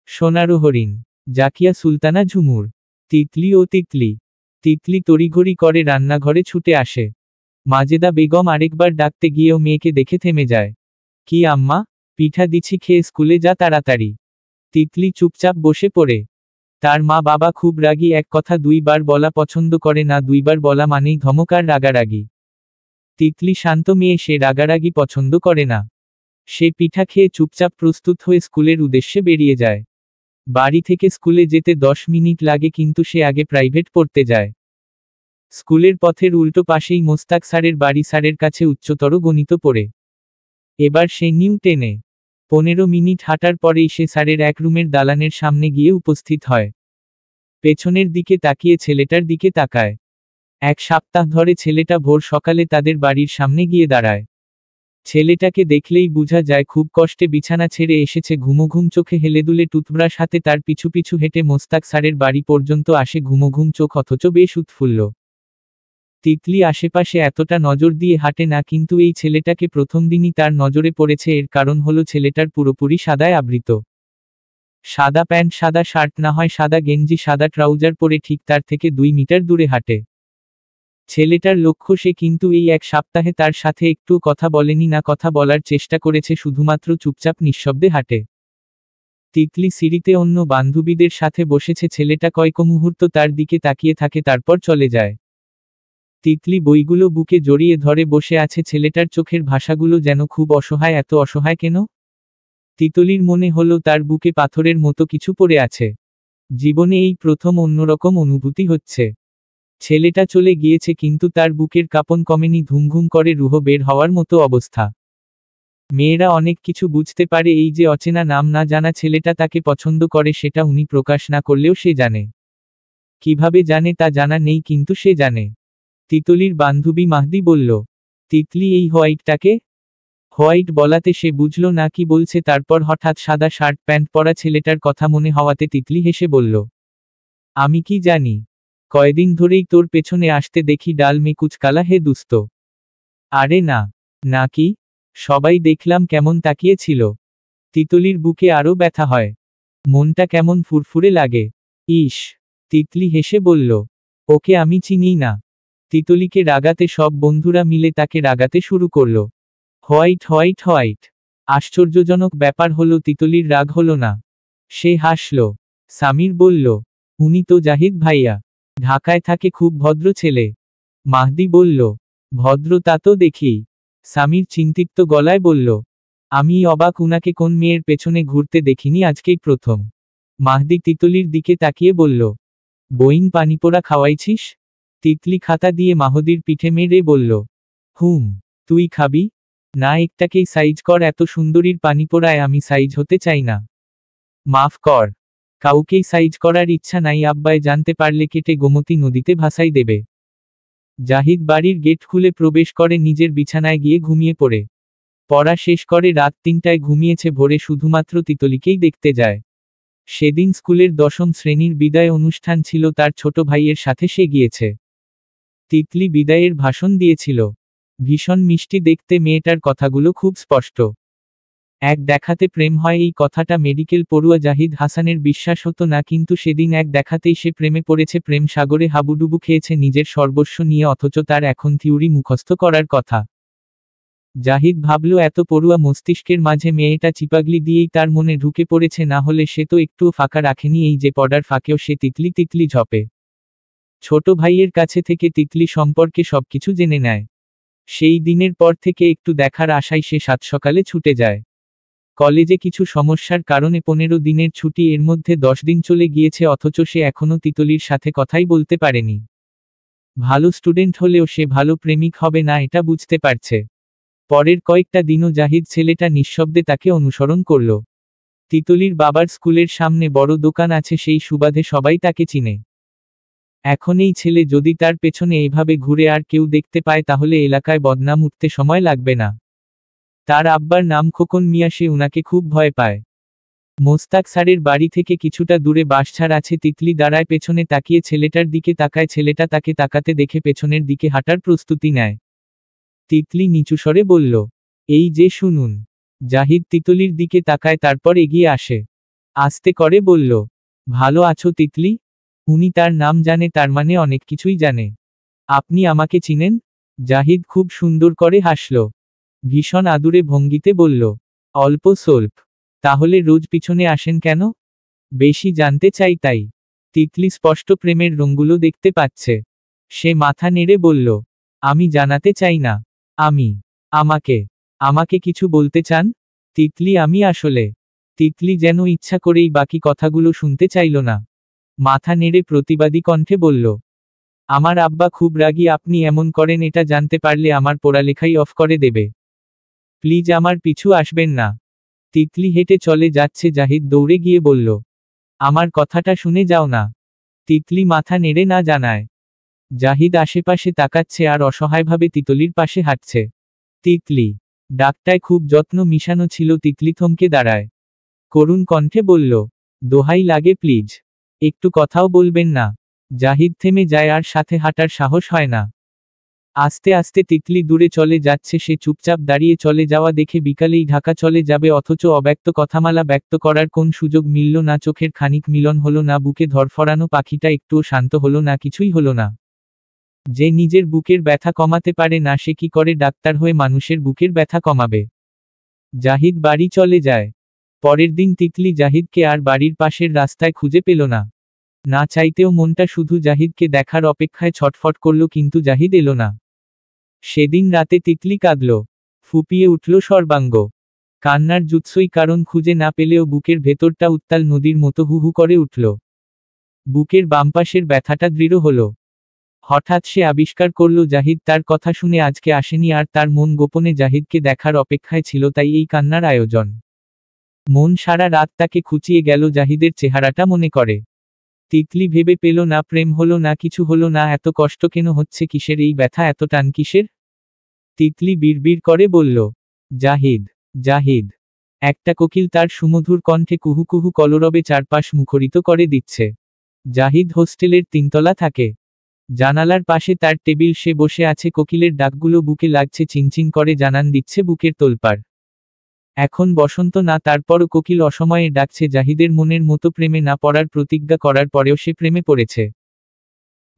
সোনার হরিণ, জাকিয়া সুলতানা ঝুমুর। তিতলি ও তিতলি। তিতলি তড়িঘড়ি করে রান্নাঘরে ছুটে আসে। মাজেদা বেগম আরেকবার ডাকতে গিয়েও মেয়েকে দেখে থেমে যায়। কি আম্মা? পিঠা দিছি, খেয়ে স্কুলে যা তাড়াতাড়ি। তিতলি চুপচাপ বসে পড়ে। তার মা বাবা খুব রাগী, এক কথা দুইবার বলা পছন্দ করে না, দুইবার বলা মানেই ধমক আর রাগারাগি। তিতলি শান্ত মেয়ে, সে রাগারাগি পছন্দ করে না। সে পিঠা খেয়ে চুপচাপ প্রস্তুত হয়ে স্কুলের উদ্দেশ্যে বেরিয়ে যায়। বাড়ি থেকে স্কুলে যেতে 10 মিনিট লাগে, কিন্তু সে আগে প্রাইভেট পড়তে যায়। স্কুলের পথের উল্টো পাশেই মোস্তাক স্যারের বাড়ি, স্যারের কাছে উচ্চতর গণিত পড়ে। এবার সে নিউ 10-এ। 15 মিনিট হাঁটার পরেই সে স্যারের এক রুমের দালানের সামনে গিয়ে উপস্থিত হয়। পেছনের দিকে তাকিয়ে ছেলেটার দিকে তাকায়। 1 সপ্তাহ ধরে ছেলেটা ভোর সকালে তাদের বাড়ির সামনে গিয়ে দাঁড়ায়। ছেলেটাকে দেখলেই বোঝা যায় খুব কষ্টে বিছানা ছেড়ে এসেছে, ঘুমোঘুম চোখে হেলেদুলে টুথব্রাশ হাতে তার পিছু পিছু হেঁটে মোস্তাক স্যারের বাড়ি পর্যন্ত আসে, ঘুমোঘুম চোখ অথচ বেশ উৎফুল্ল। তিতলি আশেপাশে এতটা নজর দিয়ে হাঁটে না, কিন্তু এই ছেলেটাকে প্রথম দিনই তার নজরে পড়েছে। এর কারণ হলো ছেলেটার পুরোপুরি সাদায় আবৃত। সাদা প্যান্ট, সাদা শার্ট, না হয় সাদা গেঞ্জি, সাদা ট্রাউজার পরে ঠিক তার থেকে 2 মিটার দূরে হাঁটে। ছেলেটার লক্ষ্য সে কিন্তু এই 1 সপ্তাহে তার সাথে একটুও কথা বলেনি, না কথা বলার চেষ্টা করেছে, শুধুমাত্র চুপচাপ নিঃশব্দে হাঁটে। তিতলি সিঁড়িতে অন্য বান্ধবীদের সাথে বসেছে, ছেলেটা কয়েক মুহূর্ত তার দিকে তাকিয়ে থাকে, তারপর চলে যায়। তিতলি বইগুলো বুকে জড়িয়ে ধরে বসে আছে, ছেলেটার চোখের ভাষাগুলো যেন খুব অসহায়। এত অসহায় কেন? তিতলির মনে হলো তার বুকে পাথরের মতো কিছু পড়ে আছে। জীবনে এই প্রথম অন্যরকম অনুভূতি হচ্ছে। ছেলেটা চলে গিয়েছে, কিন্তু তার বুকের কাঁপন কমেনি, ঘুমঘুম করে রুহ বের হওয়ার মতো অবস্থা। মেয়েরা অনেক কিছু বুঝতে পারে, এই যে অচেনা নাম না জানা ছেলেটা তাকে পছন্দ করে, সেটা উনি প্রকাশ না করলেও সে জানে। কিভাবে জানে তা জানা নেই, কিন্তু সে জানে। তিতলির বান্ধবী মাহদি বলল, তিতলি, এই হোয়াইটটাকে? হোয়াইট বলাতে সে বুঝল না কি বলছে। তারপর হঠাৎ সাদা শার্ট প্যান্ট পরা ছেলেটার কথা মনে হওয়াতে তিতলি হেসে বলল, আমি কি জানি, কয়দিন ধরেই তোর পেছনে আসতে দেখি, ডাল মে কুচ কালা হে দুস্ত। আরে না। নাকি? সবাই দেখলাম কেমন তাকিয়েছিল। তিতলির বুকে আরো ব্যথা হয়। মনটা কেমন ফুরফুরে লাগে। ইস। তিতলি হেসে বলল, ওকে আমি চিনি না। তিতলিকে রাগাতে সব বন্ধুরা মিলে তাকে রাগাতে শুরু করল। White white white. আশ্চর্যজনক ব্যাপার হলো তিতলির রাগ হলো না। সে হাসল। সামির বলল, উনি তো জাহিদ ভাইয়া, ঢাকায় থাকে, খুব ভদ্র ছেলে। মাহদি বলল, ভদ্রতা তো দেখি। সামির চিন্তিত গলায় বলল, আমি অবাক, উনাকে কোন মেয়ের পেছনে ঘুরতে দেখিনি, আজকেই প্রথম। মাহদি তিতলির দিকে তাকিয়ে বলল, বইন পানিপোড়া খাওয়াইছিস? তিতলি খাতা দিয়ে মাহদির পিঠে মেরে বলল, হুম। তুই খাবি? না, একটাকেই সাইজ কর, এত সুন্দরীর পানিপোড়ায় আমি সাইজ হতে চাই না। মাফ কর, কাউকেই সাইজ করার ইচ্ছা নাই, আব্বায় জানতে পারলে কেটে গোমতী নদীতে ভাসাই দেবে। জাহিদ বাড়ির গেট খুলে প্রবেশ করে, নিজের বিছানায় গিয়ে ঘুমিয়ে পড়ে। পড়া শেষ করে রাত 3টায় ঘুমিয়েছে, ভোরে শুধুমাত্র তিতলিকেই দেখতে যায়। সেদিন স্কুলের 10ম শ্রেণীর বিদায় অনুষ্ঠান ছিল, তার ছোট ভাইয়ের সাথে সে গিয়েছে। তিতলি বিদায়ের ভাষণ দিয়েছিল। ভীষণ মিষ্টি দেখতে মেয়েটার, কথাগুলো খুব স্পষ্ট। এক দেখাতে প্রেম হয়, এই কথাটা মেডিকেল পড়ুয়া জাহিদ হাসানের বিশ্বাস হতো না, কিন্তু সেদিন এক দেখাতেই সে প্রেমে পড়েছে, প্রেম সাগরে হাবুডুবু খেয়েছে নিজের সর্বস্ব নিয়ে, অথচ তার এখন থিওরি মুখস্থ করার কথা। জাহিদ ভাবল, এত পড়ুয়া মস্তিষ্কের মাঝে মেয়েটা চিপাগলি দিয়েই তার মনে ঢুকে পড়েছে, না হলে সে তো একটুও ফাঁকা রাখেনি, এই যে পড়ার ফাঁকেও সে তিতলি তিতলি ঝপে। ছোট ভাইয়ের কাছে থেকে তিতলি সম্পর্কে সবকিছু জেনে নেয়। সেই দিনের পর থেকে একটু দেখার আশায় সে 7 সকালে ছুটে যায়। কলেজে কিছু সমস্যার কারণে 15 দিনের ছুটি, এর মধ্যে 10 দিন চলে গিয়েছে, অথচ সে এখনো তিতলির সাথে কথাই বলতে পারেনি। ভালো স্টুডেন্ট হলেও সে ভালো প্রেমিক হবে না, এটা বুঝতে পারছে। পরের কয়েকটা দিনও জাহিদ ছেলেটা নিঃশব্দে তাকে অনুসরণ করল। তিতলির বাবার স্কুলের সামনে বড় দোকান আছে, সেই সুবাদে সবাই তাকে চিনে। এখন এই ছেলে যদি তার পেছনে এইভাবে ঘুরে আর কেউ দেখতে পায়, তাহলে এলাকায় বদনাম উঠতে সময় লাগবে না। তার আব্বার নাম খোকন মিয়া, সে উনাকে খুব ভয় পায়। মোস্তাক স্যারের বাড়ি থেকে কিছুটা দূরে বাঁশঝাড় আছে। তিতলি দাঁড়ায়, পেছনে তাকিয়ে ছেলেটার দিকে তাকায়, ছেলেটা তাকে তাকাতে দেখে পেছনের দিকে হাঁটার প্রস্তুতি নেয়। তিতলি নিচু স্বরে বলল, এই যে শুনুন। জাহিদ তিতলির দিকে তাকায়, তারপর এগিয়ে আসে। আস্তে করে বলল, ভালো আছো তিতলি? উনি তার নাম জানে, তার মানে অনেক কিছুই জানে। আপনি আমাকে চিনেন? জাহিদ খুব সুন্দর করে হাসল। ভীষণ আদুরে ভঙ্গিতে বলল, অল্প স্বল্প। তাহলে রোজ পিছনে আসেন কেন? বেশি জানতে চাই তাই। তিতলি স্পষ্ট প্রেমের রঙগুলো দেখতে পাচ্ছে। সে মাথা নেড়ে বলল, আমি জানাতে চাই না। আমি আমাকে আমাকে কিছু বলতে চান? তিতলি আমি আসলে তিতলি যেন ইচ্ছা করেই বাকি কথাগুলো শুনতে চাইল না। মাথা নেড়ে প্রতিবাদী কণ্ঠে বলল, আমার আব্বা খুব রাগী, আপনি এমন করেন এটা জানতে পারলে আমার পড়ালেখাই অফ করে দেবে। প্লিজ আমার পিছু আসবেন না। তিতলি হেঁটে চলে যাচ্ছে, জাহিদ দৌড়ে গিয়ে বলল, আমার কথাটা শুনে যাও না। তিতলি মাথা নেড়ে না জানায়। জাহিদ আশেপাশে তাকাচ্ছে আর অসহায়ভাবে তিতলির পাশে হাঁটছে। তিতলি ডাকটায় খুব যত্ন মিশানো ছিল। তিতলি থমকে দাঁড়ায়। করুণ কণ্ঠে বলল, দোহাই লাগে প্লিজ, একটু কথাও বলবেন না? জাহিদ থেমে যায় আর সাথে হাঁটার সাহস হয় না। আস্তে আস্তে তিতলি দূরে চলে যাচ্ছে। সে চুপচাপ দাঁড়িয়ে চলে যাওয়া দেখে বিকালেই ঢাকা চলে যাবে, অথচ অব্যক্ত কথামালা ব্যক্ত করার কোন সুযোগ মিলল না। চোখের খানিক মিলন হলো না, বুকে ধরফরানো পাখিটা একটুও শান্ত হলো না, কিছুই হলো না। যে নিজের বুকের ব্যথা কমাতে পারে না, সে কি করে ডাক্তার হয়ে মানুষের বুকের ব্যথা কমাবে? জাহিদ বাড়ি চলে যায়। পরের দিন তিতলি জাহিদকে আর বাড়ির পাশের রাস্তায় খুঁজে পেল না। না চাইতেও মনটা শুধু জাহিদকে দেখার অপেক্ষায় ছটফট করল, কিন্তু জাহিদ এলো না। সেদিন রাতে তিতলি কাঁদল, ফুপিয়ে উঠল সর্বাঙ্গ। কান্নার জুৎসই কারণ খুঁজে না পেলেও বুকের ভেতরটা উত্তাল নদীর মতো হু হু করে উঠল। বুকের বামপাশের ব্যথাটা দৃঢ় হলো। হঠাৎ সে আবিষ্কার করল জাহিদ তার কথা শুনে আজকে আসেনি, আর তার মন গোপনে জাহিদকে দেখার অপেক্ষায় ছিল, তাই এই কান্নার আয়োজন। মন সারা রাত তাকে খুঁচিয়ে গেল জাহিদের চেহারাটা মনে করে। তিতলি ভেবে পেল না, প্রেম হলো না, কিছু হলো না, এত কষ্ট কেন হচ্ছে, কিসের এই ব্যথা, এত টান কিসের? তিতলি বিড়বিড় করে বলল, জাহিদ, জাহিদ। একটা কোকিল তার সুমধুর কণ্ঠে কুহু কুহু কলরবে চারপাশ মুখরিত করে দিচ্ছে। জাহিদ হোস্টেলের 3 তলা থাকে। জানালার পাশে তার টেবিল, সে বসে আছে, কোকিলের ডাকগুলো বুকে লাগছে, চিনচিন করে জানান দিচ্ছে বুকের তোলপাড়। এখন বসন্ত না, তারপরও কোকিল অসময়ে ডাকছে। জাহিদের মনের মতো প্রেমে না পড়ার প্রতিজ্ঞা করার পরেও সে প্রেমে পড়েছে।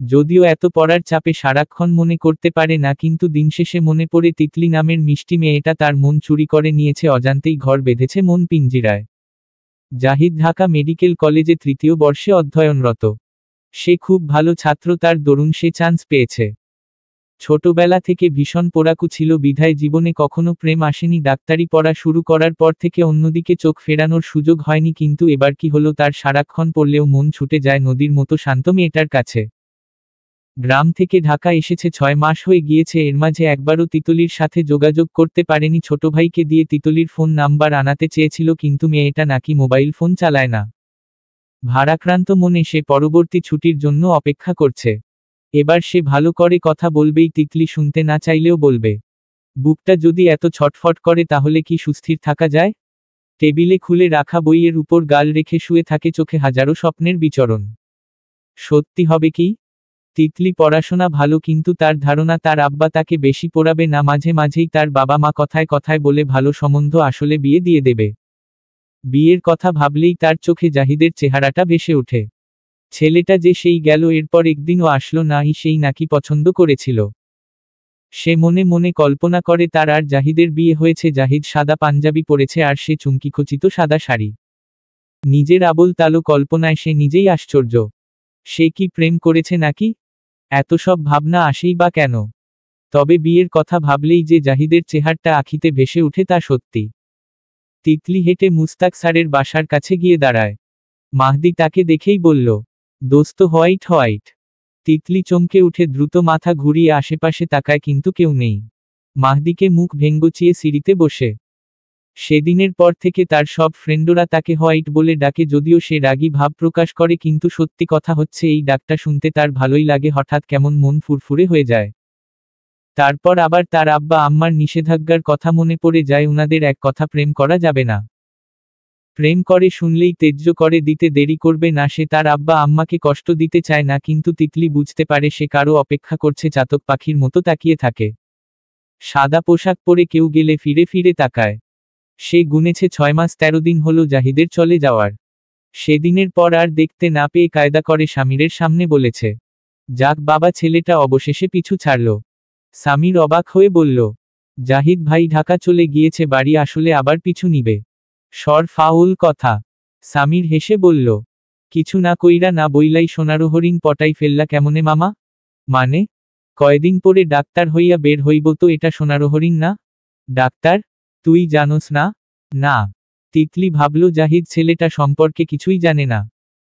যদিও এত পড়ার চাপে সারাক্ষণ মনে করতে পারে না, কিন্তু দিনশেষে মনে পড়ে তিতলি নামের মিষ্টি মেয়েটা। তার মন চুরি করে নিয়েছে, অজান্তেই ঘর বেঁধেছে মন পিঞ্জিরায়। জাহিদ ঢাকা মেডিকেল কলেজে 3য় বর্ষে অধ্যয়নরত। সে খুব ভালো ছাত্র, তার দরুন সে চান্স পেয়েছে। ছোটবেলা থেকে ভীষণ পড়াকু ছিল, বিধায় জীবনে কখনো প্রেম আসেনি। ডাক্তারি পড়া শুরু করার পর থেকে অন্যদিকে চোখ ফেরানোর সুযোগ হয়নি, কিন্তু এবার কি হলো তার, সারাক্ষণ পড়লেও মন ছুটে যায় নদীর মতো শান্ত মেয়েটার কাছে। গ্রাম থেকে ঢাকা এসেছে 6 মাস হয়ে গিয়েছে, এর মাঝে একবারও তিতলির সাথে যোগাযোগ করতে পারেনি। ছোট ভাইকে দিয়ে তিতলির ফোন নাম্বার আনাতে চেয়েছিল, কিন্তু মেয়েটা নাকি মোবাইল ফোন চালায় না। ভারাক্রান্ত মনে সে পরবর্তী ছুটির জন্য অপেক্ষা করছে। এবার সে ভালো করে কথা বলবেই, তিতলি শুনতে না চাইলেও বলবে। বুকটা যদি এত ছটফট করে তাহলে কি সুস্থির থাকা যায়? টেবিলে খুলে রাখা বইয়ের উপর গাল রেখে শুয়ে থাকে, চোখে হাজারো স্বপ্নের বিচরণ। সত্যি হবে কি? তিতলি পড়াশোনা ভালো, কিন্তু তার ধারণা তার আব্বা তাকে বেশি পড়াবে না। মাঝে মাঝেই তার বাবা মা কথায় কথায় বলে ভালো সম্বন্ধ আসলে বিয়ে দিয়ে দেবে। বিয়ের কথা ভাবলেই তার চোখে জাহিদের চেহারাটা ভেসে ওঠে। ছেলেটা যে সেই গেল, এরপর একদিনও আসলো না, সেই নাকি পছন্দ করেছিল। সে মনে মনে কল্পনা করে তার আর জাহিদের বিয়ে হয়েছে। জাহিদ সাদা পাঞ্জাবি পরেছে আর সে চুমকিখচিত সাদা শাড়ি। নিজের আবোল তালো কল্পনায় সে নিজেই আশ্চর্য। সে কি প্রেম করেছে নাকি? এত সব ভাবনা আসেই বা কেন? তবে বিয়ের কথা ভাবলেই যে জাহিদের চেহারটা আখিতে ভেসে উঠে তা সত্যি। তিতলি হেঁটে মুস্তাক স্যারের বাসার কাছে গিয়ে দাঁড়ায়। মাহদি তাকে দেখেই বলল, দোস্ত হোয়াইট হোয়াইট। তিতলি চমকে উঠে দ্রুত মাথা ঘুরিয়ে আশেপাশে তাকায়, কিন্তু কেউ নেই। মাহদিকে মুখ ভেঙ্গচিয়ে সিঁড়িতে বসে। সেদিনের পর থেকে তার সব ফ্রেন্ডরা তাকে হোয়াইট বলে ডাকে, যদিও সে রাগী ভাব প্রকাশ করে, কিন্তু সত্যি কথা হচ্ছে এই ডাকটা শুনতে তার ভালোই লাগে। হঠাৎ কেমন মন ফুরফুরে হয়ে যায়। তারপর আবার তার আব্বা আম্মার নিষেধাজ্ঞার কথা মনে পড়ে যায়। উনাদের এক কথা, প্রেম করা যাবে না। প্রেম করে শুনলেই তেজ্য করে দিতে দেরি করবে না। সে তার আব্বা আম্মাকে কষ্ট দিতে চায় না, কিন্তু তিতলি বুঝতে পারে সে কারো অপেক্ষা করছে, চাতক পাখির মতো তাকিয়ে থাকে। সাদা পোশাক পরে কেউ গেলে ফিরে ফিরে তাকায়। সে গুনেছে 6 মাস 13 দিন হলো জাহিদের চলে যাওয়ার। সেদিনের পর আর দেখতে না পেয়ে কায়দা করে স্বামীরের সামনে বলেছে। যাক বাবা, ছেলেটা অবশেষে পিছু ছাড়ল। সামির অবাক হয়ে বলল, জাহিদ ভাই ঢাকা চলে গিয়েছে, বাড়ি আসলে আবার পিছু নিবে? সর ফাউল কথা। সামির হেসে বলল, কিছু না কইরা না বইলাই সোনারহরিণ পটাই ফেললা কেমনে মামা? মানে? কয়দিন পরে ডাক্তার হইয়া বের হইব তো, এটা সোনারহরিণ না? ডাক্তার? তুই জানোস না? না। তিতলি ভাবল জাহিদ ছেলেটা সম্পর্কে কিছুই জানে না।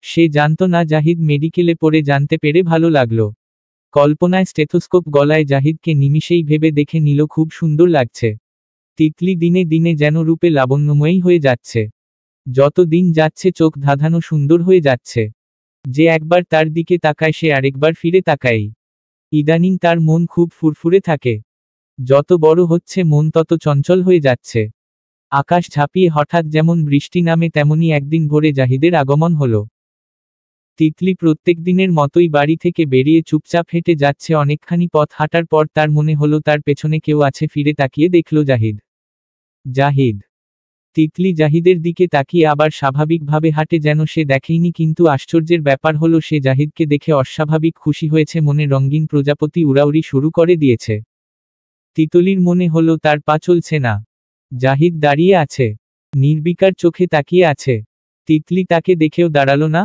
সে জানত না জাহিদ মেডিকেলে পড়ে, জানতে পেরে ভালো লাগলো। কল্পনায় স্টেথোস্কোপ গলায় জাহিদকে নিমিষেই ভেবে দেখে নিল খুব সুন্দর লাগছে। তিতলি দিনে দিনে যেন রূপে লাবণ্যময়ী হয়ে যাচ্ছে। যত দিন যাচ্ছে চোখ ধাঁধানো সুন্দর হয়ে যাচ্ছে। যে একবার তার দিকে তাকায় সে আরেকবার ফিরে তাকায়। ইদানিং তার মন খুব ফুরফুরে থাকে। যত বড় হচ্ছে মন তত চঞ্চল হয়ে যাচ্ছে। আকাশ ঝাঁপিয়ে হঠাৎ যেমন বৃষ্টি নামে তেমনি একদিন ভোরে জাহিদের আগমন হলো। তিতলি প্রত্যেক দিনের মতোই বাড়ি থেকে বেরিয়ে চুপচাপ হেঁটে যাচ্ছে। অনেকখানি পথ হাঁটার পর তার মনে হলো তার পেছনে কেউ আছে। ফিরে তাকিয়ে দেখল জাহিদ। জাহিদ। তিতলি জাহিদের দিকে তাকিয়ে আবার স্বাভাবিকভাবে হাঁটে, যেন সে দেখেইনি। কিন্তু আশ্চর্যের ব্যাপার হলো সে জাহিদকে দেখে অস্বাভাবিক খুশি হয়েছে। মনে রঙিন প্রজাপতি উড়াউড়ি শুরু করে দিয়েছে। তিতলির মনে হলো তার পা চলছে না। জাহিদ দাঁড়িয়ে আছে, নির্বিকার চোখে তাকিয়ে আছে। তিতলি তাকে দেখেও দাঁড়ালো না।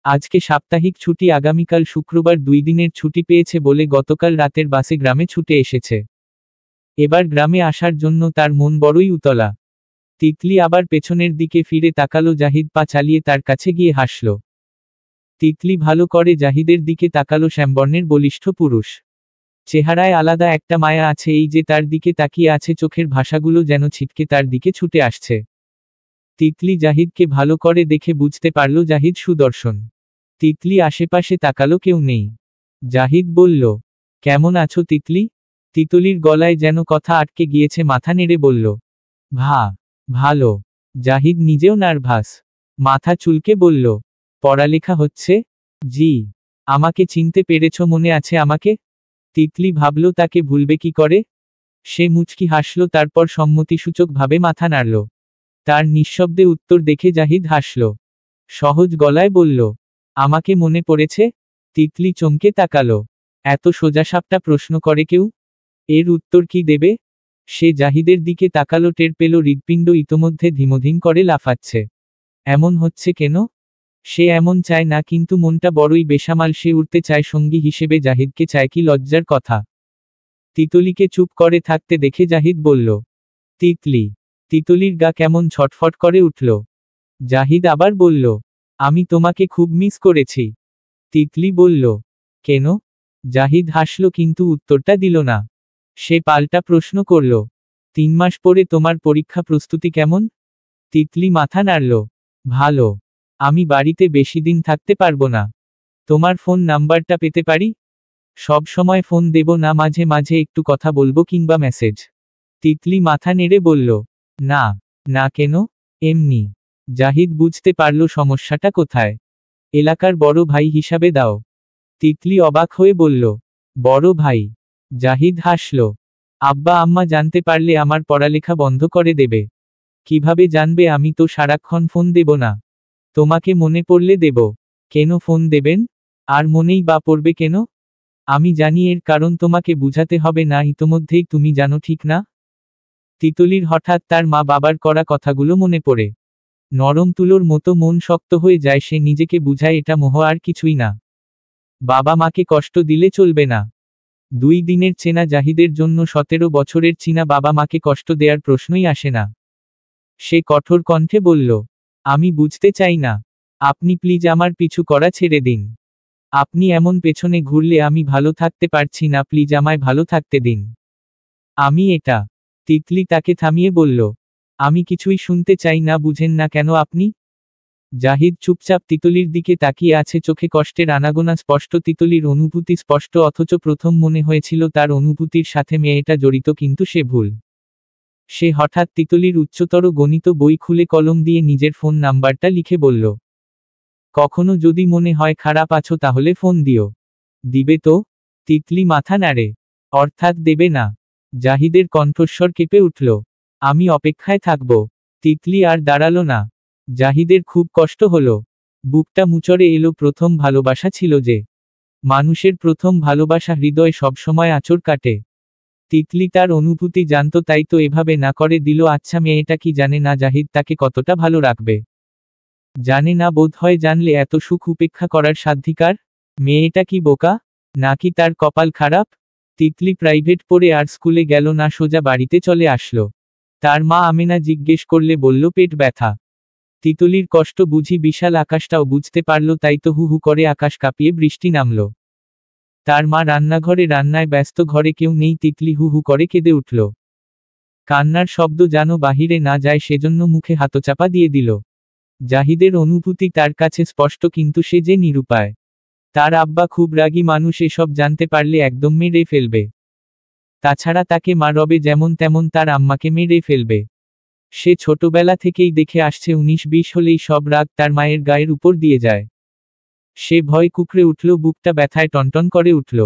আজকে সাপ্তাহিক ছুটি, আগামীকাল শুক্রবার, 2 দিনের ছুটি পেয়েছে বলে গতকাল রাতের বাসে গ্রামে ছুটে এসেছে। এবার গ্রামে আসার জন্য তার মন বড়ই উতলা। তিতলি আবার পেছনের দিকে ফিরে তাকালো। জাহিদ পা চালিয়ে তার কাছে গিয়ে হাসল। তিতলি ভালো করে জাহিদের দিকে তাকালো। শ্যামবর্ণের বলিষ্ঠ পুরুষ, চেহারায় আলাদা একটা মায়া আছে। এই যে তার দিকে তাকিয়ে আছে, চোখের ভাষাগুলো যেন ছিটকে তার দিকে ছুটে আসছে। তিতলি জাহিদকে ভালো করে দেখে বুঝতে পারল জাহিদ সুদর্শন। তিতলি আশেপাশে তাকালো, কেউ নেই। জাহিদ বলল, কেমন আছো তিতলি? তিতলির গলায় যেন কথা আটকে গিয়েছে। মাথা নেড়ে বলল, ভালো। জাহিদ নিজেও নার্ভাস, মাথা চুলকে বলল, পড়ালেখা হচ্ছে? জি। আমাকে চিনতে পেরেছ? মনে আছে আমাকে? তিতলি ভাবল তাকে ভুলবে কি করে। সে মুচকি হাসল, তারপর সম্মতিসূচকভাবে মাথা নাড়ল। তার নিঃশব্দে উত্তর দেখে জাহিদ হাসল। সহজ গলায় বলল, আমাকে মনে পড়েছে? তিতলি চমকে তাকালো। এত সোজাসাপটা প্রশ্ন করে কেউ? এর উত্তর কি দেবে? সে জাহিদের দিকে তাকালো, টের পেল হৃৎপিণ্ড ইতোমধ্যে ধীমধিম করে লাফাচ্ছে। এমন হচ্ছে কেন? সে এমন চায় না, কিন্তু মনটা বড়ই বেসামাল। সে উঠতে চায়, সঙ্গী হিসেবে জাহিদকে চায়। কি লজ্জার কথা! তিতলিকে চুপ করে থাকতে দেখে জাহিদ বলল, তিতলি। তিতলির গা কেমন ছটফট করে উঠল। জাহিদ আবার বলল, আমি তোমাকে খুব মিস করেছি। তিতলি বলল, কেন? জাহিদ হাসল, কিন্তু উত্তরটা দিল না। সে পাল্টা প্রশ্ন করল, 3 মাস পরে তোমার পরীক্ষা প্রস্তুতি কেমন? তিতলি মাথা নাড়ল, ভালো। আমি বাড়িতে বেশি দিন থাকতে পারবো না। তোমার ফোন নাম্বারটা পেতে পারি? সব সময় ফোন দেব না, মাঝে মাঝে একটু কথা বলবো কিংবা মেসেজ। তিতলি মাথা নেড়ে বলল, না। না কেন? এমনি। জাহিদ বুঝতে পারল সমস্যাটা কোথায়। এলাকার বড় ভাই হিসাবে দাও। তিতলি অবাক হয়ে বলল, বড় ভাই? জাহিদ হাসল, আব্বা আম্মা জানতে পারলে আমার পড়ালেখা বন্ধ করে দেবে। কিভাবে জানবে? আমি তো সারাক্ষণ ফোন দেব না। তোমাকে মনে পড়লে দেব। কেন ফোন দেবেন? আর মনেই বা পড়বে কেন? আমি জানি এর কারণ তোমাকে বুঝাতে হবে না, ইতোমধ্যেই তুমি জানো, ঠিক না? তিতলির হঠাৎ তার মা বাবার করা কথাগুলো মনে পড়ে। নরম তুলোর মতো মন শক্ত হয়ে যায়। সে নিজেকে বুঝায় এটা মোহ, আর কিছুই না। বাবা মাকে কষ্ট দিলে চলবে না। 2 দিনের চেনা জাহিদের জন্য 17 বছরের চীনা বাবা মাকে কষ্ট দেওয়ার প্রশ্নই আসে না। সে কঠোর কণ্ঠে বলল, আমি বুঝতে চাই না। আপনি প্লিজ আমার পিছু করা ছেড়ে দিন। আপনি এমন পেছনে ঘুরলে আমি ভালো থাকতে পারছি না। প্লিজ আমায় ভালো থাকতে দিন। আমি এটা। তিতলি তাকে থামিয়ে বলল, আমি কিছুই শুনতে চাই না। বুঝেন না কেন আপনি? জাহিদ চুপচাপ তিতলির দিকে তাকিয়ে আছে, চোখে কষ্টের আনাগোনা স্পষ্ট। তিতলির অনুভূতি স্পষ্ট, অথচ প্রথম মনে হয়েছিল তার অনুভূতির সাথে মেয়েটা জড়িত, কিন্তু সে ভুল। সে হঠাৎ তিতলির উচ্চতর গণিত বই খুলে কলম দিয়ে নিজের ফোন নাম্বারটা লিখে বলল, কখনো যদি মনে হয় খারাপ আছো তাহলে ফোন দিও। দিবে তো? তিতলি মাথা নাড়ে, অর্থাৎ দেবে না? জাহিদের কণ্ঠস্বর কেঁপে উঠল, আমি অপেক্ষায় থাকব। তিতলি আর দাঁড়ালো না। জাহিদের খুব কষ্ট হলো। বুকটা মুচড়ে এলো, প্রথম ভালোবাসা ছিল যে। মানুষের প্রথম ভালোবাসা হৃদয় সবসময় আঁচড় কাটে। তিতলি তার অনুভূতি জানতো, তাই তো এভাবে না করে দিল। আচ্ছা, মেয়েটা কি জানে না জাহিদ তাকে কতটা ভালো রাখবে? জানে না, বোধ হয় জানলে এত সুখ উপেক্ষা করার সাধ্ধিকার? মেয়েটা কি বোকা, নাকি তার কপাল খারাপ? তিতলি প্রাইভেট পড়ে আর স্কুলে গেল না, সোজা বাড়িতে চলে আসলো। তার মা আমেনা জিজ্ঞেস করলে বলল পেট ব্যথা। তিতলির কষ্ট বুঝি বিশাল আকাশটাও বুঝতে পারল, তাই তো হু হু করে আকাশ কাঁপিয়ে বৃষ্টি নামল। তার মা রান্নাঘরে রান্নায় ব্যস্ত, ঘরে কেউ নেই। তিতলি হু হু করে কেঁদে উঠল। কান্নার শব্দ যেন বাহিরে না যায় সেজন্য মুখে হাতচাপা দিয়ে দিল। জাহিদের অনুভূতি তার কাছে স্পষ্ট, কিন্তু সে যে নিরুপায়। তার আব্বা খুব রাগী মানুষ, এসব জানতে পারলে একদম মেরে ফেলবে। তাছাড়া তাকে মা রবে যেমন তেমন তার আম্মাকে মেরে ফেলবে। সে ছোটবেলা থেকেই দেখে আসছে 19-20 হলেই সব রাগ তার মায়ের গায়ের উপর দিয়ে যায়। সে ভয় কুকড়ে উঠল, বুকটা ব্যথায় টনটন করে উঠল।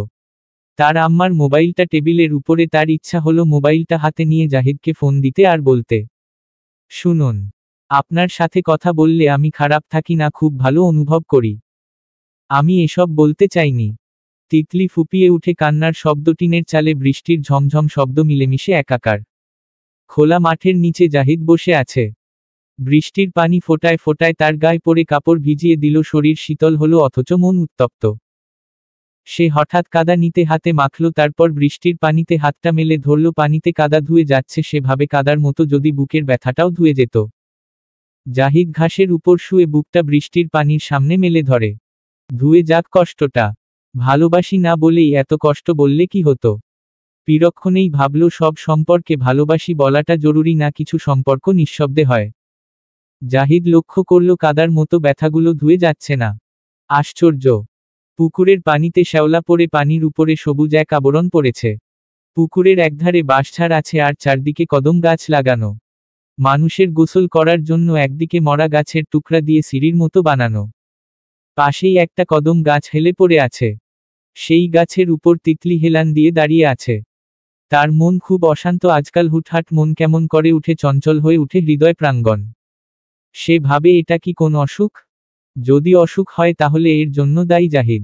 তার আম্মার মোবাইলটা টেবিলের উপরে, তার ইচ্ছা হলো মোবাইলটা হাতে নিয়ে জাহিদকে ফোন দিতে আর বলতে, শুনুন, আপনার সাথে কথা বললে আমি খারাপ থাকি না, খুব ভালো অনুভব করি। আমি এসব বলতে চাইনি। তিতলি ফুপিয়ে উঠে কান্নার শব্দ, টিনের চালে বৃষ্টির ঝমঝম শব্দ মিলেমিশে একাকার। খোলা মাঠের নিচে জাহিদ বসে আছে। বৃষ্টির পানি ফোটায় ফোটায় তার গায়ে পড়ে কাপড় ভিজিয়ে দিল, শরীর শীতল হলো অথচ মন উত্তপ্ত। সে হঠাৎ কাদা নিতে হাতে মাখল, তারপর বৃষ্টির পানিতে হাতটা মেলে ধরল। পানিতে কাদা ধুয়ে যাচ্ছে, সে ভাবে কাদার মতো যদি বুকের ব্যথাটাও ধুয়ে যেত। জাহিদ ঘাসের উপর শুয়ে বুকটা বৃষ্টির পানির সামনে মেলে ধরে। ধুয়ে যাক কষ্টটা। ভালোবাসি না বলেই এত কষ্ট, বললে কি হতো? বিরক্ষণেই ভাবল, সব সম্পর্কে ভালোবাসি বলাটা জরুরি না, কিছু সম্পর্ক নিঃশব্দে হয়। জাহিদ লক্ষ্য করল কাদার মতো ব্যথাগুলো ধুয়ে যাচ্ছে না। আশ্চর্য! পুকুরের পানিতে শ্যাওলা পড়ে পানির উপরে সবুজ এক আবরণ পড়েছে। পুকুরের একধারে বাঁশঝাড় আছে আর চারদিকে কদম গাছ লাগানো। মানুষের গোসল করার জন্য একদিকে মরা গাছের টুকরা দিয়ে সিঁড়ির মতো বানানো। পাশেই একটা কদম গাছ হেলে পড়ে আছে। সেই গাছের উপর তিতলি হেলান দিয়ে দাঁড়িয়ে আছে। তার মন খুব অশান্ত আজকাল, হুটহাট মন কেমন করে উঠে, চঞ্চল হয়ে উঠে হৃদয় প্রাঙ্গণ। সে ভাবে, এটা কি কোন অসুখ? যদি অসুখ হয় তাহলে এর জন্য দায়ী জাহিদ।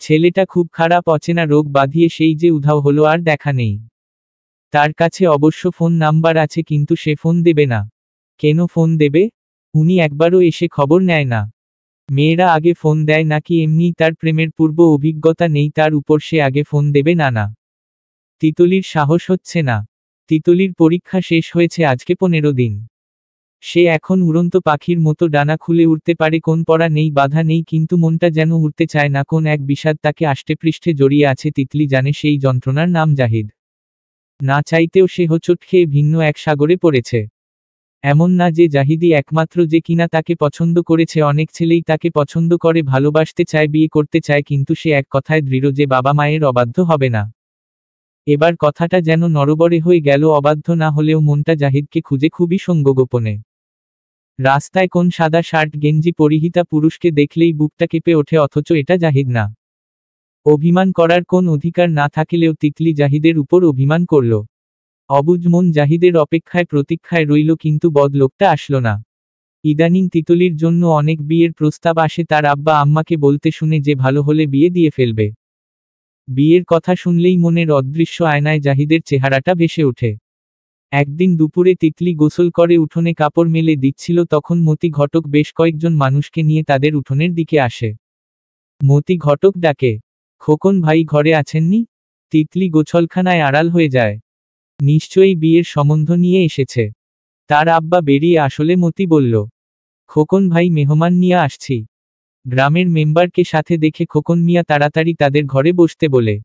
ছেলেটা খুব খারাপ, অচেনা রোগ বাঁধিয়ে সেই যে উধাও হলো, আর দেখা নেই। তার কাছে অবশ্য ফোন নাম্বার আছে, কিন্তু সে ফোন দেবে না। কেন ফোন দেবে? উনি একবারও এসে খবর নেয় না। মেয়েরা আগে ফোন দেয় নাকি এমনিই তার প্রেমের পূর্ব অভিজ্ঞতা নেই, তার উপর সে আগে ফোন দেবে না? না, তিতলির সাহস হচ্ছে না। তিতলির পরীক্ষা শেষ হয়েছে আজকে 15 দিন। সে এখন উড়ন্ত পাখির মতো ডানা খুলে উড়তে পারে, কোন পড়া নেই, বাধা নেই, কিন্তু মনটা যেন উড়তে চায় না। কোন এক বিষাদ তাকে আষ্টেপৃষ্ঠে জড়িয়ে আছে। তিতলি জানে সেই যন্ত্রণার নাম জাহিদ। না চাইতেও সে হোঁচট খেয়ে ভিন্ন এক সাগরে পড়েছে। এমন না যে জাহিদই একমাত্র যে কিনা তাকে পছন্দ করেছে, অনেক ছেলেই তাকে পছন্দ করে, ভালোবাসতে চায়, বিয়ে করতে চায়, কিন্তু সে এক কথায় দৃঢ় যে বাবা মায়ের অবাধ্য হবে না। এবার কথাটা যেন নড়বড়ে হয়ে গেল, অবাধ্য না হলেও মনটা জাহিদকে খুঁজে খুবই সঙ্গোপনে। রাস্তায় কোন সাদা শার্ট গেঞ্জি পরিহিতা পুরুষকে দেখলেই বুকটা কেঁপে ওঠে, অথচ এটা জাহিদ না। অভিমান করার কোন অধিকার না থাকলেও তিতলি জাহিদের উপর অভিমান করল। অবুঝ মন জাহিদের অপেক্ষায় প্রতীক্ষায় রইল, কিন্তু বদলোকটা আসলো না। ইদানিং তিতলির জন্য অনেক বিয়ের প্রস্তাব আসে, তার আব্বা আম্মাকে বলতে শুনে যে ভালো হলে বিয়ে দিয়ে ফেলবে। বিয়ের কথা শুনলেই মনের অদৃশ্য আয়নায় জাহিদের চেহারাটা ভেসে ওঠে। একদিন দুপুরে তিতলি গোসল করে উঠোনে কাপড় মেলে দিচ্ছিল, তখন মতি ঘটক বেশ কয়েকজন মানুষকে নিয়ে তাদের উঠোনের দিকে আসে। মতি ঘটক ডাকে, খোকন ভাই ঘরে আছেননি? তিতলি গোছলখানায় আড়াল হয়ে যায়। নিশ্চয়ই বিয়ের সম্বন্ধ নিয়ে এসেছে। তার আব্বা বেরিয়ে আসলে মতি বলল, খোকন ভাই, মেহমান নিয়ে আসছি। গ্রামের মেম্বারকে সাথে দেখে খোকন মিয়া তাড়াতাড়ি তাদের ঘরে বসতে বলে।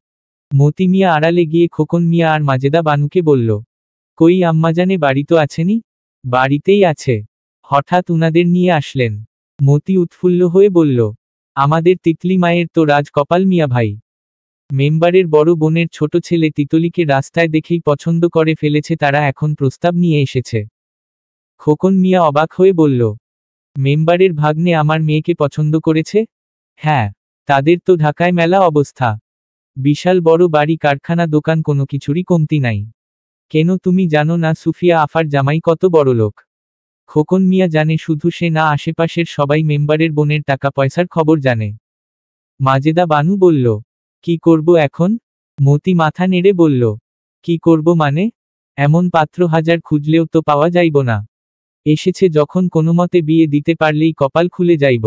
মতি মিয়া আড়ালে গিয়ে খোকন মিয়া আর মাজেদা বানুকে বলল, কই আম্মাজানে বাড়ি তো আছেনি? বাড়িতেই আছে। হঠাৎ উনাদের নিয়ে আসলেন? মতি উৎফুল্ল হয়ে বলল, আমাদের তিতলি মায়ের তো রাজ কপাল মিয়া ভাই। মেম্বারের বড় বোনের ছোট ছেলে তিতলিকে রাস্তায় দেখেই পছন্দ করে ফেলেছে, তারা এখন প্রস্তাব নিয়ে এসেছে। খোকন মিয়া অবাক হয়ে বলল, মেম্বারের ভাগ্নে আমার মেয়েকে পছন্দ করেছে? হ্যাঁ, তাদের তো ঢাকায় মেলা অবস্থা। বিশাল বড় বাড়ি, কারখানা, দোকান, কোনো কিছুরই কমতি নাই। কেন তুমি জানো না সুফিয়া আফার জামাই কত বড়লোক? খোকন মিয়া জানে শুধু সে না, আশেপাশের সবাই মেম্বারের বোনের টাকা পয়সার খবর জানে। মাজেদা বানু বলল, কি করব এখন? মতি মাথা নেড়ে বলল, কি করব মানে? এমন পাত্র হাজার খুঁজলেও তো পাওয়া যাইব না। এসেছে যখন কোনোমতে বিয়ে দিতে পারলেই কপাল খুলে যাইব।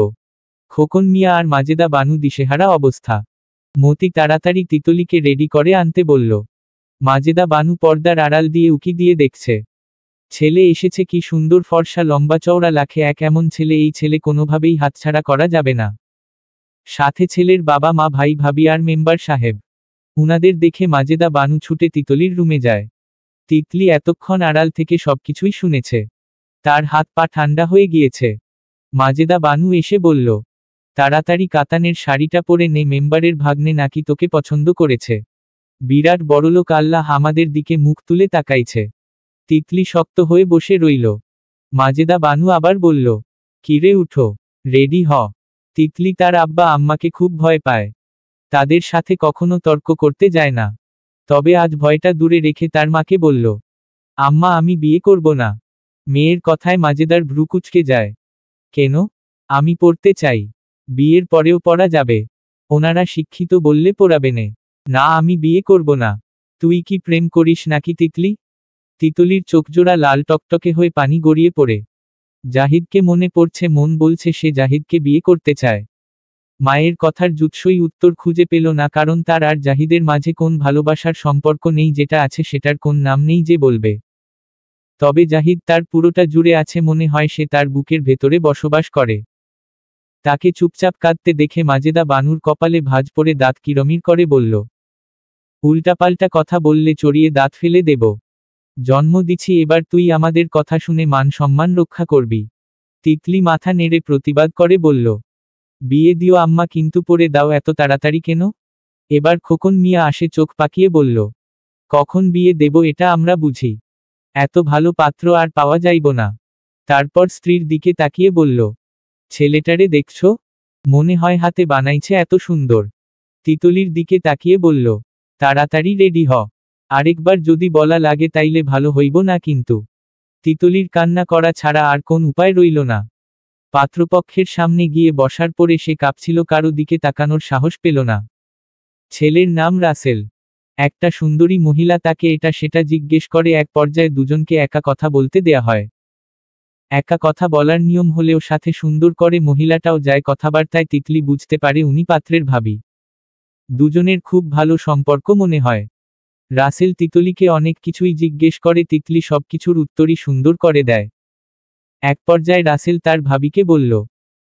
খোকন মিয়া আর মাজেদা বানু দিশেহারা অবস্থা। মতি তাড়াতাড়ি তিতলিকে রেডি করে আনতে বলল। মাজেদা বানু পর্দার আড়াল দিয়ে উকি দিয়ে দেখছে। ছেলে এসেছে, কি সুন্দর ফর্সা লম্বা চওড়া লাখে এক এমন ছেলে, এই ছেলে কোনোভাবেই হাতছাড়া করা যাবে না। সাথে ছেলের বাবা মা ভাই ভাবি আর মেম্বার সাহেব। উনাদের দেখে মাজেদা বানু ছুটে তিতলির রুমে যায়। তিতলি এতক্ষণ আড়াল থেকে সবকিছুই শুনেছে। তার হাত পা ঠান্ডা হয়ে গিয়েছে। মাজেদা বানু এসে বলল, তাড়াতাড়ি কাতানের শাড়িটা পরে নে, মেম্বারের ভাগ্নে নাকি তোকে পছন্দ করেছে। বিরাট বড়লোক, আল্লাহ আমাদের দিকে মুখ তুলে তাকাইছে। তিতলি শক্ত হয়ে বসে রইল। মাজেদা বানু আবার বলল, কিরে উঠো, রেডি হ। তিতলি তার আব্বা আম্মাকে খুব ভয় পায়। তাদের সাথে কখনো তর্ক করতে যায় না। তবে আজ ভয়টা দূরে রেখে তার মাকে বলল, আম্মা আমি বিয়ে করব না। মেয়ের কথায় মাজেদার ভ্রু কুঁচকে যায়। কেন? আমি পড়তে চাই। বিয়ের পরেও পড়া যাবে। ওনারা শিক্ষিত বললে পড়াবেনে। না আমি বিয়ে করব না। তুই কি প্রেম করিস নাকি তিতলি? তিতলির চোখজোড়া লাল টকটকে হয়ে পানি গড়িয়ে পড়ে। জাহিদকে মনে পড়ছে, মন বলছে সে জাহিদকে বিয়ে করতে চায়। মায়ের কথার জুৎসই উত্তর খুঁজে পেল না, কারণ তার আর জাহিদের মাঝে কোন ভালোবাসার সম্পর্ক নেই, যেটা আছে সেটার কোন নাম নেই যে বলবে। তবে জাহিদ তার পুরোটা জুড়ে আছে, মনে হয় সে তার বুকের ভেতরে বসবাস করে। তাকে চুপচাপ কাঁদতে দেখে মাজেদা বানুর কপালে ভাঁজ পড়ে দাঁত কিরমির করে বলল, উল্টাপাল্টা কথা বললে চড়িয়ে দাঁত ফেলে দেব। জন্ম দিছি, এবার তুই আমাদের কথা শুনে মান সম্মান রক্ষা করবি। তিতলি মাথা নেড়ে প্রতিবাদ করে বলল, বিয়ে দিও আম্মা, কিন্তু পরে দাও এত তাড়াতাড়ি কেন? এবার খোকন মিয়া আসে চোখ পাকিয়ে বলল, কখন বিয়ে দেব এটা আমরা বুঝি। এত ভালো পাত্র আর পাওয়া যাইব না। তারপর স্ত্রীর দিকে তাকিয়ে বলল, ছেলেটারে দেখছ? মনে হয় হাতে বানাইছে, এত সুন্দর। তিতলির দিকে তাকিয়ে বলল, তাড়াতাড়ি রেডি হ। আরেকবার যদি বলা লাগে তাইলে ভালো হইব না কিন্তু। তিতলির কান্না করা ছাড়া আর কোন উপায় রইল না। পাত্রপক্ষের সামনে গিয়ে বসার পরে সে কাঁপছিল, কারো দিকে তাকানোর সাহস পেল না। ছেলের নাম রাসেল। একটা সুন্দরী মহিলা তাকে এটা সেটা জিজ্ঞেস করে, এক পর্যায়ে দুজনকে একা কথা বলতে দেয়া হয়। একা কথা বলার নিয়ম হলেও সাথে সুন্দর করে মহিলাটাও যায়। কথাবার্তায় তিতলি বুঝতে পারে উনি পাত্রের ভাবি। দুজনের খুব ভালো সম্পর্ক মনে হয়। রাসেল তিতলিকে অনেক কিছুই জিজ্ঞেস করে, তিতলি সবকিছুর উত্তরই সুন্দর করে দেয়। এক পর্যায়ে রাসেল তার ভাবিকে বলল,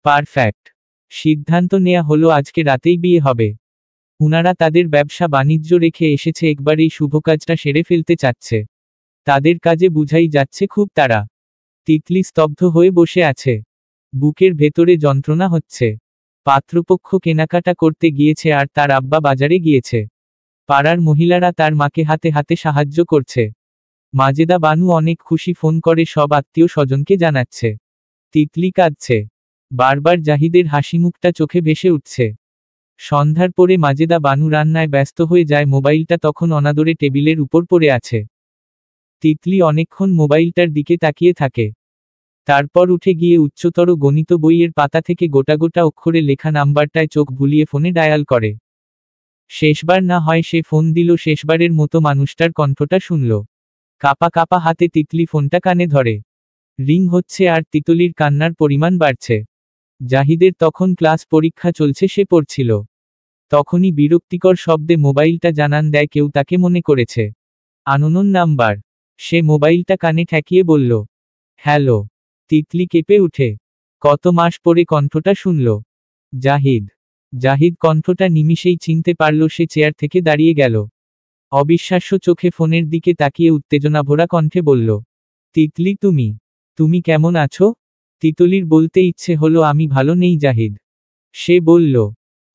পারফেক্ট। সিদ্ধান্ত নেয়া হলো আজকে রাতেই বিয়ে হবে। উনারা তাদের ব্যবসা বাণিজ্য রেখে এসেছে, একবার এই শুভ কাজটা সেরে ফেলতে চাচ্ছে। তাদের কাজে বুঝাই যাচ্ছে খুব তাড়া। তিতলি স্তব্ধ হয়ে বসে আছে। বুকের ভেতরে যন্ত্রণা হচ্ছে। পাত্রপক্ষ কেনাকাটা করতে গিয়েছে আর তার আব্বা বাজারে গিয়েছে। পাড়ার মহিলারা তার মাকে হাতে হাতে সাহায্য করছে। মাজেদা বানু অনেক খুশি, ফোন করে সব আত্মীয় স্বজনকে জানাচ্ছে। তিতলি কাঁদছে। বারবার জাহিদের হাসিমুখটা চোখে ভেসে উঠছে। সন্ধ্যার পরে মাজেদা বানু রান্নায় ব্যস্ত হয়ে যায়, মোবাইলটা তখন অনাদরে টেবিলের উপর পড়ে আছে। তিতলি অনেকক্ষণ মোবাইলটার দিকে তাকিয়ে থাকে। তারপর উঠে গিয়ে উচ্চতর গণিত বইয়ের পাতা থেকে গোটা গোটা অক্ষরে লেখা নাম্বারটায় চোখ ভুলিয়ে ফোনে ডায়াল করে। শেষবার না হয় সে ফোন দিল, শেষবারের মতো মানুষটার কণ্ঠটা শুনল। কাপা কাপা হাতে তিতলি ফোনটা কানে ধরে। রিং হচ্ছে আর তিতলির কান্নার পরিমাণ বাড়ছে। জাহিদের তখন ক্লাস পরীক্ষা চলছে, সে পড়ছিল। তখনই বিরক্তিকর শব্দে মোবাইলটা জানান দেয় কেউ তাকে মনে করেছে। Unknown number. সে মোবাইলটা কানে ঠেকিয়ে বলল, হ্যালো। তিতলি কেঁপে উঠে। কত মাস পরে কণ্ঠটা শুনল। জাহিদ। জাহিদ কণ্ঠটা নিমিষেই চিনতে পারল। সে চেয়ার থেকে দাঁড়িয়ে গেল। অবিশ্বাস্য চোখে ফোনের দিকে তাকিয়ে উত্তেজনাভরা কণ্ঠে বলল, তিতলি তুমি তুমি কেমন আছো? তিতলির বলতে ইচ্ছে হলো, আমি ভালো নেই জাহিদ। সে বলল,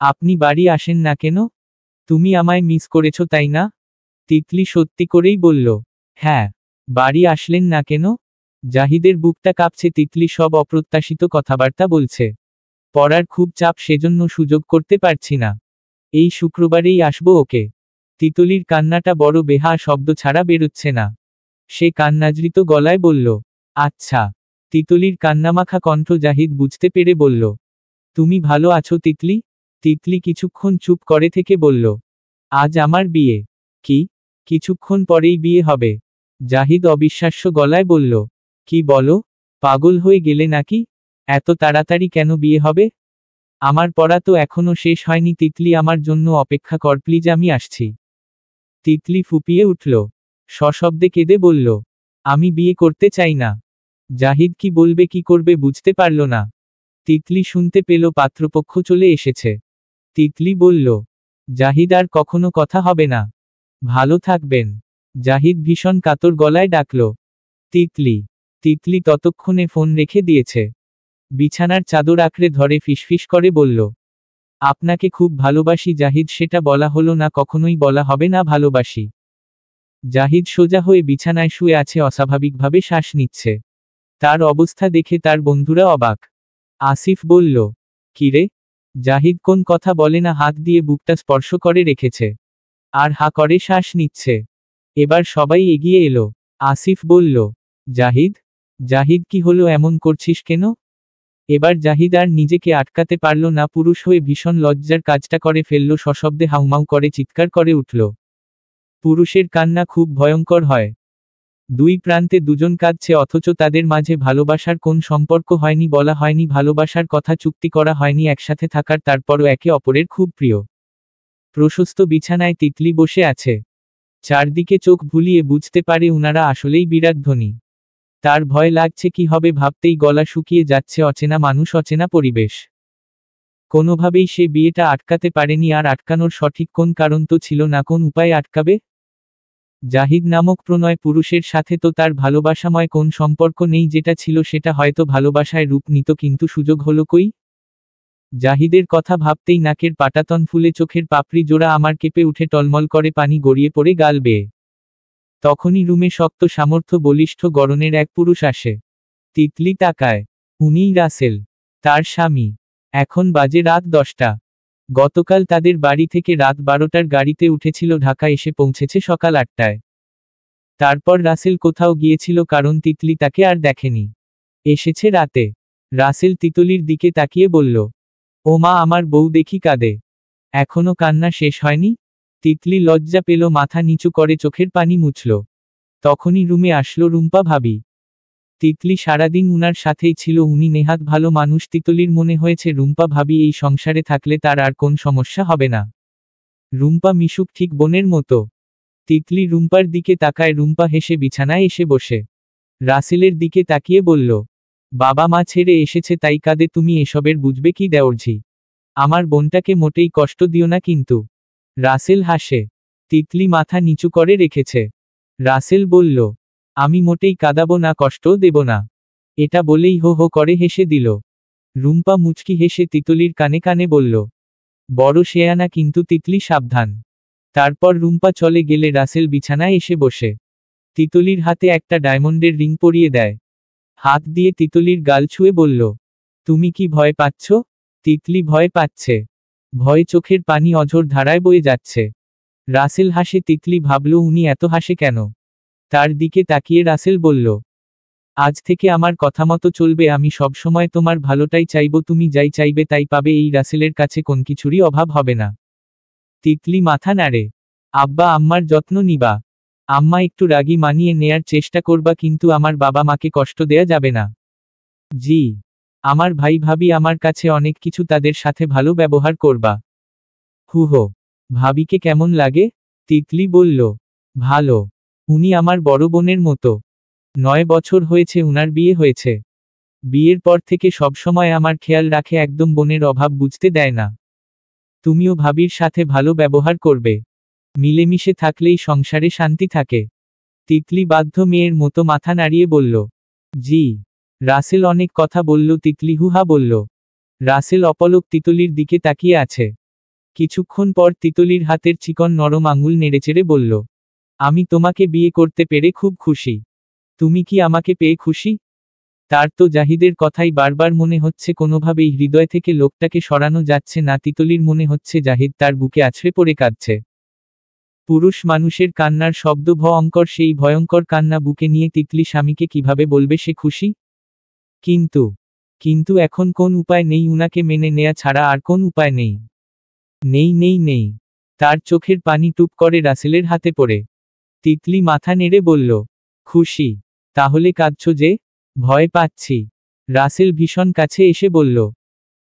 আপনি বাড়ি আসেন না কেন? তুমি আমায় মিস করেছো তাই না? তিতলি সত্যি করেই বলল, হ্যাঁ। বাড়ি আসলেন না কেন? জাহিদের বুকটা কাঁপছে। তিতলি সব অপ্রত্যাশিত কথাবার্তা বলছে। পড়ার খুব চাপ, সেজন্য সুযোগ করতে পারছি না। এই শুক্রবারেই আসবো ওকে। তিতলির কান্নাটা বড় বেহা শব্দ ছাড়া বেরোচ্ছে না। সে কান্নাজৃত গলায় বলল, আচ্ছা। তিতলির কান্নামাখা কণ্ঠ জাহিদ বুঝতে পেরে বলল, তুমি ভালো আছো তিতলি? তিতলি কিছুক্ষণ চুপ করে থেকে বলল, আজ আমার বিয়ে। কি? কিছুক্ষণ পরেই বিয়ে হবে? জাহিদ অবিশ্বাস্য গলায় বলল, কি বলো? পাগল হয়ে গেলে নাকি? এত তাড়াতাড়ি কেন বিয়ে হবে? আমার পড়া তো এখনো শেষ হয়নি তিতলি, আমার জন্য অপেক্ষা কর প্লিজ, আমি আসছি। তিতলি ফুপিয়ে উঠল, সশব্দে কেঁদে বলল, আমি বিয়ে করতে চাই না। জাহিদ কি বলবে কি করবে বুঝতে পারল না। তিতলি শুনতে পেল পাত্রপক্ষ চলে এসেছে। তিতলি বলল, জাহিদ আর কখনো কথা হবে না। ভালো থাকবেন। জাহিদ ভীষণ কাতর গলায় ডাকল, তিতলি। তিতলি ততক্ষণে ফোন রেখে দিয়েছে। বিছানার চাদর আঁকড়ে ধরে ফিসফিস করে বলল, আপনাকে খুব ভালোবাসি জাহিদ। সেটা বলা হলো না, কখনোই বলা হবে না ভালোবাসি। জাহিদ সোজা হয়ে বিছানায় শুয়ে আছে, অস্বাভাবিকভাবে শ্বাস নিচ্ছে। তার অবস্থা দেখে তার বন্ধুরা অবাক। আসিফ বলল, কিরে? জাহিদ কোন কথা বলে না, হাত দিয়ে বুকটা স্পর্শ করে রেখেছে। আর হা করে শ্বাস নিচ্ছে। এবার সবাই এগিয়ে এলো। আসিফ বলল, জাহিদ? জাহিদ কি হলো, এমন করছিস কেন? এবার জাহিদ আর নিজেকে আটকাতে পারল না, পুরুষ হয়ে ভীষণ লজ্জার কাজটা করে ফেলল, সশব্দে হাউমাউ করে চিৎকার করে উঠল। পুরুষের কান্না খুব ভয়ঙ্কর হয়। দুই প্রান্তে দুজন কাঁদছে, অথচ তাদের মাঝে ভালোবাসার কোন সম্পর্ক হয়নি, বলা হয়নি ভালোবাসার কথা, চুক্তি করা হয়নি একসাথে থাকার, তারপরও একে অপরের খুব প্রিয়। প্রশস্ত বিছানায় তিতলি বসে আছে। চারদিকে চোখ ভুলিয়ে বুঝতে পারে উনারা আসলেই বিরাট ধনী। তার ভয় লাগছে, কি হবে ভাবতেই গলা শুকিয়ে যাচ্ছে। অচেনা মানুষ, অচেনা পরিবেশ। কোনোভাবেই সে বিয়েটা আটকাতে পারেনি, আর আটকানোর সঠিক কোন কারণ তো ছিল না, কোন উপায়ে আটকাবে? জাহিদ নামক প্রণয় পুরুষের সাথে তো তার ভালোবাসাময় কোন সম্পর্ক নেই, যেটা ছিল সেটা হয়তো ভালোবাসায় রূপ নিত, কিন্তু সুযোগ হলো কই? জাহিদের কথা ভাবতেই নাকের পাটাতন ফুলে, চোখের পাপড়ি জোড়া আমার কেঁপে উঠে, টলমল করে পানি গড়িয়ে পড়ে গাল বেয়ে। তখনই রুমে শক্ত সামর্থ্য বলিষ্ঠ গড়নের এক পুরুষ আসে। তিতলি তাকায়। উনিই রাসেল, তার স্বামী। এখন বাজে রাত 10টা। গতকাল তাদের বাড়ি থেকে রাত 12টার গাড়িতে উঠেছিল, ঢাকা এসে পৌঁছেছে সকাল 8টায়। তারপর রাসেল কোথাও গিয়েছিল, কারণ তিতলি তাকে আর দেখেনি। এসেছে রাতে। রাসেল তিতলির দিকে তাকিয়ে বলল, ও মা, আমার বউ দেখি কাঁদে। এখনো কান্না শেষ হয়নি? তিতলি লজ্জা পেল, মাথা নিচু করে চোখের পানি মুছল। তখনই রুমে আসলো রুম্পা ভাবি। তিতলি সারাদিন উনার সাথেই ছিল, উনি নেহাত ভালো মানুষ। তিতলির মনে হয়েছে রুম্পা ভাবি এই সংসারে থাকলে তার আর কোন সমস্যা হবে না। রুম্পা মিশুক ঠিক বোনের মতো। তিতলি রুম্পার দিকে তাকায়, রুম্পা হেসে বিছানায় এসে বসে। রাসেলের দিকে তাকিয়ে বলল, বাবা মা ছেড়ে এসেছে তাই কাঁদে, তুমি এসবের বুঝবে কি দেওরঝি? আমার বোনটাকে মোটেই কষ্ট দিও না কিন্তু। রাসেল হাসে। তিতলি মাথা নিচু করে রেখেছে। রাসেল বলল, আমি মোটেই কাঁদাবো না, কষ্টও দেব না। এটা বলেই হো হো করে হেসে দিল। রুম্পা মুচকি হেসে তিতলির কানে কানে বলল, বড় শেয়ানা কিন্তু তিতলি, সাবধান। তারপর রুম্পা চলে গেলে রাসেল বিছানায় এসে বসে। তিতলির হাতে একটা ডায়মন্ডের রিং পরিয়ে দেয়। হাত দিয়ে তিতলির গাল ছুঁয়ে বলল, তুমি কি ভয় পাচ্ছ? তিতলি ভয় পাচ্ছে। ভয়ে চোখের পানি অঝোর ধারায় বয়ে যাচ্ছে। রাসেল হাসে। তিতলি ভাবল, উনি এত হাসে কেন? তার দিকে তাকিয়ে রাসেল বলল, আজ থেকে আমার কথা মতো চলবে, আমি সবসময় তোমার ভালোটাই চাইব, তুমি যাই চাইবে তাই পাবে, এই রাসেলের কাছে কোন কিছুরই অভাব হবে না। তিতলি মাথা নাড়ে। আব্বা আম্মার যত্ন নিবা? আম্মা একটু রাগী, মানিয়ে নেয়ার চেষ্টা করবা, কিন্তু আমার বাবা মাকে কষ্ট দেয়া যাবে না। জি। আমার ভাই ভাবি আমার কাছে অনেক কিছু, তাদের সাথে ভালো ব্যবহার করবা। হুহো। ভাবিকে কেমন লাগে? তিতলি বলল, ভালো। উনি আমার বড় বোনের মতো। 9 বছর হয়েছে উনার বিয়ে হয়েছে। বিয়ের পর থেকে সবসময় আমার খেয়াল রাখে, একদম বোনের অভাব বুঝতে দেয় না। তুমিও ভাবির সাথে ভালো ব্যবহার করবে। মিলেমিশে থাকলেই সংসারে শান্তি থাকে। তিতলি বাধ্য মেয়ের মতো মাথা নাড়িয়ে বলল, জি। রাসেল অনেক কথা বলল, তিতলি হুহা বলল। রাসেল অপলক তিতলির দিকে তাকিয়ে আছে। কিছুক্ষণ পর তিতলির হাতের চিকন নরম আঙুল নেড়েচেড়ে বলল, আমি তোমাকে বিয়ে করতে পেরে খুব খুশি। তুমি কি আমাকে পেয়ে খুশি? তার তো জাহিদের কথাই বারবার মনে হচ্ছে, কোনোভাবেই হৃদয় থেকে লোকটাকে সরানো যাচ্ছে না। তিতলির মনে হচ্ছে জাহিদ তার বুকে আছড়ে পড়ে কাঁদছে। পুরুষ মানুষের কান্নার শব্দ ভয়ঙ্কর, সেই ভয়ঙ্কর কান্না বুকে নিয়ে তিতলি স্বামীকে কিভাবে বলবে সে খুশি? কিন্তু কিন্তু এখন কোন উপায় নেই, উনাকে মেনে নেয়া ছাড়া আর কোন উপায় নেই। নেই নেই নেই। তার চোখের পানি টুপ করে রাসেলের হাতে পড়ে। তিতলি মাথা নেড়ে বলল, খুশি? তাহলে কাঁদছ যে? ভয় পাচ্ছি। রাসেল ভীষণ কাছে এসে বলল,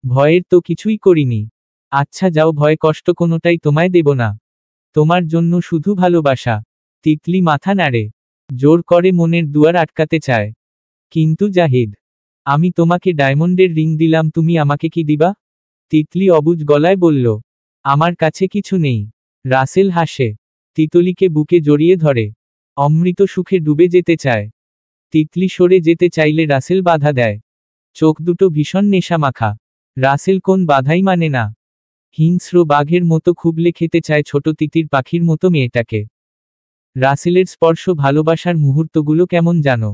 ভয়ের তো কিছুই করিনি। আচ্ছা যাও, ভয় কষ্ট কোনোটাই তোমায় দেব না। তোমার জন্য শুধু ভালোবাসা। তিতলি মাথা নাড়ে, জোর করে মনের দুয়ার আটকাতে চায়। কিন্তু জাহিদ, আমি তোমাকে ডায়মন্ডের রিং দিলাম, তুমি আমাকে কি দিবা? তিতলি অবুঝ গলায় বলল, আমার কাছে কিছু নেই। রাসেল হাসে, তিতলিকে বুকে জড়িয়ে ধরে, অমৃত সুখে ডুবে যেতে চায়। তিতলি সরে যেতে চাইলে রাসেল বাধা দেয়। চোখ দুটো ভীষণ নেশামাখা। রাসেল কোন বাধাই মানে না। হিংস্র বাঘের মতো খুবলে খেতে চায় ছোট তিতির পাখির মতো মেয়েটাকে। রাসেলের স্পর্শ ভালোবাসার মুহূর্তগুলো কেমন জানো?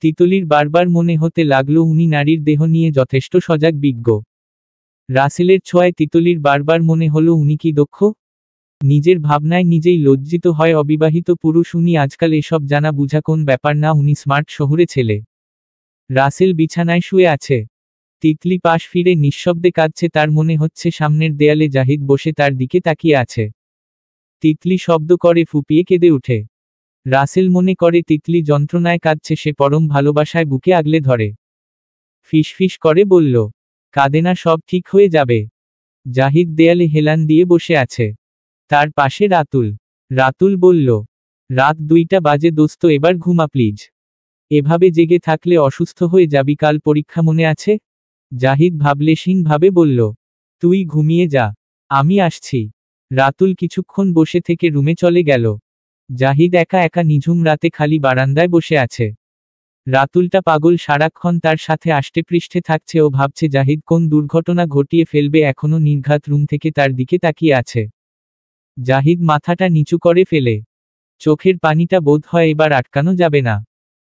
তিতলির বারবার মনে হতে লাগলো উনি নারীর দেহ নিয়ে যথেষ্ট সজাগ বিজ্ঞ। রাসেলের ছোঁয়ায় তিতলির বারবার মনে হলো উনি কি দক্ষ? নিজের ভাবনায় নিজেই লজ্জিত হয় অবিবাহিত পুরুষ উনি আজকাল এসব জানা বুঝা কোন ব্যাপার না, উনি স্মার্ট শহুরে ছেলে। রাসেল বিছানায় শুয়ে আছে। তিতলি পাশ ফিরে নিঃশব্দে কাঁদছে, তার মনে হচ্ছে সামনের দেয়ালে জাহিদ বসে তার দিকে তাকিয়ে আছে। তিতলি শব্দ করে ফুপিয়ে কেঁদে উঠে। রাসেল মনে করে তিতলি যন্ত্রণায় কাঁদছে, সে পরম ভালোবাসায় বুকে আগলে ধরে। ফিসফিস করে বলল, কাঁদে না, সব ঠিক হয়ে যাবে। জাহিদ দেয়ালে হেলান দিয়ে বসে আছে। তার পাশে রাতুল। রাতুল বলল, রাত 2টা বাজে দোস্ত, এবার ঘুমা প্লিজ। এভাবে জেগে থাকলে অসুস্থ হয়ে যাবি, কাল পরীক্ষা মনে আছে? জাহিদ ভাবলেশহীনভাবে বলল, তুই ঘুমিয়ে যা, আমি আসছি। রাতুল কিছুক্ষণ বসে থেকে রুমে চলে গেল। জাহিদ একা একা নিঝুম রাতে খালি বারান্দায় বসে আছে। রাতুলটা পাগল, সারাক্ষণ তার সাথে আষ্টেপৃষ্ঠে থাকছে। ও ভাবছে জাহিদ কোন দুর্ঘটনা ঘটিয়ে ফেলবে, এখনো নির্ঘাত রুম থেকে তার দিকে তাকিয়ে আছে। জাহিদ মাথাটা নিচু করে ফেলে। চোখের পানিটা বোধ হয় এবার আটকানো যাবে না।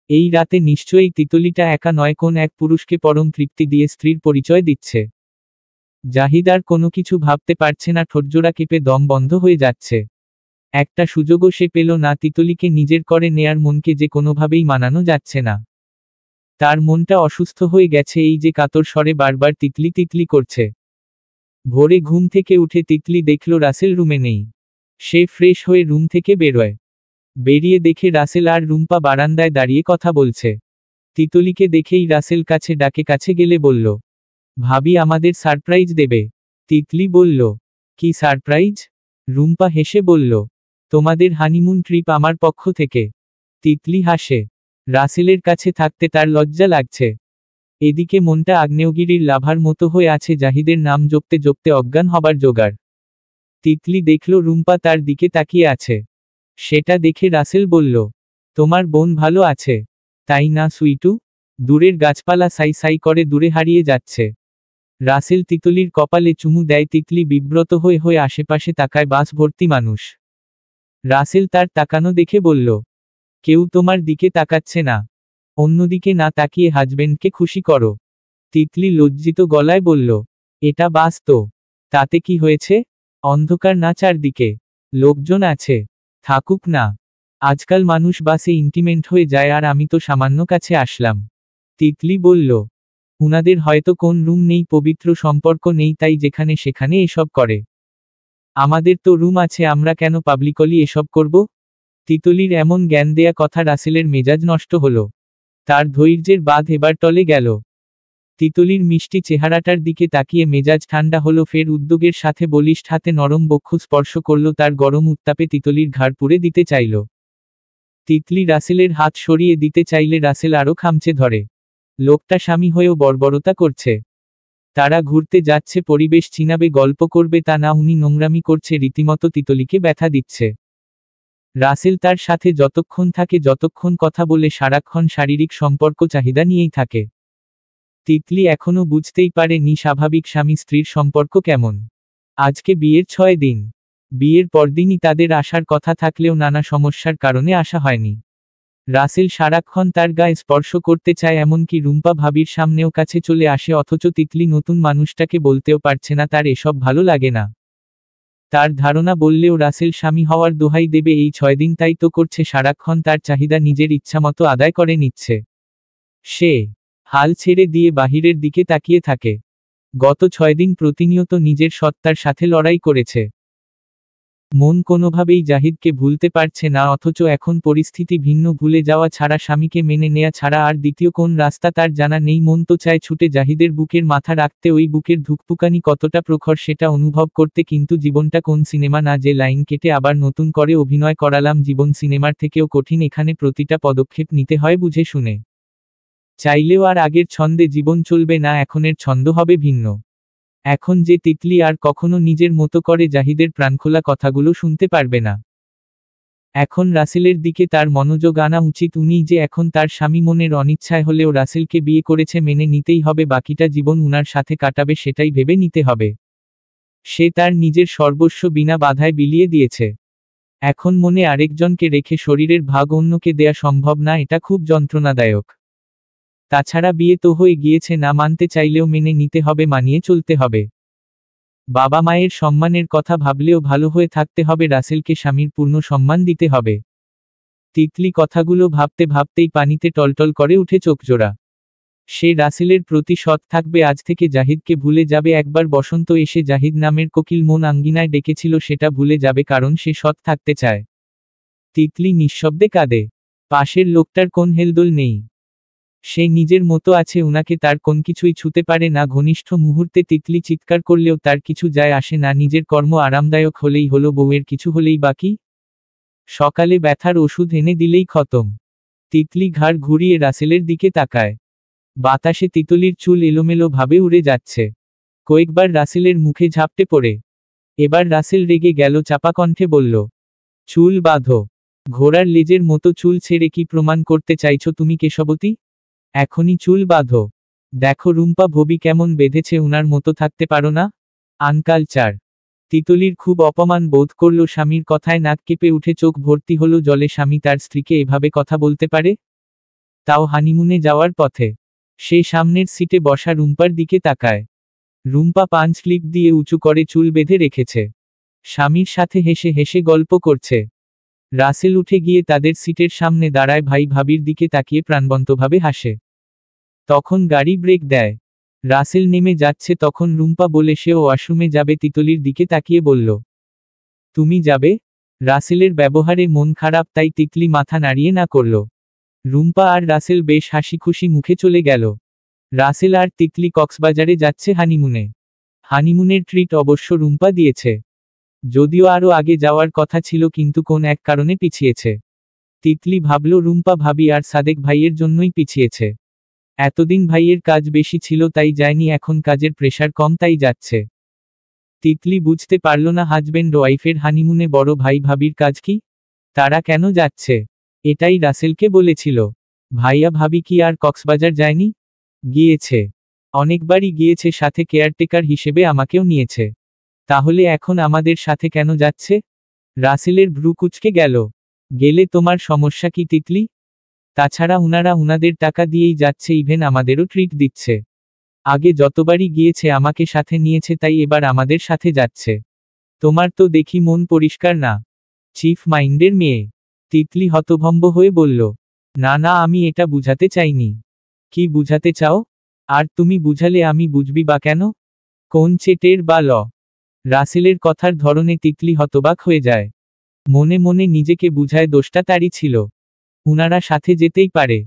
এই রাতে নিশ্চয়ই তিতলিটা একা নয়, কোন এক পুরুষকে পরম তৃপ্তি দিয়ে স্ত্রীর পরিচয় দিচ্ছে। জাহিদ আর কোনো কিছু ভাবতে পারছে না, ঠোঁটজোড়া কেঁপে দম বন্ধ হয়ে যাচ্ছে। একটা সুযোগও সে পেল না তিতলিকে নিজের করে নেয়ার, মনকে যে কোনোভাবেই মানানো যাচ্ছে না। তার মনটা অসুস্থ হয়ে গেছে, এই যে কাতর স্বরে বারবার তিতলি তিতলি করছে। ভোরে ঘুম থেকে উঠে তিতলি দেখল রাসেল রুমে নেই। সে ফ্রেশ হয়ে রুম থেকে বেরোয়। বেরিয়ে দেখে রাসেল আর রুম্পা বারান্দায় দাঁড়িয়ে কথা বলছে। তিতলিকে দেখেই রাসেল কাছে ডাকে, কাছে গেলে বলল, ভাবি আমাদের সারপ্রাইজ দেবে। তিতলি বলল, কি সারপ্রাইজ? রুম্পা হেসে বলল, তোমাদের হানিমুন ট্রিপ আমার পক্ষ থেকে। তিতলি হাসে। রাসেলের কাছে থাকতে তার লজ্জা লাগছে। এদিকে মনটা আগ্নেয়গিরির লাভার মতো হয়ে আছে, জাহিদের নাম জপতে জপতে অজ্ঞান হবার জোগাড়। তিতলি দেখল রুম্পা তার দিকে তাকিয়ে আছে। সেটা দেখে রাসেল বলল, তোমার বোন ভালো আছে, তাই না সুইটু? দূরের গাছপালা সাই সাই করে দূরে হারিয়ে যাচ্ছে। রাসেল তিতলির কপালে চুমু দেয়। তিতলি বিব্রত হয়ে হয়ে আশেপাশে তাকায়, বাস ভর্তি মানুষ। রাসেল তার তাকানো দেখে বলল, কেউ তোমার দিকে তাকাচ্ছে না। অন্যদিকে না তাকিয়ে হাজবেন্ডকে খুশি করো। তিতলি লজ্জিত গলায় বলল, এটা বাস তো, তাতে কি হয়েছে? অন্ধকার না চারদিকে, লোকজন আছে, থাকুক না। আজকাল মানুষ বাসে ইন্টিমেন্ট হয়ে যায়, আর আমি তো সামান্য কাছে আসলাম। তিতলি বলল, উনাদের হয়তো কোন রুম নেই, পবিত্র সম্পর্ক নেই, তাই যেখানে সেখানে এসব করে। আমাদের তো রুম আছে, আমরা কেন পাবলিকলি এসব করব? তিতলির এমন জ্ঞান দেয়া কথা রাসেলের মেজাজ নষ্ট হলো। তার ধৈর্যের বাঁধ এবার টলে গেল। তিতলির মিষ্টি চেহারাটার দিকে তাকিয়ে মেজাজ ঠান্ডা হলো, ফের উদ্যোগের সাথে বলিষ্ঠ হাতে নরম বক্ষ স্পর্শ করল। তার গরম উত্তাপে তিতলির ঘাড় পুড়ে দিতে চাইল। তিতলি রাসেলের হাত সরিয়ে দিতে চাইলে রাসেল আরও খামচে ধরে। লোকটা স্বামী হয়েও বর্বরতা করছে। তারা ঘুরতে যাচ্ছে, পরিবেশ চিনাবে, গল্প করবে, তা না, উনি নোংরামি করছে, রীতিমতো তিতলিকে ব্যথা দিচ্ছে। রাসেল তার সাথে যতক্ষণ থাকে, যতক্ষণ কথা বলে, সারাক্ষণ শারীরিক সম্পর্ক চাহিদা নিয়েই থাকে। তিতলি এখনো বুঝতেই পারেনি স্বাভাবিক স্বামী স্ত্রীর সম্পর্ক কেমন। আজকে বিয়ের 6 দিন। বিয়ের পরদিনই তাদের আসার কথা থাকলেও নানা সমস্যার কারণে আসা হয়নি। রাসেল সারাক্ষণ তার গায়ে স্পর্শ করতে চায়, এমনকি রুম্পা ভাবির সামনেও কাছে চলে আসে, অথচ তিতলি নতুন মানুষটাকে বলতেও পারছে না তার এসব ভালো লাগে না। তার ধারণা বললেও রাসেল স্বামী হওয়ার দোহাই দেবে, এই 6 দিন তাই তো করছে, সারাক্ষণ তার চাহিদা নিজের ইচ্ছামতো আদায় করে নিচ্ছে। সে হাল ছেড়ে দিয়ে বাহিরের দিকে তাকিয়ে থাকে। গত 6 দিন প্রতিনিয়ত নিজের সত্তার সাথে লড়াই করেছে। মন কোনোভাবেই জাহিদকে ভুলতে পারছে না, অথচ এখন পরিস্থিতি ভিন্ন। ভুলে যাওয়া ছাড়া, স্বামীকে মেনে নেয়া ছাড়া আর দ্বিতীয় কোন রাস্তা তার জানা নেই। মন তো চায় ছুটে জাহিদের বুকের মাথা রাখতে, ওই বুকের ধুকপুকানি কতটা প্রখর সেটা অনুভব করতে, কিন্তু জীবনটা কোন সিনেমা না যে লাইন কেটে আবার নতুন করে অভিনয় করালাম। জীবন সিনেমার থেকেও কঠিন, এখানে প্রতিটা পদক্ষেপ নিতে হয় বুঝে শুনে। চাইলেও আর আগের ছন্দে জীবন চলবে না, এখনের ছন্দ হবে ভিন্ন। এখন যে তিতলি আর কখনো নিজের মতো করে জাহিদের প্রাণখোলা কথাগুলো শুনতে পারবে না। এখন রাসেলের দিকে তার মনোযোগ আনা উচিত। উনিই যে এখন তার স্বামী, মনের অনিচ্ছায় হলেও রাসেলকে বিয়ে করেছে, মেনে নিতেই হবে। বাকিটা জীবন উনার সাথে কাটাবে সেটাই ভেবে নিতে হবে। সে তার নিজের সর্বস্ব বিনা বাধায় বিলিয়ে দিয়েছে। এখন মনে আরেকজনকে রেখে শরীরের ভাগ অন্যকে দেয়া সম্ভব না, এটা খুব যন্ত্রণাদায়ক। তাছাড়া বিয়ে তো হয়ে গিয়েছে, না মানতে চাইলেও মেনে নিতে হবে, মানিয়ে চলতে হবে। বাবা মায়ের সম্মানের কথা ভাবলেও ভালো হয়ে থাকতে হবে, রাসেলকে স্বামীর পূর্ণ সম্মান দিতে হবে। তিতলি কথাগুলো ভাবতে ভাবতেই পানিতে টলটল করে উঠে চোখজোড়া। সে রাসেলের প্রতি সৎ থাকবে, আজ থেকে জাহিদকে ভুলে যাবে। একবার বসন্ত এসে জাহিদ নামের কোকিল মন আঙ্গিনায় ডেকেছিল, সেটা ভুলে যাবে, কারণ সে সৎ থাকতে চায়। তিতলি নিঃশব্দে কাঁদে। পাশের লোকটার কোন হেলদোল নেই। সে নিজের মতো আছে, উনাকে তার কোন কিছুই ছুতে পারে না। ঘনিষ্ঠ মুহূর্তে তিতলি চিৎকার করলেও তার কিছু যায় আসে না, নিজের কর্ম আরামদায়ক হলেই হলো, বউয়ের কিছু হলেই বাকি। সকালে ব্যথার ওষুধ এনে দিলেই খতম। তিতলি ঘাড় ঘুরিয়ে রাসেলের দিকে তাকায়। বাতাসে তিতলির চুল এলোমেলো ভাবে উড়ে যাচ্ছে। কয়েকবার রাসেলের মুখে ঝাপটে পড়ে। এবার রাসেল রেগে গেল, চাপা কণ্ঠে বলল, চুল বাঁধো। ঘোড়ার লেজের মতো চুল ছেড়ে কি প্রমাণ করতে চাইছো তুমি কেশবতী? এখনই চুল বাঁধো। দেখো রুম্পা ভবি কেমন বেঁধেছে, উনার মতো থাকতে পারো না? আনকালচার। তিতলির খুব অপমান বোধ করল, স্বামীর কথায় নাক কেঁপে উঠে চোখ ভর্তি হলো জলে। স্বামী তার স্ত্রীকে এভাবে কথা বলতে পারে? তাও হানিমুনে যাওয়ার পথে। সে সামনের সিটে বসা রুম্পার দিকে তাকায়। রুম্পা পাঞ্চ ক্লিপ দিয়ে উঁচু করে চুল বেঁধে রেখেছে। স্বামীর সাথে হেসে হেসে গল্প করছে। রাসেল উঠে গিয়ে তাদের সিটের সামনে দাঁড়ায়, ভাই ভাবির দিকে তাকিয়ে প্রাণবন্তভাবে হাসে। তখন গাড়ি ব্রেক দেয়। রাসেল নেমে যাচ্ছে, তখন রুম্পা বলে সেও ওয়াশরুমে যাবে। তিতলির দিকে তাকিয়ে বলল, তুমি যাবে? রাসেলের ব্যবহারে মন খারাপ, তাই তিতলি মাথা নাড়িয়ে না করল। রুম্পা আর রাসেল বেশ হাসিখুশি মুখে চলে গেল। রাসেল আর তিতলি কক্সবাজারে যাচ্ছে হানিমুনে। হানিমুনের ট্রিট অবশ্য রুম্পা দিয়েছে, যদিও আরও আগে যাওয়ার কথা ছিল, কিন্তু কোন এক কারণে পিছিয়েছে। তিতলি ভাবল রুম্পা ভাবি আর সাদেক ভাইয়ের জন্যই পিছিয়েছে। এতদিন ভাইয়ের কাজ বেশি ছিল তাই যায়নি, এখন কাজের প্রেশার কম তাই যাচ্ছে। তিতলি বুঝতে পারল না, হাজবেন্ড ওয়াইফের হানিমুনে বড় ভাই ভাবির কাজ কি? তারা কেন যাচ্ছে? এটাই রাসেলকে বলেছিল। ভাইয়া ভাবি কি আর কক্সবাজার যায়নি? গিয়েছে, অনেকবারই গিয়েছে, সাথে কেয়ারটেকার হিসেবে আমাকেও নিয়েছে। তাহলে এখন আমাদের সাথে কেন যাচ্ছে? রাসেলের ভ্রু কুঁচকে গেল। গেলে তোমার সমস্যা কি তিতলি? তাছাড়া উনারা উনাদের টাকা দিয়েই যাচ্ছে, ইভেন আমাদেরও ট্রিট দিচ্ছে। আগে যতবারই গিয়েছে আমাকে সাথে নিয়েছে, তাই এবার আমাদের সাথে যাচ্ছে। তোমার তো দেখি মন পরিষ্কার না। চিফ মাইন্ডের মেয়ে। তিতলি হতভম্ব হয়ে বলল, না না, আমি এটা বুঝাতে চাইনি। কি বুঝাতে চাও? আর তুমি বুঝালে আমি বুঝবি বা কেন? কোন চেটের বা ল? রাসেলের কথার ধরনে তিতলি হতবাক হয়ে যায়। মনে মনে নিজেকে বুঝায় দোষটা তারই ছিল। উনারা সাথে যেতেই পারে।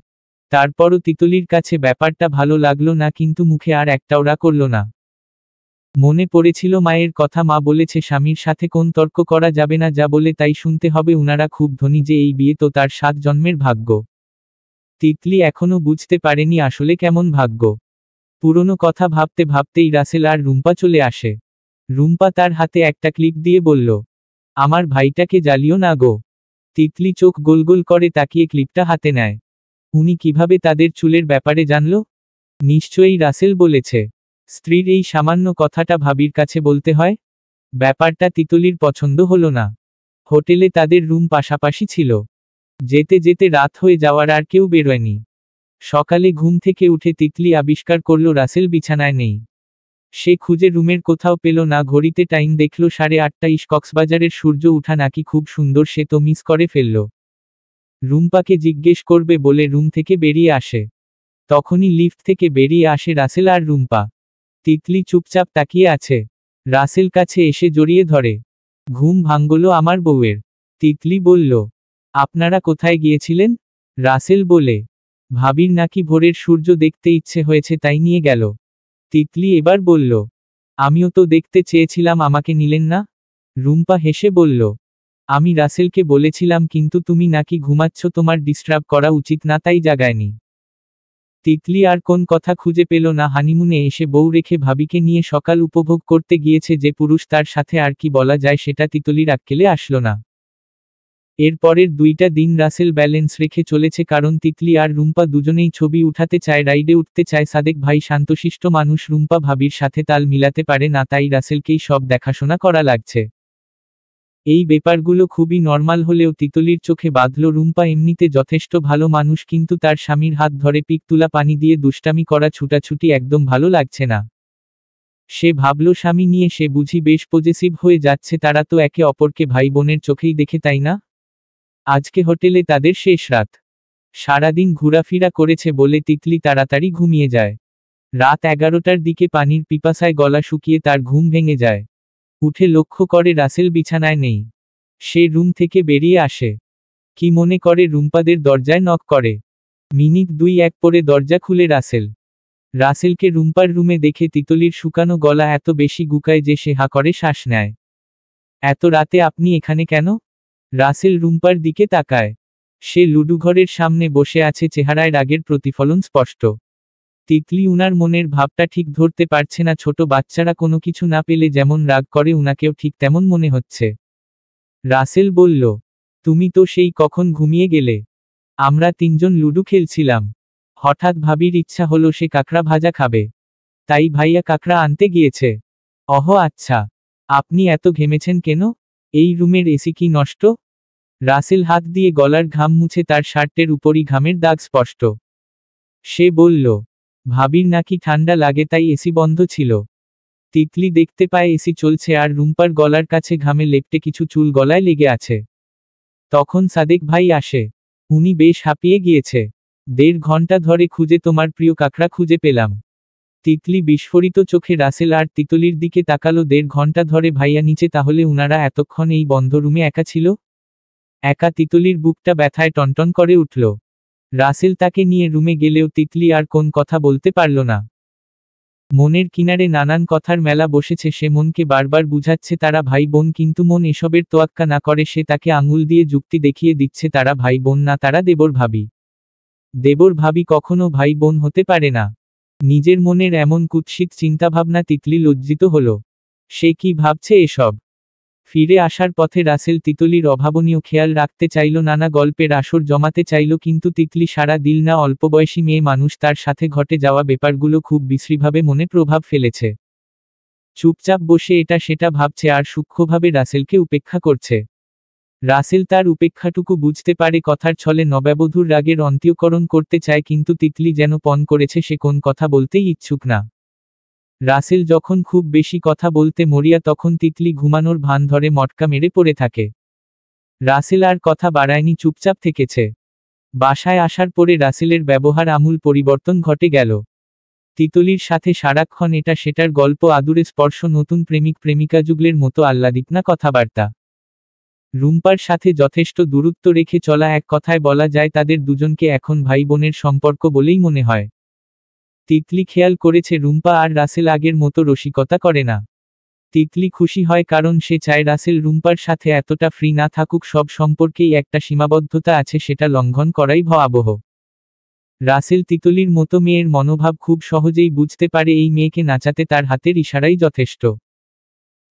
তারপরও তিতলির কাছে ব্যাপারটা ভালো লাগলো না, কিন্তু মুখে আর একটাও রা করল না। মনে পড়েছিল মায়ের কথা, মা বলেছে স্বামীর সাথে কোন তর্ক করা যাবে না, যা বলে তাই শুনতে হবে। উনারা খুব ধনী যে এই বিয়ে তো তার 7 জন্মের ভাগ্য। তিতলি এখনো বুঝতে পারেনি আসলে কেমন ভাগ্য। পুরনো কথা ভাবতে ভাবতেই রাসেল আর রুম্পা চলে আসে। রুম্পা তার হাতে একটা ক্লিপ দিয়ে বলল, আমার ভাইটাকে জ্বালিও না গো। তিতলি চোখ গোল গোল করে তাকিয়ে ক্লিপটা হাতে নেয়। উনি কিভাবে তাদের চুলের ব্যাপারে জানল? নিশ্চয়ই রাসেল বলেছে। স্ত্রীর এই সামান্য কথাটা ভাবির কাছে বলতে হয়? ব্যাপারটা তিতলির পছন্দ হলো না। হোটেলে তাদের রুম পাশাপাশি ছিল। যেতে যেতে রাত হয়ে যাওয়ার আর কেউ বেরোয়নি। সকালে ঘুম থেকে উঠে তিতলি আবিষ্কার করল রাসেল বিছানায় নেই। সে খুঁজে রুমের কোথাও পেল না, ঘড়িতে টাইম দেখল 8:30। কক্সবাজারের সূর্য উঠা নাকি খুব সুন্দর, সে তো মিস করে ফেলল। রুম্পাকে জিজ্ঞেস করবে বলে রুম থেকে বেরিয়ে আসে। তখনই লিফট থেকে বেরিয়ে আসে রাসেল আর রুম্পা। তিতলি চুপচাপ তাকিয়ে আছে। রাসেল কাছে এসে জড়িয়ে ধরে। ঘুম ভাঙল আমার বউয়ের। তিতলি বলল, আপনারা কোথায় গিয়েছিলেন? রাসেল বলে, ভাবির নাকি ভোরের সূর্য দেখতে ইচ্ছে হয়েছে তাই নিয়ে গেল। তিতলি এবার বলল, আমিও তো দেখতে চেয়েছিলাম, আমাকে নিলেন না? রুম্পা হেসে বলল, আমি রাসেলকে বলেছিলাম কিন্তু তুমি নাকি ঘুমাচ্ছ, তোমার ডিস্টার্ব করা উচিত না তাই জাগায়নি। তিতলি আর কোন কথা খুঁজে পেল না। হানিমুনে এসে বউ রেখে ভাবিকে নিয়ে সকাল উপভোগ করতে গিয়েছে যে পুরুষ, তার সাথে আর কি বলা যায় সেটা তিতলির আক্কেলে আসলো না। এর পরের 2টা দিন রাসেল ব্যালেন্স রেখে চলেছে, কারণ তিতলি আর রুম্পা দুজনেই ছবি উঠাতে চায়, রাইডে উঠতে চায়। সাদেক ভাই শান্তশিষ্ট মানুষ, রুম্পা ভাবির সাথে তাল মিলাতে পারে না, তাই রাসেলকেই সব দেখাশোনা করা লাগছে। এই ব্যাপারগুলো খুবই নর্মাল হলেও তিতলির চোখে বাঁধল। রুম্পা এমনিতে যথেষ্ট ভালো মানুষ, কিন্তু তার স্বামীর হাত ধরে পিক তুলা পানি দিয়ে দুষ্টামি করা, ছুটাছুটি একদম ভালো লাগছে না। সে ভাবল স্বামী নিয়ে সে বুঝি বেশ পজেসিভ হয়ে যাচ্ছে। তারা তো একে অপরকে ভাই বোনের চোখেই দেখে, তাই না? আজকে হোটেলে তাদের শেষ রাত। সারাদিন ঘোরাফেরা করেছে বলে তিতলি তাড়াতাড়ি ঘুমিয়ে যায়। রাত 11টার দিকে পানির পিপাসায় গলা শুকিয়ে তার ঘুম ভেঙে যায়। উঠে লক্ষ্য করে রাসেল বিছানায় নেই। সে রুম থেকে বেরিয়ে আসে। কি মনে করে রুম্পাদের দরজায় নক করে। মিনিট 2-1 পরে দরজা খুলে রাসেল। রাসেলকে রুম্পার রুমে দেখে তিতলির শুকানো গলা এত বেশি গুকায় যে সে হা করে শ্বাস নেয়। এত রাতে আপনি এখানে কেন? রাসেল রুম্পার দিকে তাকায়। সে লুডুঘরের সামনে বসে আছে, চেহারায় রাগের প্রতিফলন স্পষ্ট। তিতলি উনার মনের ভাবটা ঠিক ধরতে পারছে না। ছোট বাচ্চারা কোনো কিছু না পেলে যেমন রাগ করে, উনাকেও ঠিক তেমন মনে হচ্ছে। রাসেল বলল, তুমি তো সেই কখন ঘুমিয়ে গেলে। আমরা 3জন লুডু খেলছিলাম। হঠাৎ ভাবির ইচ্ছা হলো সে কাঁকড়া ভাজা খাবে। তাই ভাইয়া কাঁকড়া আনতে গিয়েছে। অহ আচ্ছা, আপনি এত ঘেমেছেন কেন? এই রুমের এসি কি নষ্ট? রাসেল হাত দিয়ে গলার ঘাম মুছে, তার শার্টের উপরই ঘামের দাগ স্পষ্ট। সে বলল, ভাবির নাকি ঠান্ডা লাগে তাই এসি বন্ধ ছিল। তিতলি দেখতে পায় এসি চলছে আর রুম্পার গলার কাছে ঘামে লেপ্টে কিছু চুল গলায় লেগে আছে। তখন সাদেক ভাই আসে। উনি বেশ হাঁপিয়ে গিয়েছে। 1.5 ঘন্টা ধরে খুঁজে তোমার প্রিয় কাঁকড়া খুঁজে পেলাম। তিতলি বিস্ফোরিত চোখে রাসেল আর তিতলির দিকে তাকালো। 1.5 ঘন্টা ধরে ভাইয়া নিচে, তাহলে উনারা এতক্ষণ এই বন্ধ রুমে একা ছিল? একা? তিতলির বুকটা ব্যথায় টনটন করে উঠল। রাসেল তাকে নিয়ে রুমে গেলেও তিতলি আর কোন কথা বলতে পারল না। মনের কিনারে নানান কথার মেলা বসেছে। সে মনকে বারবার বুঝাচ্ছে তারা ভাই বোন, কিন্তু মন এসবের তোয়াক্কা না করে। সে তাকে আঙুল দিয়ে যুক্তি দেখিয়ে দিচ্ছে তারা ভাই বোন না, তারা দেবর ভাবি। দেবর ভাবি কখনো ভাই বোন হতে পারে না। নিজের মনের এমন কুৎসিত চিন্তাভাবনা তিতলি লজ্জিত হল। সে কি ভাবছে এসব? ফিরে আসার পথে রাসেল তিতলির অভাবনীয় খেয়াল রাখতে চাইল, নানা গল্পের আসর জমাতে চাইল, কিন্তু তিতলি সাড়া দিল না। অল্পবয়সী মেয়ে মানুষ, তার সাথে ঘটে যাওয়া ব্যাপারগুলো খুব বিশ্রীভাবে মনে প্রভাব ফেলেছে। চুপচাপ বসে এটা সেটা ভাবছে আর সূক্ষ্মভাবে রাসেলকে উপেক্ষা করছে। রাসেল তার উপেক্ষাটুকু বুঝতে পারে। কথার ছলে নবাববধূর রাগের অন্ত্যকরণ করতে চায়, কিন্তু তিতলি যেন পণ করেছে, সে কোন কথা বলতেই ইচ্ছুক না। রাসেল যখন খুব বেশি কথা বলতে মরিয়া, তখন তিতলি ঘুমানোর ভান ধরে মটকা মেরে পড়ে থাকে। রাসেল আর কথা বাড়ায়নি, চুপচাপ থেকেছে। বাসায় আসার পরে রাসেলের ব্যবহার আমূল পরিবর্তন ঘটে গেল। তিতলির সাথে সারাক্ষণ এটা সেটার গল্প, আদুরে স্পর্শ, নতুন প্রেমিক প্রেমিকা যুগলের মতো আহ্লাদিকনা কথাবার্তা। রুম্পার সাথে যথেষ্ট দূরত্ব রেখে চলা, এক কথায় বলা যায় তাদের দুজনকে এখন ভাই বোনের সম্পর্ক বলেই মনে হয়। তিতলি খেয়াল করেছে রুম্পা আর রাসেল আগের মতো রসিকতা করে না। তিতলি খুশি হয়, কারণ সে চায় রাসেল রুম্পার সাথে এতটা ফ্রি না থাকুক। সব সম্পর্কেই একটা সীমাবদ্ধতা আছে, সেটা লঙ্ঘন করাই ভয়াবহ। রাসেল তিতলির মতো মেয়ের মনোভাব খুব সহজেই বুঝতে পারে। এই মেয়েকে নাচাতে তার হাতের ইশারাই যথেষ্ট।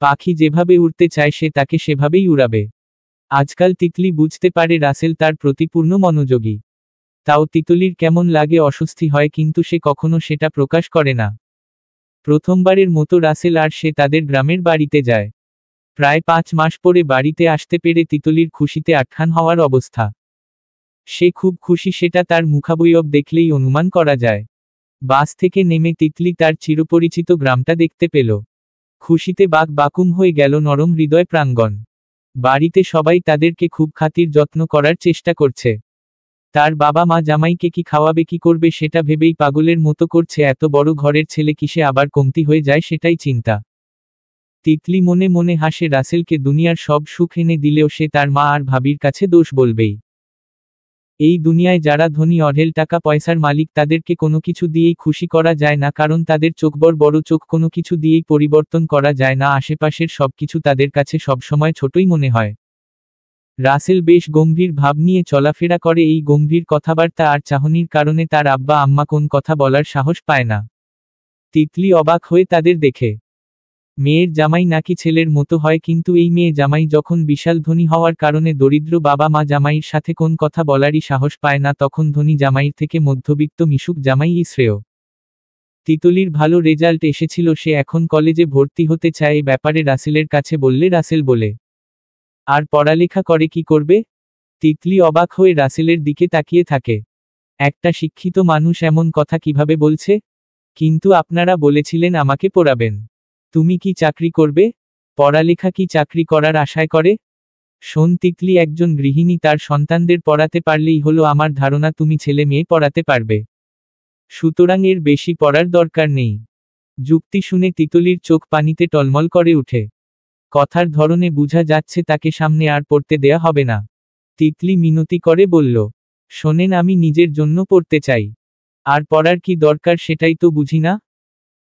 পাখি যেভাবে উড়তে চায় সে তাকে সেভাবেই উড়াবে। আজকাল তিতলি বুঝতে পারে রাসেল তার প্রতি পূর্ণ মনোযোগী। তাও তিতলির কেমন লাগে, অস্বস্তি হয়, কিন্তু সে কখনো সেটা প্রকাশ করে না। প্রথমবারের মতো রাসেল আর সে তাদের গ্রামের বাড়িতে যায়। প্রায় 5 মাস পরে বাড়িতে আসতে পেরে তিতলির খুশিতে আটখান হওয়ার অবস্থা। সে খুব খুশি, সেটা তার মুখাবয়ব দেখলেই অনুমান করা যায়। বাস থেকে নেমে তিতলি তার চিরপরিচিত গ্রামটা দেখতে পেল। খুশিতে বাক বাকুম হয়ে গেল নরম হৃদয় প্রাঙ্গণ। বাড়িতে সবাই তাদেরকে খুব খাতির যত্ন করার চেষ্টা করছে। তার বাবা মা জামাইকে কি খাওয়াবে, কি করবে সেটা ভেবেই পাগলের মতো করছে। এত বড় ঘরের ছেলে কিসে আবার কমতি হয়ে যায় সেটাই চিন্তা। তিতলি মনে মনে হাসে, রাসেলকে দুনিয়ার সব সুখ এনে দিলেও সে তার মা আর ভাবির কাছে দোষ বলবেই। এই দুনিয়ায় যারা ধনী অঢেল টাকা পয়সার মালিক তাদেরকে কোনো কিছু দিয়েই খুশি করা যায় না, কারণ তাদের চোখ বড় চোখ, কোনো কিছু দিয়েই পরিবর্তন করা যায় না। আশেপাশের সবকিছু তাদের কাছে সবসময় ছোটই মনে হয়। রাসেল বেশ গম্ভীর ভাব নিয়ে চলাফেরা করে। এই গম্ভীর কথাবার্তা আর চাহনির কারণে তার আব্বা আম্মা কোন কথা বলার সাহস পায় না। তিতলি অবাক হয়ে তাদের দেখে। মেয়ের জামাই নাকি ছেলের মতো হয়, কিন্তু এই মেয়ে জামাই যখন বিশাল ধনী হওয়ার কারণে দরিদ্র বাবা মা জামাইয়ের সাথে কোন কথা বলারই সাহস পায় না, তখন ধনী জামাইয়ের থেকে মধ্যবিত্ত মিশুক জামাইই শ্রেয়। তিতলির ভালো রেজাল্ট এসেছিল, সে এখন কলেজে ভর্তি হতে চায়। এই ব্যাপারে রাসেলের কাছে বললে রাসেল বলে, আর পড়ালেখা করে কি করবে? তিতলি অবাক হয়ে রাসেলের দিকে তাকিয়ে থাকে। একটা শিক্ষিত মানুষ এমন কথা কিভাবে বলছে? কিন্তু আপনারা বলেছিলেন আমাকে পড়াবেন। তুমি কি চাকরি করবে? পড়ালেখা কি চাকরি করার আশায় করে? শোন তিতলি, একজন গৃহিণী তার সন্তানদের পড়াতে পারলেই হলো। আমার ধারণা তুমি ছেলে মেয়ে পড়াতে পারবে, সুতরাং এর বেশি পড়ার দরকার নেই। যুক্তি শুনে তিতলির চোখ পানিতে টলমল করে উঠে। কথার ধরনে বোঝা যাচ্ছে তাকে সামনে আর পড়তে দেয়া হবে না। তিতলি মিনতি করে বলল, শোনেন, আমি নিজের জন্য পড়তে চাই, আর পড়ার কি দরকার সেটাই তো বুঝি না।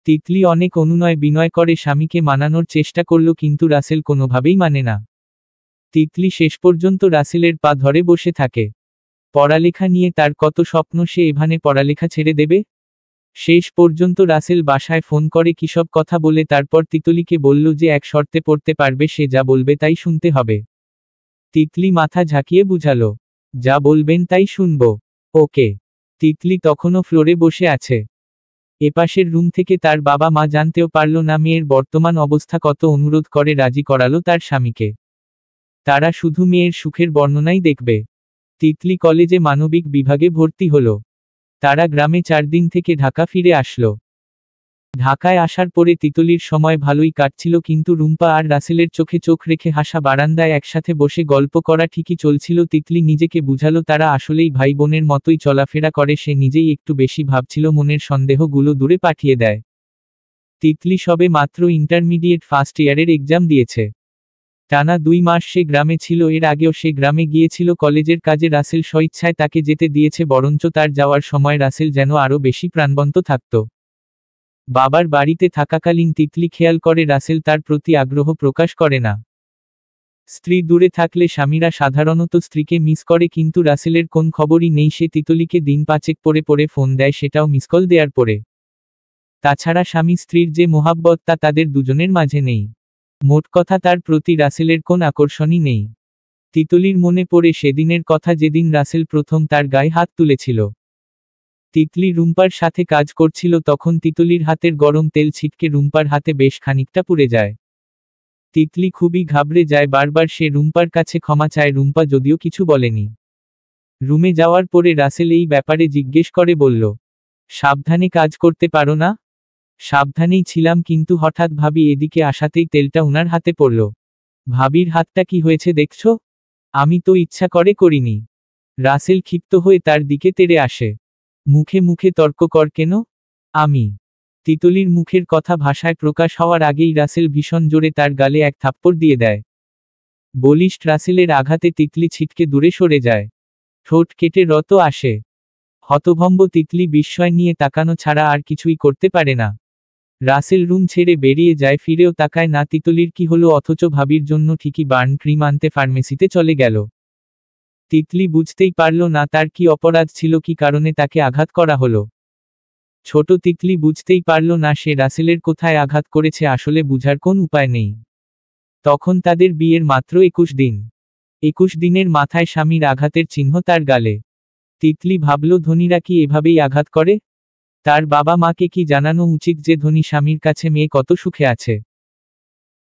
তিতলি অনেক অনুনয় বিনয় করে স্বামীকে মানানোর চেষ্টা করল, কিন্তু রাসেল কোনোভাবেই মানে না। তিতলি শেষ পর্যন্ত রাসেলের পা ধরে বসে থাকে। পড়ালেখা নিয়ে তার কত স্বপ্ন, সে এভাবে পড়ালেখা ছেড়ে দেবে? শেষ পর্যন্ত রাসেল বাসায় ফোন করে কিসব কথা বলে তারপর তিতলিকে বলল যে এক শর্তে পড়তে পারবে, সে যা বলবে তাই শুনতে হবে। তিতলি মাথা ঝাঁকিয়ে বুঝালো, যা বলবেন তাই শুনব। ওকে। তিতলি তখনও ফ্লোরে বসে আছে। এপাশের রুম থেকে তার বাবা মা জানতেও পারল না মেয়ের বর্তমান অবস্থা। কত অনুরোধ করে রাজি করালো তার স্বামীকে। তারা শুধু মেয়ের সুখের বর্ণনাই দেখবে। তিতলি কলেজে মানবিক বিভাগে ভর্তি হলো। তারা গ্রামে 4 দিন থেকে ঢাকা ফিরে আসলো। ঢাকায় আসার পরে তিতলির সময় ভালোই কাটছিল, কিন্তু রুম্পা আর রাসেলের চোখে চোখ রেখে হাসা, বারান্দায় একসাথে বসে গল্প করা ঠিকই চলছিল। তিতলি নিজেকে বুঝালো তারা আসলেই ভাই বোনের মতোই চলাফেরা করে। সে নিজেই একটু বেশি ভাবছিল, মনের সন্দেহগুলো দূরে পাঠিয়ে দেয়। তিতলি সবে মাত্র ইন্টারমিডিয়েট ফার্স্ট ইয়ারের এক্সাম দিয়েছে। টানা 2 মাস সে গ্রামে ছিল। এর আগেও সে গ্রামে গিয়েছিল কলেজের কাজে। রাসেল স্বইচ্ছায় তাকে যেতে দিয়েছে, বরঞ্চ তার যাওয়ার সময় রাসেল যেন আরও বেশি প্রাণবন্ত থাকত। বাবার বাড়িতে থাকাকালীন তিতলি খেয়াল করে রাসেল তার প্রতি আগ্রহ প্রকাশ করে না। স্ত্রী দূরে থাকলে স্বামীরা সাধারণত স্ত্রীকে মিস করে, কিন্তু রাসেলের কোন খবরই নেই। সে তিতলিকে দিন 5 পরে ফোন দেয়, সেটাও মিসকল দেওয়ার পরে। তাছাড়া স্বামী স্ত্রীর যে মোহাব্বত তা তাদের দুজনের মাঝে নেই। মোট কথা, তার প্রতি রাসেলের কোন আকর্ষণই নেই। তিতলির মনে পড়ে সেদিনের কথা, যেদিন রাসেল প্রথম তার গায়ে হাত তুলেছিল। তিতলি রুম্পার সাথে কাজ করছিল, তখন তিতলির হাতের গরম তেল ছিটকে রুম্পার হাতে বেশ খানিকটা পুড়ে যায়। তিতলি খুবই ঘাবড়ে যায়। বারবার সে রুম্পার কাছে ক্ষমা চায়, রুম্পা যদিও কিছু বলেনি। রুমে যাওয়ার পরে রাসেল এই ব্যাপারে জিজ্ঞেস করে বলল, সাবধানে কাজ করতে পারো না? সাবধানেই ছিলাম, কিন্তু হঠাৎ ভাবি এদিকে আসাতেই তেলটা উনার হাতে পড়ল। ভাবির হাতটা কি হয়েছে দেখছো? আমি তো ইচ্ছা করে করিনি। রাসেল ক্ষিপ্ত হয়ে তার দিকে তেড়ে আসে। মুখে মুখে তর্ক কর কেন? আমি। তিতলির মুখের কথা ভাষায় প্রকাশ হওয়ার আগেই রাসেল ভীষণ জোরে তার গালে এক থাপ্পড় দিয়ে দেয়। বলিষ্ঠ রাসেলের আঘাতে তিতলি ছিটকে দূরে সরে যায়। ঠোঁট কেটে রত আসে। হতভম্ব তিতলি বিস্ময় নিয়ে তাকানো ছাড়া আর কিছুই করতে পারে না। রাসেল রুম ছেড়ে বেরিয়ে যায়, ফিরেও তাকায় না তিতলির কি হলো, অথচ ভাবির জন্য ঠিকই বার্ন ক্রিম আনতে ফার্মেসিতে চলে গেল। তিতলি বুঝতেই পারল না তার কি অপরাধ ছিল, কি কারণে তাকে আঘাত করা হলো। ছোট তিতলি বুঝতেই পারল না সে রাসেলের কোথায় আঘাত করেছে, আসলে বুঝার কোন উপায় নেই। তখন তাদের বিয়ের মাত্র 21 দিন। 21 দিনের মাথায় স্বামীর আঘাতের চিহ্ন তার গালে। তিতলি ভাবল, ধনীরা কি এভাবেই আঘাত করে? তার বাবা মাকে কি জানানো উচিত যে ধনী স্বামীর কাছে মেয়ে কত সুখে আছে?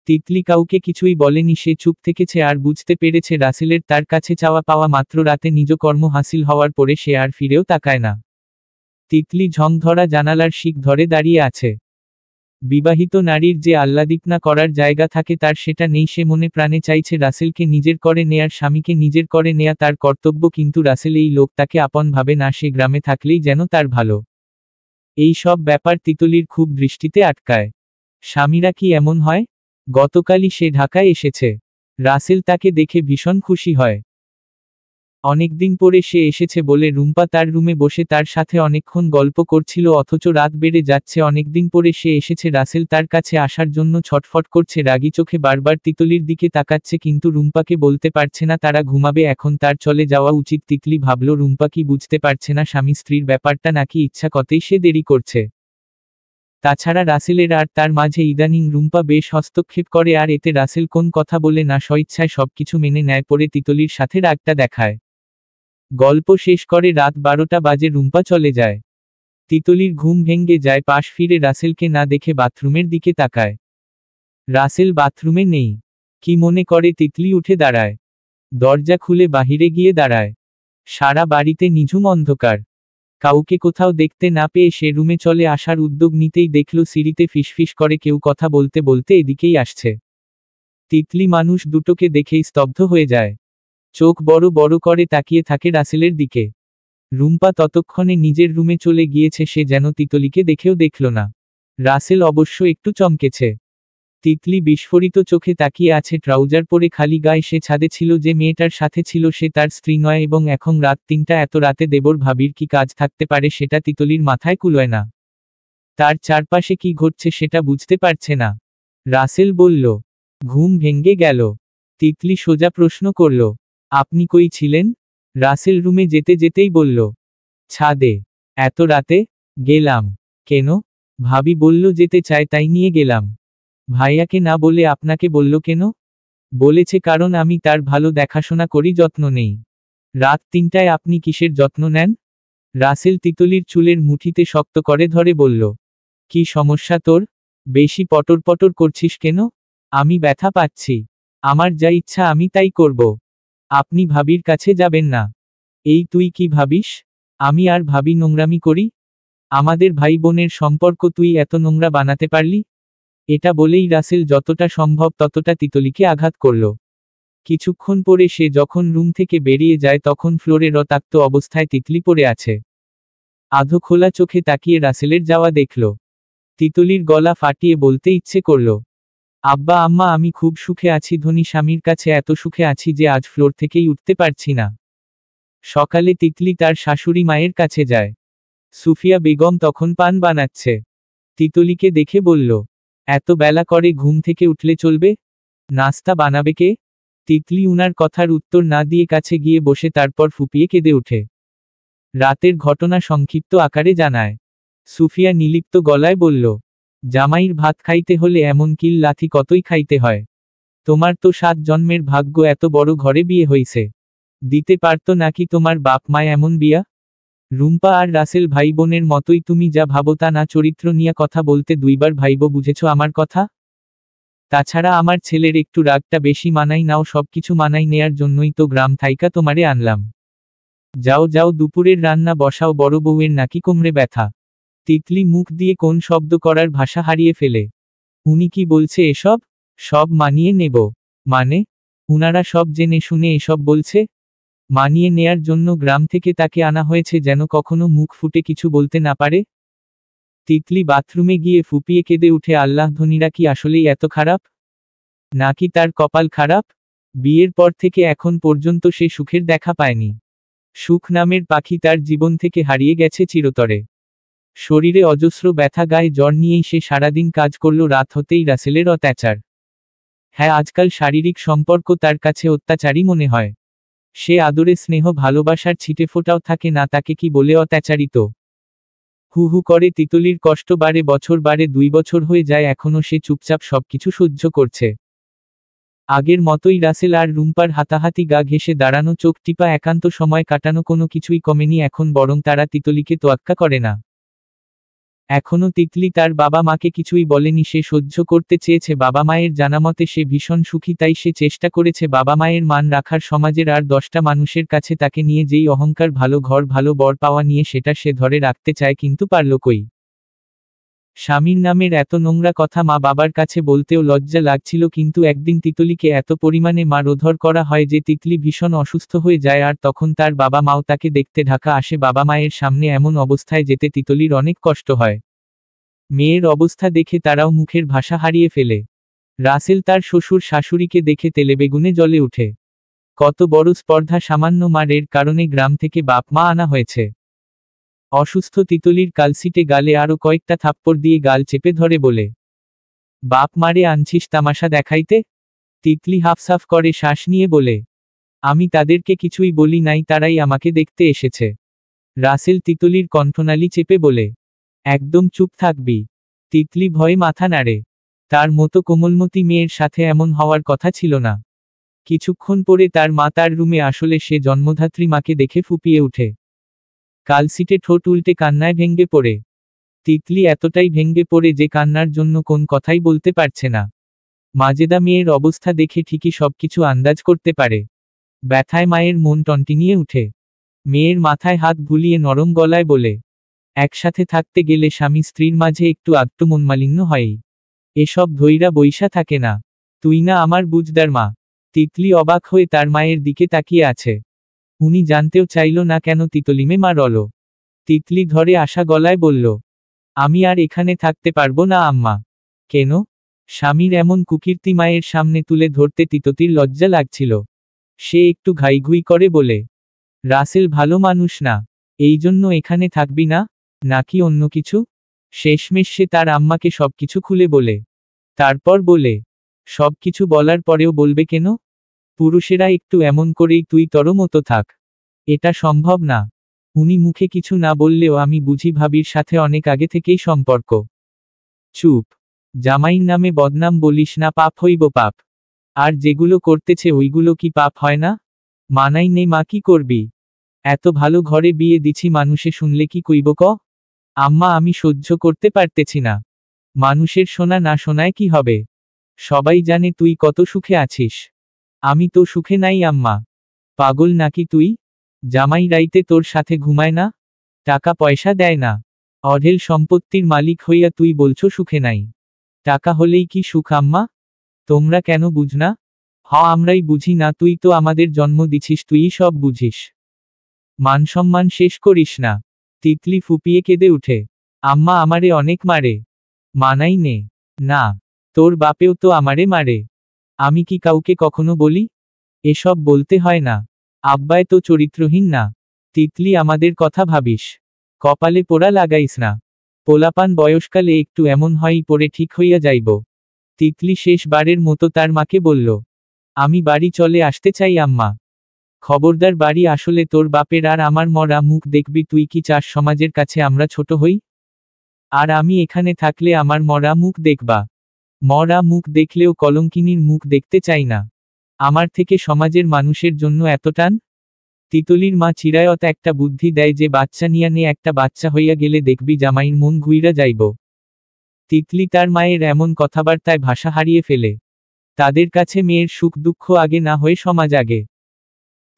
তিতলি কাউকে কিছুই বলেনি, সে চুপ থেকেছে আর বুঝতে পেরেছে রাসেলের তার কাছে চাওয়া পাওয়া মাত্র রাতে নিজ কর্ম হাসিল হওয়ার পরে সে আর ফিরেও তাকায় না। তিতলি ঝং ধরা জানালার শিক ধরে দাঁড়িয়ে আছে। বিবাহিত নারীর যে আহ্লাদীপনা করার জায়গা থাকে তার সেটা নেই, সে মনে প্রাণে চাইছে রাসেলকে নিজের করে নেয়ার, স্বামীকে নিজের করে নেয়া তার কর্তব্য, কিন্তু রাসেল এই লোক তাকে আপন ভাবে না, সে গ্রামে থাকলেই যেন তার ভালো। এই সব ব্যাপার তিতলির খুব দৃষ্টিতে আটকায়। স্বামীরা কি এমন হয়? গতকালই সে ঢাকায় এসেছে। রাসেল তাকে দেখে ভীষণ খুশি হয়। অনেকদিন পরে সে এসেছে বলে রুম্পা তার রুমে বসে তার সাথে অনেকক্ষণ গল্প করছিল, অথচ রাত বেড়ে যাচ্ছে। অনেকদিন পরে সে এসেছে, রাসেল তার কাছে আসার জন্য ছটফট করছে, রাগী চোখে বারবার তিতলির দিকে তাকাচ্ছে, কিন্তু রুম্পাকে বলতে পারছে না তারা ঘুমাবে, এখন তার চলে যাওয়া উচিত। তিতলি ভাবল রুম্পা কি বুঝতে পারছে না স্বামী স্ত্রীর ব্যাপারটা, নাকি ইচ্ছা কতেই সে দেরি করছে। তাছাড়া রাসেলের আর তার মাঝে ইদানিং রুম্পা বেশ হস্তক্ষেপ করে, আর এতে রাসেল কোন কথা বলে না, স্বইচ্ছায় সবকিছু মেনে নেয়, পরে তিতলির সাথে রাগটা দেখায়। গল্প শেষ করে রাত 12টা বাজে, রুম্পা চলে যায়। তিতলির ঘুম ভেঙে যায়, পাশ ফিরে রাসেলকে না দেখে বাথরুমের দিকে তাকায়। রাসেল বাথরুমে নেই। কি মনে করে তিতলি উঠে দাঁড়ায়, দরজা খুলে বাহিরে গিয়ে দাঁড়ায়। সারা বাড়িতে নিঝুম অন্ধকার। কাউকে কোথাও দেখতে না পেয়ে সে রুমে চলে আসার উদ্যোগ নিতেই দেখল সিঁড়িতে ফিসফিস করে কেউ কথা বলতে বলতে এদিকেই আসছে। তিতলি মানুষ দুটোকে দেখেই স্তব্ধ হয়ে যায়। চোখ বড় বড় করে তাকিয়ে থাকে রাসেলের দিকে। রুম্পা ততক্ষণে নিজের রুমে চলে গিয়েছে, সে যেন তিতলিকে দেখেও দেখল না। রাসেল অবশ্য একটু চমকেছে। তিতলি বিস্ফোরিত চোখে তাকিয়ে আছে, ট্রাউজার পরে খালি গায়ে সে ছাদে ছিল, যে মেয়েটার সাথে ছিল সে তার স্ত্রী নয়, এবং এখন রাত 3টা, এত রাতে দেবর ভাবির কি কাজ থাকতে পারে সেটা তিতলির মাথায় কুলোয় না। তার চারপাশে কি ঘটছে সেটা বুঝতে পারছে না। রাসেল বলল, ঘুম ভেঙে গেল? তিতলি সোজা প্রশ্ন করল, আপনি কই ছিলেন? রাসেল রুমে যেতে যেতেই বলল, ছাদে। এত রাতে? গেলাম। কেন? ভাবি বলল যেতে চায় তাই নিয়ে গেলাম। ভাইয়াকে না বলে আপনাকে বলল কেন? বলেছে কারণ আমি তার ভালো দেখাশোনা করি, যত্ন নেই। রাত 3টায় আপনি কিসের যত্ন নেন? রাসেল তিতলির চুলের মুঠিতে শক্ত করে ধরে বলল, কি সমস্যা তোর? বেশি পটর পটর করছিস কেন? আমি ব্যথা পাচ্ছি। আমার যা ইচ্ছা আমি তাই করব। আপনি ভাবির কাছে যাবেন না। এই তুই কি ভাবিস আমি আর ভাবি নোংরামি করি? আমাদের ভাই বোনের সম্পর্ক তুই এত নোংরা বানাতে পারলি? এটা বলেই রাসেল যতটা সম্ভব ততটা তিতলিকে আঘাত করল। কিছুক্ষণ পরে সে যখন রুম থেকে বেরিয়ে যায় তখন ফ্লোরে রক্তাক্ত অবস্থায় তিতলি পড়ে আছে। আধো খোলা চোখে তাকিয়ে রাসেলের যাওয়া দেখল। তিতলির গলা ফাটিয়ে বলতে ইচ্ছে করল, আব্বা আম্মা আমি খুব সুখে আছি, ধনী স্বামীর কাছে এত সুখে আছি যে আজ ফ্লোর থেকেই উঠতে পারছি না। সকালে তিতলি তার শাশুড়ি মায়ের কাছে যায়। সুফিয়া বেগম তখন পান বানাচ্ছে। তিতলিকে দেখে বলল, এত বেলা করে ঘুম থেকে উঠলে চলবে? নাস্তা বানাবে কে? তিতলি উনার কথার উত্তর না দিয়ে কাছে গিয়ে বসে তারপর ফুপিয়ে কেঁদে ওঠে। রাতের ঘটনা সংক্ষিপ্ত আকারে জানায়। সুফিয়া নিলিপ্ত গলায় বলল, জামাইর ভাত খাইতে হলে এমন কিল লাথি কতই খাইতে হয়। তোমার তো 7 জন্মের ভাগ্য, এত বড় ঘরে বিয়ে হইছে। দিতে পারতো নাকি তোমার বাপ মায় এমন বিয়া? রুম্পা আর রাসেল ভাই বোনের মতোই, তুমি যা ভাবো তা না। চরিত্র নিয়ে কথা বলতে দুইবার ভাইবো, বুঝেছ আমার কথা? তাছাড়া আমার ছেলের একটু রাগটা বেশি, মানাই নাও, সবকিছু মানাই নেয়ার জন্যই তো গ্রাম থাইকা তোমারে আনলাম। যাও যাও দুপুরের রান্না বসাও, বড় বউয়ের নাকি কোমরে ব্যথা। তিতলি মুখ দিয়ে কোন শব্দ করার ভাষা হারিয়ে ফেলে। উনি কি বলছে এসব? সব মানিয়ে নেব? মানে? উনারা সব জেনে শুনে এসব বলছে? মানিয়ে নেয়ার জন্য গ্রাম থেকে তাকে আনা হয়েছে যেন কখনো মুখ ফুটে কিছু বলতে না পারে। তিতলি বাথরুমে গিয়ে ফুপিয়ে কেঁদে উঠে, আল্লাহ, ধনীরা কি আসলেই এত খারাপ? নাকি তার কপাল খারাপ? বিয়ের পর থেকে এখন পর্যন্ত সে সুখের দেখা পায়নি। সুখ নামের পাখি তার জীবন থেকে হারিয়ে গেছে চিরতরে। শরীরে অজস্র ব্যথা, গায়ে জ্বর নিয়েই সে সারাদিন কাজ করল, রাত হতেই রাসেলের অত্যাচার। হ্যাঁ, আজকাল শারীরিক সম্পর্ক তার কাছে অত্যাচারই মনে হয়। সে আদরে স্নেহ ভালোবাসার ছিটেফোঁটাও থাকে না, তাকে কি বলে অত্যাচারিত। হু হু করে তিতলির কষ্ট বাড়ে, বছর বাড়ে, 2 বছর হয়ে যায়, এখনো সে চুপচাপ সবকিছু সহ্য করছে। আগের মতোই রাসেল আর রুম্পার হাতাহাতি, গা ঘেঁষে দাঁড়ানো, চোখ টিপা একান্ত সময় কাটানো, কোনো কিছুই কমেনি এখন, বরং তারা তিতলিকে তোয়াক্কা করে না। এখনো তিতলি তার বাবা মাকে কিছুই বলেনি, সে সহ্য করতে চেয়েছে। বাবা মায়ের জানামতে সে ভীষণ সুখী, তাই সে চেষ্টা করেছে বাবা মায়ের মান রাখার, সমাজের আর 10টা মানুষের কাছে তাকে নিয়ে যেই অহংকার, ভালো ঘর ভালো বর পাওয়া নিয়ে, সেটা সে ধরে রাখতে চায়, কিন্তু পারল কই। স্বামীর নামের এত নোংরা কথা মা বাবার কাছে বলতেও লজ্জা লাগছিল, কিন্তু একদিন তিতলিকে এত পরিমাণে মারধর করা হয় যে তিতলি ভীষণ অসুস্থ হয়ে যায়, আর তখন তার বাবা মাও তাকে দেখতে ঢাকা আসে। বাবা মায়ের সামনে এমন অবস্থায় যেতে তিতলির অনেক কষ্ট হয়। মেয়ের অবস্থা দেখে তারাও মুখের ভাষা হারিয়ে ফেলে। রাসেল তার শ্বশুর শাশুড়িকে দেখে তেলেবেগুনে জ্বলে উঠে। কত বড় স্পর্ধা! সামান্য মারের কারণে গ্রাম থেকে বাপ মা আনা হয়েছে। অসুস্থ তিতলির কালসিটে গালে আরো কয়েকটা থাপ্পড় দিয়ে গাল চেপে ধরে বলে, বাপ মারে আনছিস তামাশা দেখাইতে? তিতলি হাফসাফ করে শ্বাস নিয়ে বলে, আমি তাদেরকে কিছুই বলি নাই, তারাই আমাকে দেখতে এসেছে। রাসেল তিতলির কণ্ঠনালী চেপে বলে, একদম চুপ থাকবি। তিতলি ভয়ে মাথা নাড়ে। তার মতো কোমলমতি মেয়ের সাথে এমন হওয়ার কথা ছিল না। কিছুক্ষণ পরে তার মা তার রুমে আসলে সে জন্মধাত্রী মাকে দেখে ফুপিয়ে উঠে। কালসিটে ঠোঁট উল্টে কান্নায় ভেঙ্গে পড়ে। তিতলি এতটাই ভেঙ্গে পড়ে যে কান্নার জন্য কোন কথাই বলতে পারছে না। মাজেদা মেয়ের অবস্থা দেখে ঠিকই সবকিছু আন্দাজ করতে পারে। ব্যথায় মায়ের মন টনটিনিয়ে উঠে। মেয়ের মাথায় হাত বুলিয়ে নরম গলায় বলে, একসাথে থাকতে গেলে স্বামী স্ত্রীর মাঝে একটু আধটু মনমালিন্য হয়ই। এসব ধৈরা বইসা থাকে না। তুই না আমার বুঝদার মা? তিতলি অবাক হয়ে তার মায়ের দিকে তাকিয়ে আছে। উনি জানতেও চাইল না কেন তিতলিমে মা রল। তিতলি ধরে আসা গলায় বলল, আমি আর এখানে থাকতে পারবো না আম্মা। কেন? স্বামীর এমন কুকীর্তি মায়ের সামনে তুলে ধরতে তিতলির লজ্জা লাগছিল। সে একটু ঘাইঘুই করে বলে, রাসেল ভালো মানুষ না, এই জন্য এখানে থাকবি না? নাকি অন্য কিছু? শেষমেশ সে তার আম্মাকে সবকিছু খুলে বলে। তারপর বলে, সবকিছু বলার পরেও বলবে কেন? পুরুষেরা একটু এমন করেই তুই তর মতো থাক, এটা সম্ভব না। উনি মুখে কিছু না বললেও আমি বুঝি ভাবির সাথে অনেক আগে থেকেই সম্পর্ক। চুপ! জামাইর নামে বদনাম বলিস না, পাপ হইব পাপ। আর যেগুলো করতেছে ওইগুলো কি পাপ হয় না? মানাই নেই মা, কি করবি? এত ভালো ঘরে বিয়ে দিছি, মানুষে শুনলে কি কইব ক? আম্মা আমি সহ্য করতে পারতেছি না। মানুষের শোনা না শোনায় কি হবে? সবাই জানে তুই কত সুখে আছিস। আমি তো সুখে নাই আম্মা। পাগল নাকি তুই? জামাই রাইতে তোর সাথে ঘুমায় না? টাকা পয়সা দেয় না? অঢেল সম্পত্তির মালিক হইয়া তুই বলছো সুখে নাই? টাকা হলেই কি সুখ আম্মা? তোমরা কেন বুঝনা? আমরাই বুঝি না? তুই তো আমাদের জন্ম দিছিস, তুইই সব বুঝিস। মানসম্মান শেষ করিস না। তিতলি ফুপিয়ে কেঁদে উঠে, আম্মা আমারে অনেক মারে। মানাই নে। না, তোর বাপেও তো আমারে মারে। আমি কি কাউকে কখনো বলি? এসব বলতে হয় না। আব্বায় তো চরিত্রহীন না। তিতলি আমাদের কথা ভাবিস। কপালে পোড়া লাগাইস না। পোলাপান বয়সকালে একটু এমন হয়ই, পরে ঠিক হইয়া যাইব। তিতলি শেষবারের মতো তার মাকে বলল, আমি বাড়ি চলে আসতে চাই আম্মা। খবরদার বাড়ি আসলে তোর বাপের আর আমার মরা মুখ দেখবি। তুই কি চাস সমাজের কাছে আমরা ছোট হই? আর আমি এখানে থাকলে আমার মরা মুখ দেখবা? মরা মুখ দেখলেও কলঙ্কিনীর মুখ দেখতে চাই না। আমার থেকে সমাজের মানুষের জন্য এত টান? তিতলির মা চিরায়ত একটা বুদ্ধি দেয় যে বাচ্চা নিয়া নে, একটা বাচ্চা হইয়া গেলে দেখবি জামাইর মন ঘুইরা যাইব। তিতলি তার মায়ের এমন কথাবার্তায় ভাষা হারিয়ে ফেলে। তাদের কাছে মেয়ের সুখ দুঃখ আগে না হয়ে সমাজ আগে।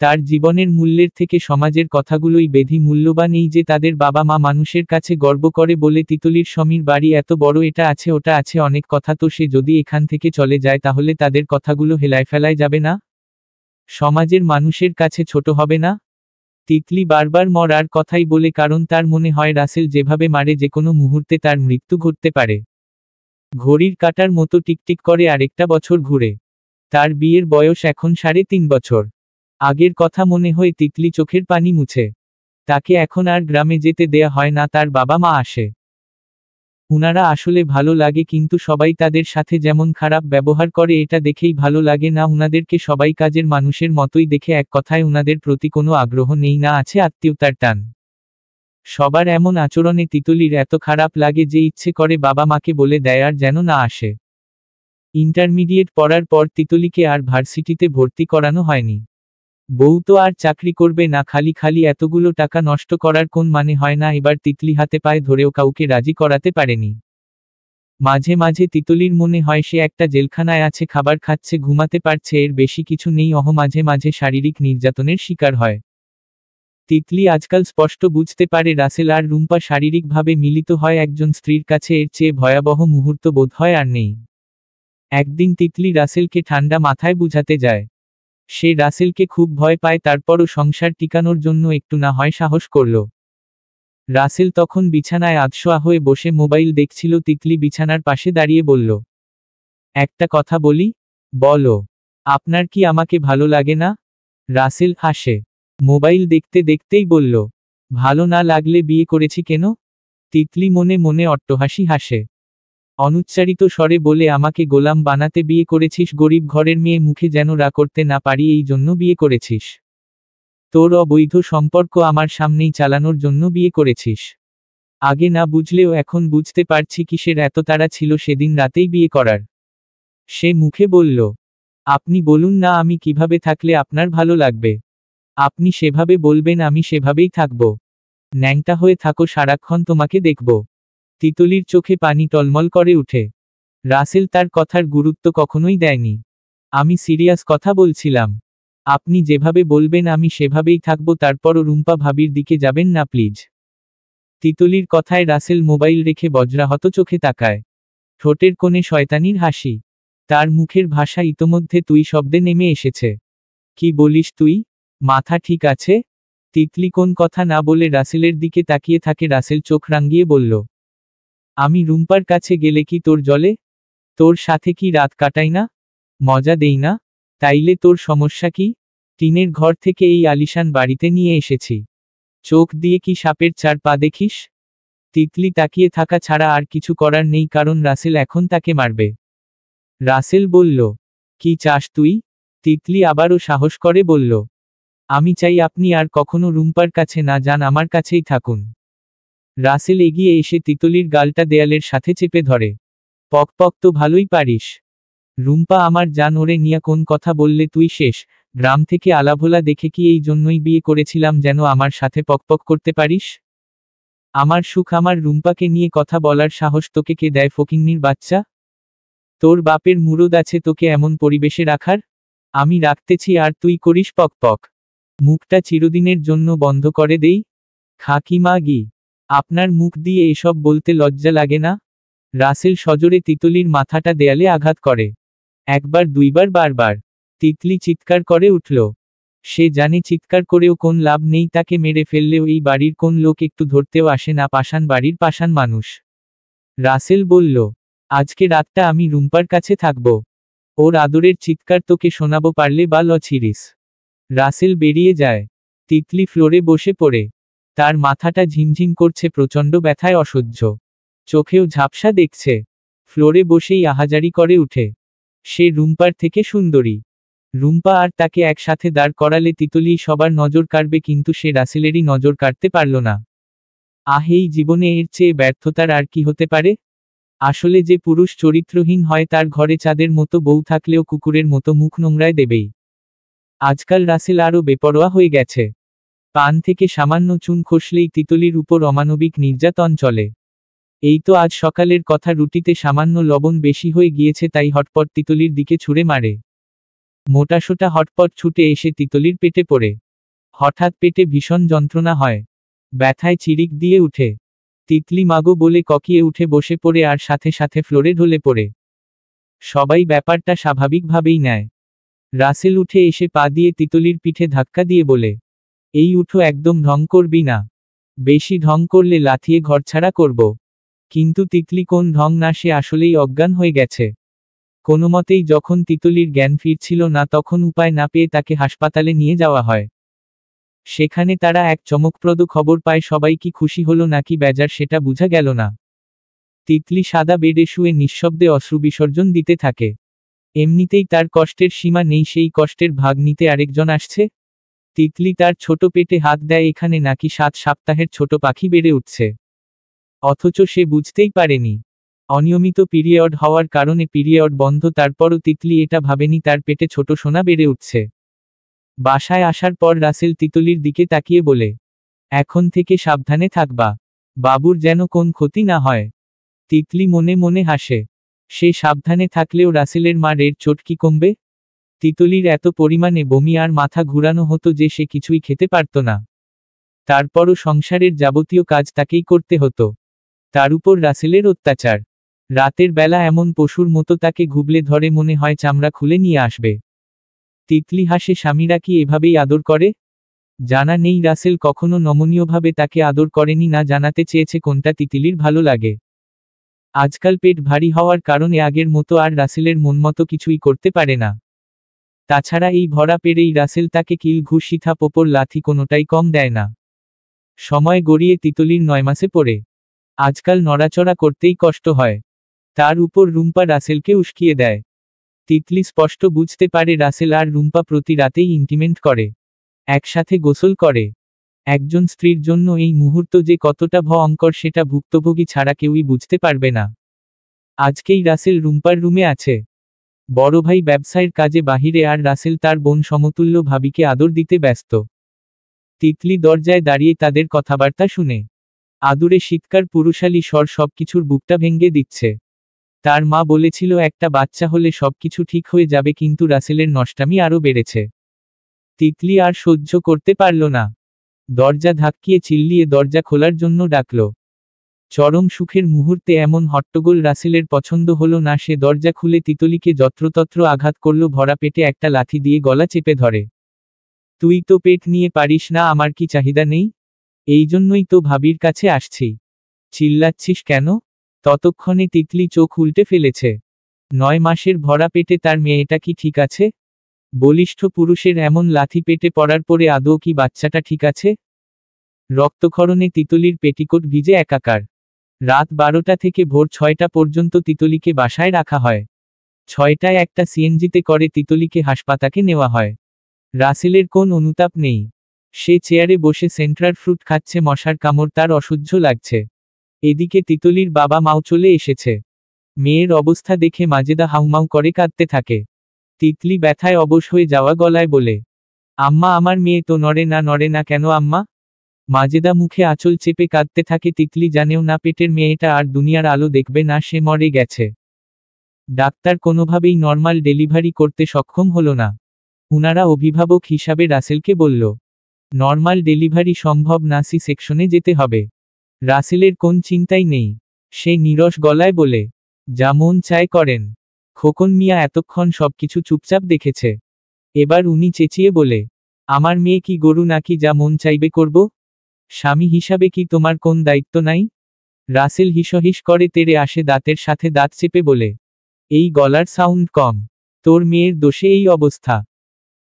তার জীবনের মূল্যের থেকে সমাজের কথাগুলোই বেশি মূল্যবান। এই যে তাদের বাবা মা মানুষের কাছে গর্ব করে বলে তিতলির স্বামীর বাড়ি এত বড়, এটা আছে ওটা আছে, অনেক কথা, তো সে যদি এখান থেকে চলে যায় তাহলে তাদের কথাগুলো হেলায় ফেলায় যাবে না? সমাজের মানুষের কাছে ছোট হবে না? তিতলি বারবার মরার কথাই বলে, কারণ তার মনে হয় রাসেল যেভাবে মারে যেকোনো মুহূর্তে তার মৃত্যু ঘটতে পারে। ঘড়ির কাঁটার মতো টিকটিক করে আরেকটা বছর ঘুরে। তার বিয়ের বয়স এখন 3.5 বছর। আগের কথা মনে হয়ে তিতলি চোখের পানি মুছে। তাকে এখন আর গ্রামে যেতে দেয়া হয় না। তার বাবা মা আসে। উনারা আসলে ভালো লাগে, কিন্তু সবাই তাদের সাথে যেমন খারাপ ব্যবহার করে এটা দেখেই ভালো লাগে না। উনাদেরকে সবাই কাজের মানুষের মতোই দেখে, এক কথায় উনাদের প্রতি কোনো আগ্রহ নেই, না আছে আত্মীয়তার টান। সবার এমন আচরণে তিতলির এত খারাপ লাগে যে ইচ্ছে করে বাবা মাকে বলে দেয় আর যেন না আসে। ইন্টারমিডিয়েট পড়ার পর তিতলিকে আর ভার্সিটিতে ভর্তি করানো হয়নি। বউ তো আর চাকরি করবে না, খালি খালি এতগুলো টাকা নষ্ট করার কোন মানে হয় না। এবার তিতলি হাতে পায়ে ধরেও কাউকে রাজি করাতে পারেনি। মাঝে মাঝে তিতলির মনে হয় সে একটা জেলখানায় আছে, খাবার খাচ্ছে, ঘুমাতে পারছে, এর বেশি কিছু নেই। মাঝে মাঝে শারীরিক নির্যাতনের শিকার হয়। তিতলি আজকাল স্পষ্ট বুঝতে পারে রাসেল আর রুম্পা শারীরিকভাবে মিলিত হয় একজন স্ত্রীর কাছে, এর চেয়ে ভয়াবহ মুহূর্ত বোধ হয় আর নেই। একদিন তিতলি রাসেলকে ঠান্ডা মাথায় বুঝাতে যায়। সে রাসেলকে খুব ভয় পায়, তারপরও সংসার টিকানোর জন্য একটু না হয় সাহস করল। রাসেল তখন বিছানায় আধশোয়া হয়ে বসে মোবাইল দেখছিল। তিতলি বিছানার পাশে দাঁড়িয়ে বলল, একটা কথা বলি? বলো। আপনার কি আমাকে ভালো লাগে না? রাসেল হাসে। মোবাইল দেখতে দেখতেই বলল, ভালো না লাগলে বিয়ে করেছি কেন? তিতলি মনে মনে অট্টহাসি হাসে। অনুচ্চারিত স্বরে বলে, আমাকে গোলাম বানাতে বিয়ে করেছিস, গরিব ঘরের মেয়ে, মুখে যেন রা করতে না পারি এই জন্য বিয়ে করেছিস। তোর অবৈধ সম্পর্ক আমার সামনেই চালানোর জন্য বিয়ে করেছিস। আগে না বুঝলেও এখন বুঝতে পারছি কিসের এত তাড়া ছিল সেদিন রাতেই বিয়ে করার। সে মুখে বলল, আপনি বলুন না আমি কিভাবে থাকলে আপনার ভালো লাগবে। আপনি সেভাবে বলবেন, আমি সেভাবেই থাকব। ন্যাংটা হয়ে থাকো সারাক্ষণ, তোমাকে দেখব। তিতলির চোখে পানি টলমল করে উঠে। রাসেল তার কথার গুরুত্ব কখনোই দেয়নি। আমি সিরিয়াস কথা বলছিলাম। আপনি যেভাবে বলবেন আমি সেভাবেই থাকব। তারপরও রুম্পা ভাবির দিকে যাবেন না প্লিজ। তিতলির কথায় রাসেল মোবাইল রেখে বজ্রাহত চোখে তাকায়। ঠোঁটের কোণে শয়তানির হাসি। তার মুখের ভাষা ইতোমধ্যে তুই শব্দে নেমে এসেছে। কি বলিস তুই? মাথা ঠিক আছে? তিতলি কোন কথা না বলে রাসেলের দিকে তাকিয়ে থাকে। রাসেল চোখ রাঙিয়ে বলল, আমি রুম্পার কাছে গেলে কি তোর জলে? তোর সাথে কি রাত কাটাই না? মজা দেই না? তাইলে তোর সমস্যা কি? টিনের ঘর থেকে এই আলিশান বাড়িতে নিয়ে এসেছি। চোখ দিয়ে কি সাপের 4 পা দেখিস? তিতলি তাকিয়ে থাকা ছাড়া আর কিছু করার নেই, কারণ রাসেল এখন তাকে মারবে। রাসেল বলল, কি চাস তুই? তিতলি আবারও সাহস করে বলল, আমি চাই আপনি আর কখনো রুম্পার কাছে না যান, আমার কাছেই থাকুন। রাসেল এগিয়ে এসে তিতলির গালটা দেয়ালের সাথে চেপে ধরে। পক পক তো ভালোই পারিস। রুম্পা আমার জান, ওরে নিয়া কোন কথা বললে তুই শেষ। গ্রাম থেকে আলাভোলা দেখে কি এই জন্যই বিয়ে করেছিলাম যেন আমার সাথে পকপক করতে পারিস? আমার সুখ, আমার রুম্পাকে নিয়ে কথা বলার সাহস তোকে কে দেয় ফকিন্নির বাচ্চা? তোর বাপের মুরদ আছে তোকে এমন পরিবেশে রাখার? আমি রাখতেছি আর তুই করিস পকপক। মুখটা চিরদিনের জন্য বন্ধ করে দেই? খাকিমা গি, আপনার মুখ দিয়ে এসব বলতে লজ্জা লাগে না? রাসেল সজোরে তিতলির মাথাটা দেয়ালে আঘাত করে। একবার, দুইবার, বারবার। তিতলি চিৎকার করে উঠল। সে জানে চিৎকার করেও কোন লাভ নেই, তাকে মেরে ফেললেও এই বাড়ির কোন লোক একটু ধরতেও আসে না, পাষাণ বাড়ির পাষাণ মানুষ। রাসেল বলল, আজকে রাতটা আমি রুম্পার কাছে থাকব। ওর আদরের চিৎকার তোকে শোনাবো, পারলে বা ল ছিরিস। রাসেল বেরিয়ে যায়। তিতলি ফ্লোরে বসে পড়ে। তার মাথাটা ঝিমঝিম করছে প্রচণ্ড ব্যথায়, অসহ্য। চোখেও ঝাপসা দেখছে। ফ্লোরে বসেই আহাজারি করে উঠে। সে রুম্পার থেকে সুন্দরী। রুম্পা আর তাকে একসাথে দাঁড় করালে তিতলি সবার নজর কাড়বে, কিন্তু সে রাসেলেরই নজর কাড়তে পারল না। এই জীবনে এর চেয়ে ব্যর্থতার আর কি হতে পারে? আসলে যে পুরুষ চরিত্রহীন হয় তার ঘরে চাঁদের মতো বউ থাকলেও কুকুরের মতো মুখ নোংরায় দেবেই। আজকাল রাসেল আরও বেপরোয়া হয়ে গেছে। পান থেকে সামান্য চুন খসলেই তিতলির উপর অমানবিক নির্যাতন চলে। এই তো আজ সকালের কথা, রুটিতে সামান্য লবণ বেশি হয়ে গিয়েছে তাই হটপট তিতলির দিকে ছুঁড়ে মারে। মোটাসোটা হটপট ছুটে এসে তিতলির পেটে পড়ে। হঠাৎ পেটে ভীষণ যন্ত্রণা হয়। ব্যথায় চিরিক দিয়ে উঠে। তিতলি মাগো বলে ককিয়ে উঠে বসে পড়ে আর সাথে সাথে ফ্লোরে ঢলে পড়ে। সবাই ব্যাপারটা স্বাভাবিকভাবেই নেয়। রাসেল উঠে এসে পা দিয়ে তিতলির পিঠে ধাক্কা দিয়ে বলে, এই উঠো, একদম ঢং করবি না। বেশি ঢং করলে লাথিয়ে ঘরছাড়া করব। কিন্তু তিতলি কোন ঢং না, সে আসলেই অজ্ঞান হয়ে গেছে। কোনোমতেই যখন তিতলির জ্ঞান ফিরছিল না তখন উপায় না পেয়ে তাকে হাসপাতালে নিয়ে যাওয়া হয়। সেখানে তারা এক চমকপ্রদ খবর পায়। সবাই কি খুশি হলো নাকি বেজার সেটা বোঝা গেল না। তিতলি সাদা বেডে শুয়ে নিঃশব্দে অশ্রু বিসর্জন দিতে থাকে। এমনিতেই তার কষ্টের সীমা নেই, সেই কষ্টের ভাগ নিতে আরেকজন আসছে। তিতলি তার ছোট পেটে হাত দেয়, এখানে নাকি 7 সপ্তাহের ছোট পাখি বেড়ে উঠছে। অথচ সে বুঝতেই পারেনি। অনিয়মিত পিরিয়ড হওয়ার কারণে পিরিয়ড বন্ধ, তারপরও তিতলি এটা ভাবেনি তার পেটে ছোট সোনা বেড়ে উঠছে। বাসায় আসার পর রাসেল তিতলির দিকে তাকিয়ে বলে, এখন থেকে সাবধানে থাকবা। বাবুর যেন কোন ক্ষতি না হয়। তিতলি মনে মনে হাসে। সে সাবধানে থাকলেও রাসেলের মারের চোট কি কমবে? তিতলির এত পরিমাণে বমি আর মাথা ঘুরানো হতো যে সে কিছুই খেতে পারত না। তারপরও সংসারের যাবতীয় কাজ তাকেই করতে হতো। তার উপর রাসেলের অত্যাচার। রাতের বেলা এমন পশুর মতো তাকে ঘুবলে ধরে, মনে হয় চামড়া খুলে নিয়ে আসবে। তিতলি হাসে, স্বামীরা কি এভাবেই আদর করে? জানা নেই রাসেল কখনো নমনীয়ভাবে তাকে আদর করেনি, না জানাতে চেয়েছে কোনটা তিতলির ভালো লাগে। আজকাল পেট ভারী হওয়ার কারণে আগের মতো আর রাসেলের মনমতো কিছুই করতে পারে না। তাছাড়া এই ভরা পেরেই রাসেল তাকে কিল, ঘুষি, থাপ্পড়, লাথি কোনোটাই কম দেয় না। সময় গড়িয়ে তিতলির 9 মাসে পড়ে। আজকাল নড়াচড়া করতেই কষ্ট হয়। তার উপর রুম্পা রাসেলকে উস্কিয়ে দেয়। তিতলি স্পষ্ট বুঝতে পারে রাসেল আর রুম্পা প্রতি রাতেই ইন্টিমেট করে, একসাথে গোসল করে। একজন স্ত্রীর জন্য এই মুহূর্ত যে কতটা ভয়ঙ্কর সেটা ভুক্তভোগী ছাড়া কেউই বুঝতে পারবে না। আজকেই রাসেল রুম্পার রুমে আছে। বড় ভাই ব্যবসায়ের কাজে বাহিরে, আর রাসেল তার বোন সমতুল্য ভাবিকে আদর দিতে ব্যস্ত। তিতলি দরজায় দাঁড়িয়ে তাদের কথাবার্তা শুনে। আদুরে শীতকার পুরুষালী স্বর সবকিছুর বুকটা ভেঙে দিচ্ছে। তার মা বলেছিল একটা বাচ্চা হলে সবকিছু ঠিক হয়ে যাবে, কিন্তু রাসেলের নষ্টামি আরও বেড়েছে। তিতলি আর সহ্য করতে পারল না। দরজা ধাক্কিয়ে চিল্লিয়ে দরজা খোলার জন্য ডাকল। চরম সুখের মুহূর্তে এমন হট্টগোল রাসেলের পছন্দ হলো না। সে দরজা খুলে তিতলিকে যত্রতত্র আঘাত করল, ভরা পেটে একটা লাথি দিয়ে গলা চেপে ধরে। তুই তো পেট নিয়ে পারিস না, আমার কি চাহিদা নেই? এই জন্যই তো ভাবির কাছে আসছি। চিল্লাচ্ছিস কেন? ততক্ষণে তিতলি চোখ উল্টে ফেলেছে। 9 মাসের ভরা পেটে তার মেয়েটা কি ঠিক আছে? বলিষ্ঠ পুরুষের এমন লাথি পেটে পড়ার পরে আদৌ কি বাচ্চাটা ঠিক আছে? রক্তক্ষরণে তিতলির পেটিকোট ভিজে একাকার। রাত 12টা থেকে ভোর 6টা পর্যন্ত তিতলিকে বাসায় রাখা হয়। 6টায় একটা সিএনজিতে করে তিতলিকে হাসপাতালে নেওয়া হয়। রাসেলের কোন অনুতাপ নেই। সে চেয়ারে বসে সেন্ট্রাল ফ্রুট খাচ্ছে, মশার কামড় তার অসহ্য লাগছে। এদিকে তিতলির বাবা মাও চলে এসেছে। মেয়ের অবস্থা দেখে মাজেদা হাউমাউ করে কাঁদতে থাকে। তিতলি ব্যথায় অবশ হয়ে যাওয়া গলায় বলে, আম্মা, আমার মেয়ে তো নড়ে না কেন আম্মা? মাজেদা মুখে আঁচল চেপে কাঁদতে থাকে। তিতলি জানেও না পেটের মেয়েটা আর দুনিয়ার আলো দেখবে না, সে মরে গেছে। ডাক্তার কোনোভাবেই নর্মাল ডেলিভারি করতে সক্ষম হলো না। উনারা অভিভাবক হিসাবে রাসেলকে বলল, নর্মাল ডেলিভারি সম্ভব না, সি সেকশনে যেতে হবে। রাসেলের কোন চিন্তাই নেই। সে নীরস গলায় বলে, যা মন চায় করেন। খোকন মিয়া এতক্ষণ সবকিছু চুপচাপ দেখেছে। এবার উনি চেঁচিয়ে বলে, আমার মেয়ে কি গরু নাকি যা মন চাইবে করব? স্বামী হিসাবে কি তোমার কোন দায়িত্ব নাই? রাসেল হিসহিস করে তেড়ে আসে, দাঁতের সাথে দাঁত চেপে বলে, এই গলার সাউন্ড কম। তোর মেয়ের দোষে এই অবস্থা।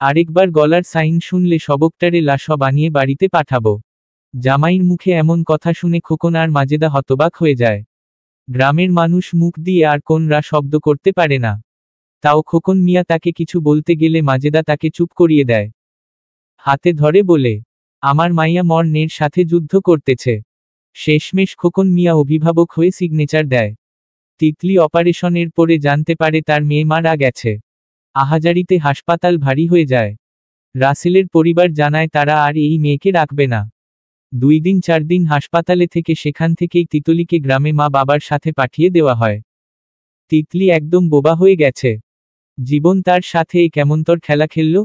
আরেকবার গলার সাইন শুনলে সবকটারে লাশ বানিয়ে বাড়িতে পাঠাবো। জামাইর মুখে এমন কথা শুনে খোকন আর মাজেদা হতবাক হয়ে যায়। গ্রামের মানুষ মুখ দিয়ে আর কোন রা শব্দ করতে পারে না। তাও খোকন মিয়া তাকে কিছু বলতে গেলে মাজেদা তাকে চুপ করিয়ে দেয়। হাতে ধরে বলে, আমার মাইয়া মর্নের সাথে যুদ্ধ করতেছে। শেষমেশ খোকন মিয়া অভিভাবক হয়ে সিগনেচার দেয়। তিতলি অপারেশনের পরে জানতে পারে তার মেয়ে মারা গেছে। আহাজারিতে হাসপাতাল ভারী হয়ে যায়। রাসেলের পরিবার জানায় তারা আর এই মেয়েকে রাখবে না। 2 দিন 4 দিন হাসপাতালে থেকে সেখান থেকেই তিতলিকে গ্রামে মা বাবার সাথে পাঠিয়ে দেওয়া হয়। তিতলি একদম বোবা হয়ে গেছে। জীবন তার সাথে এই কেমনতর খেলা খেলল।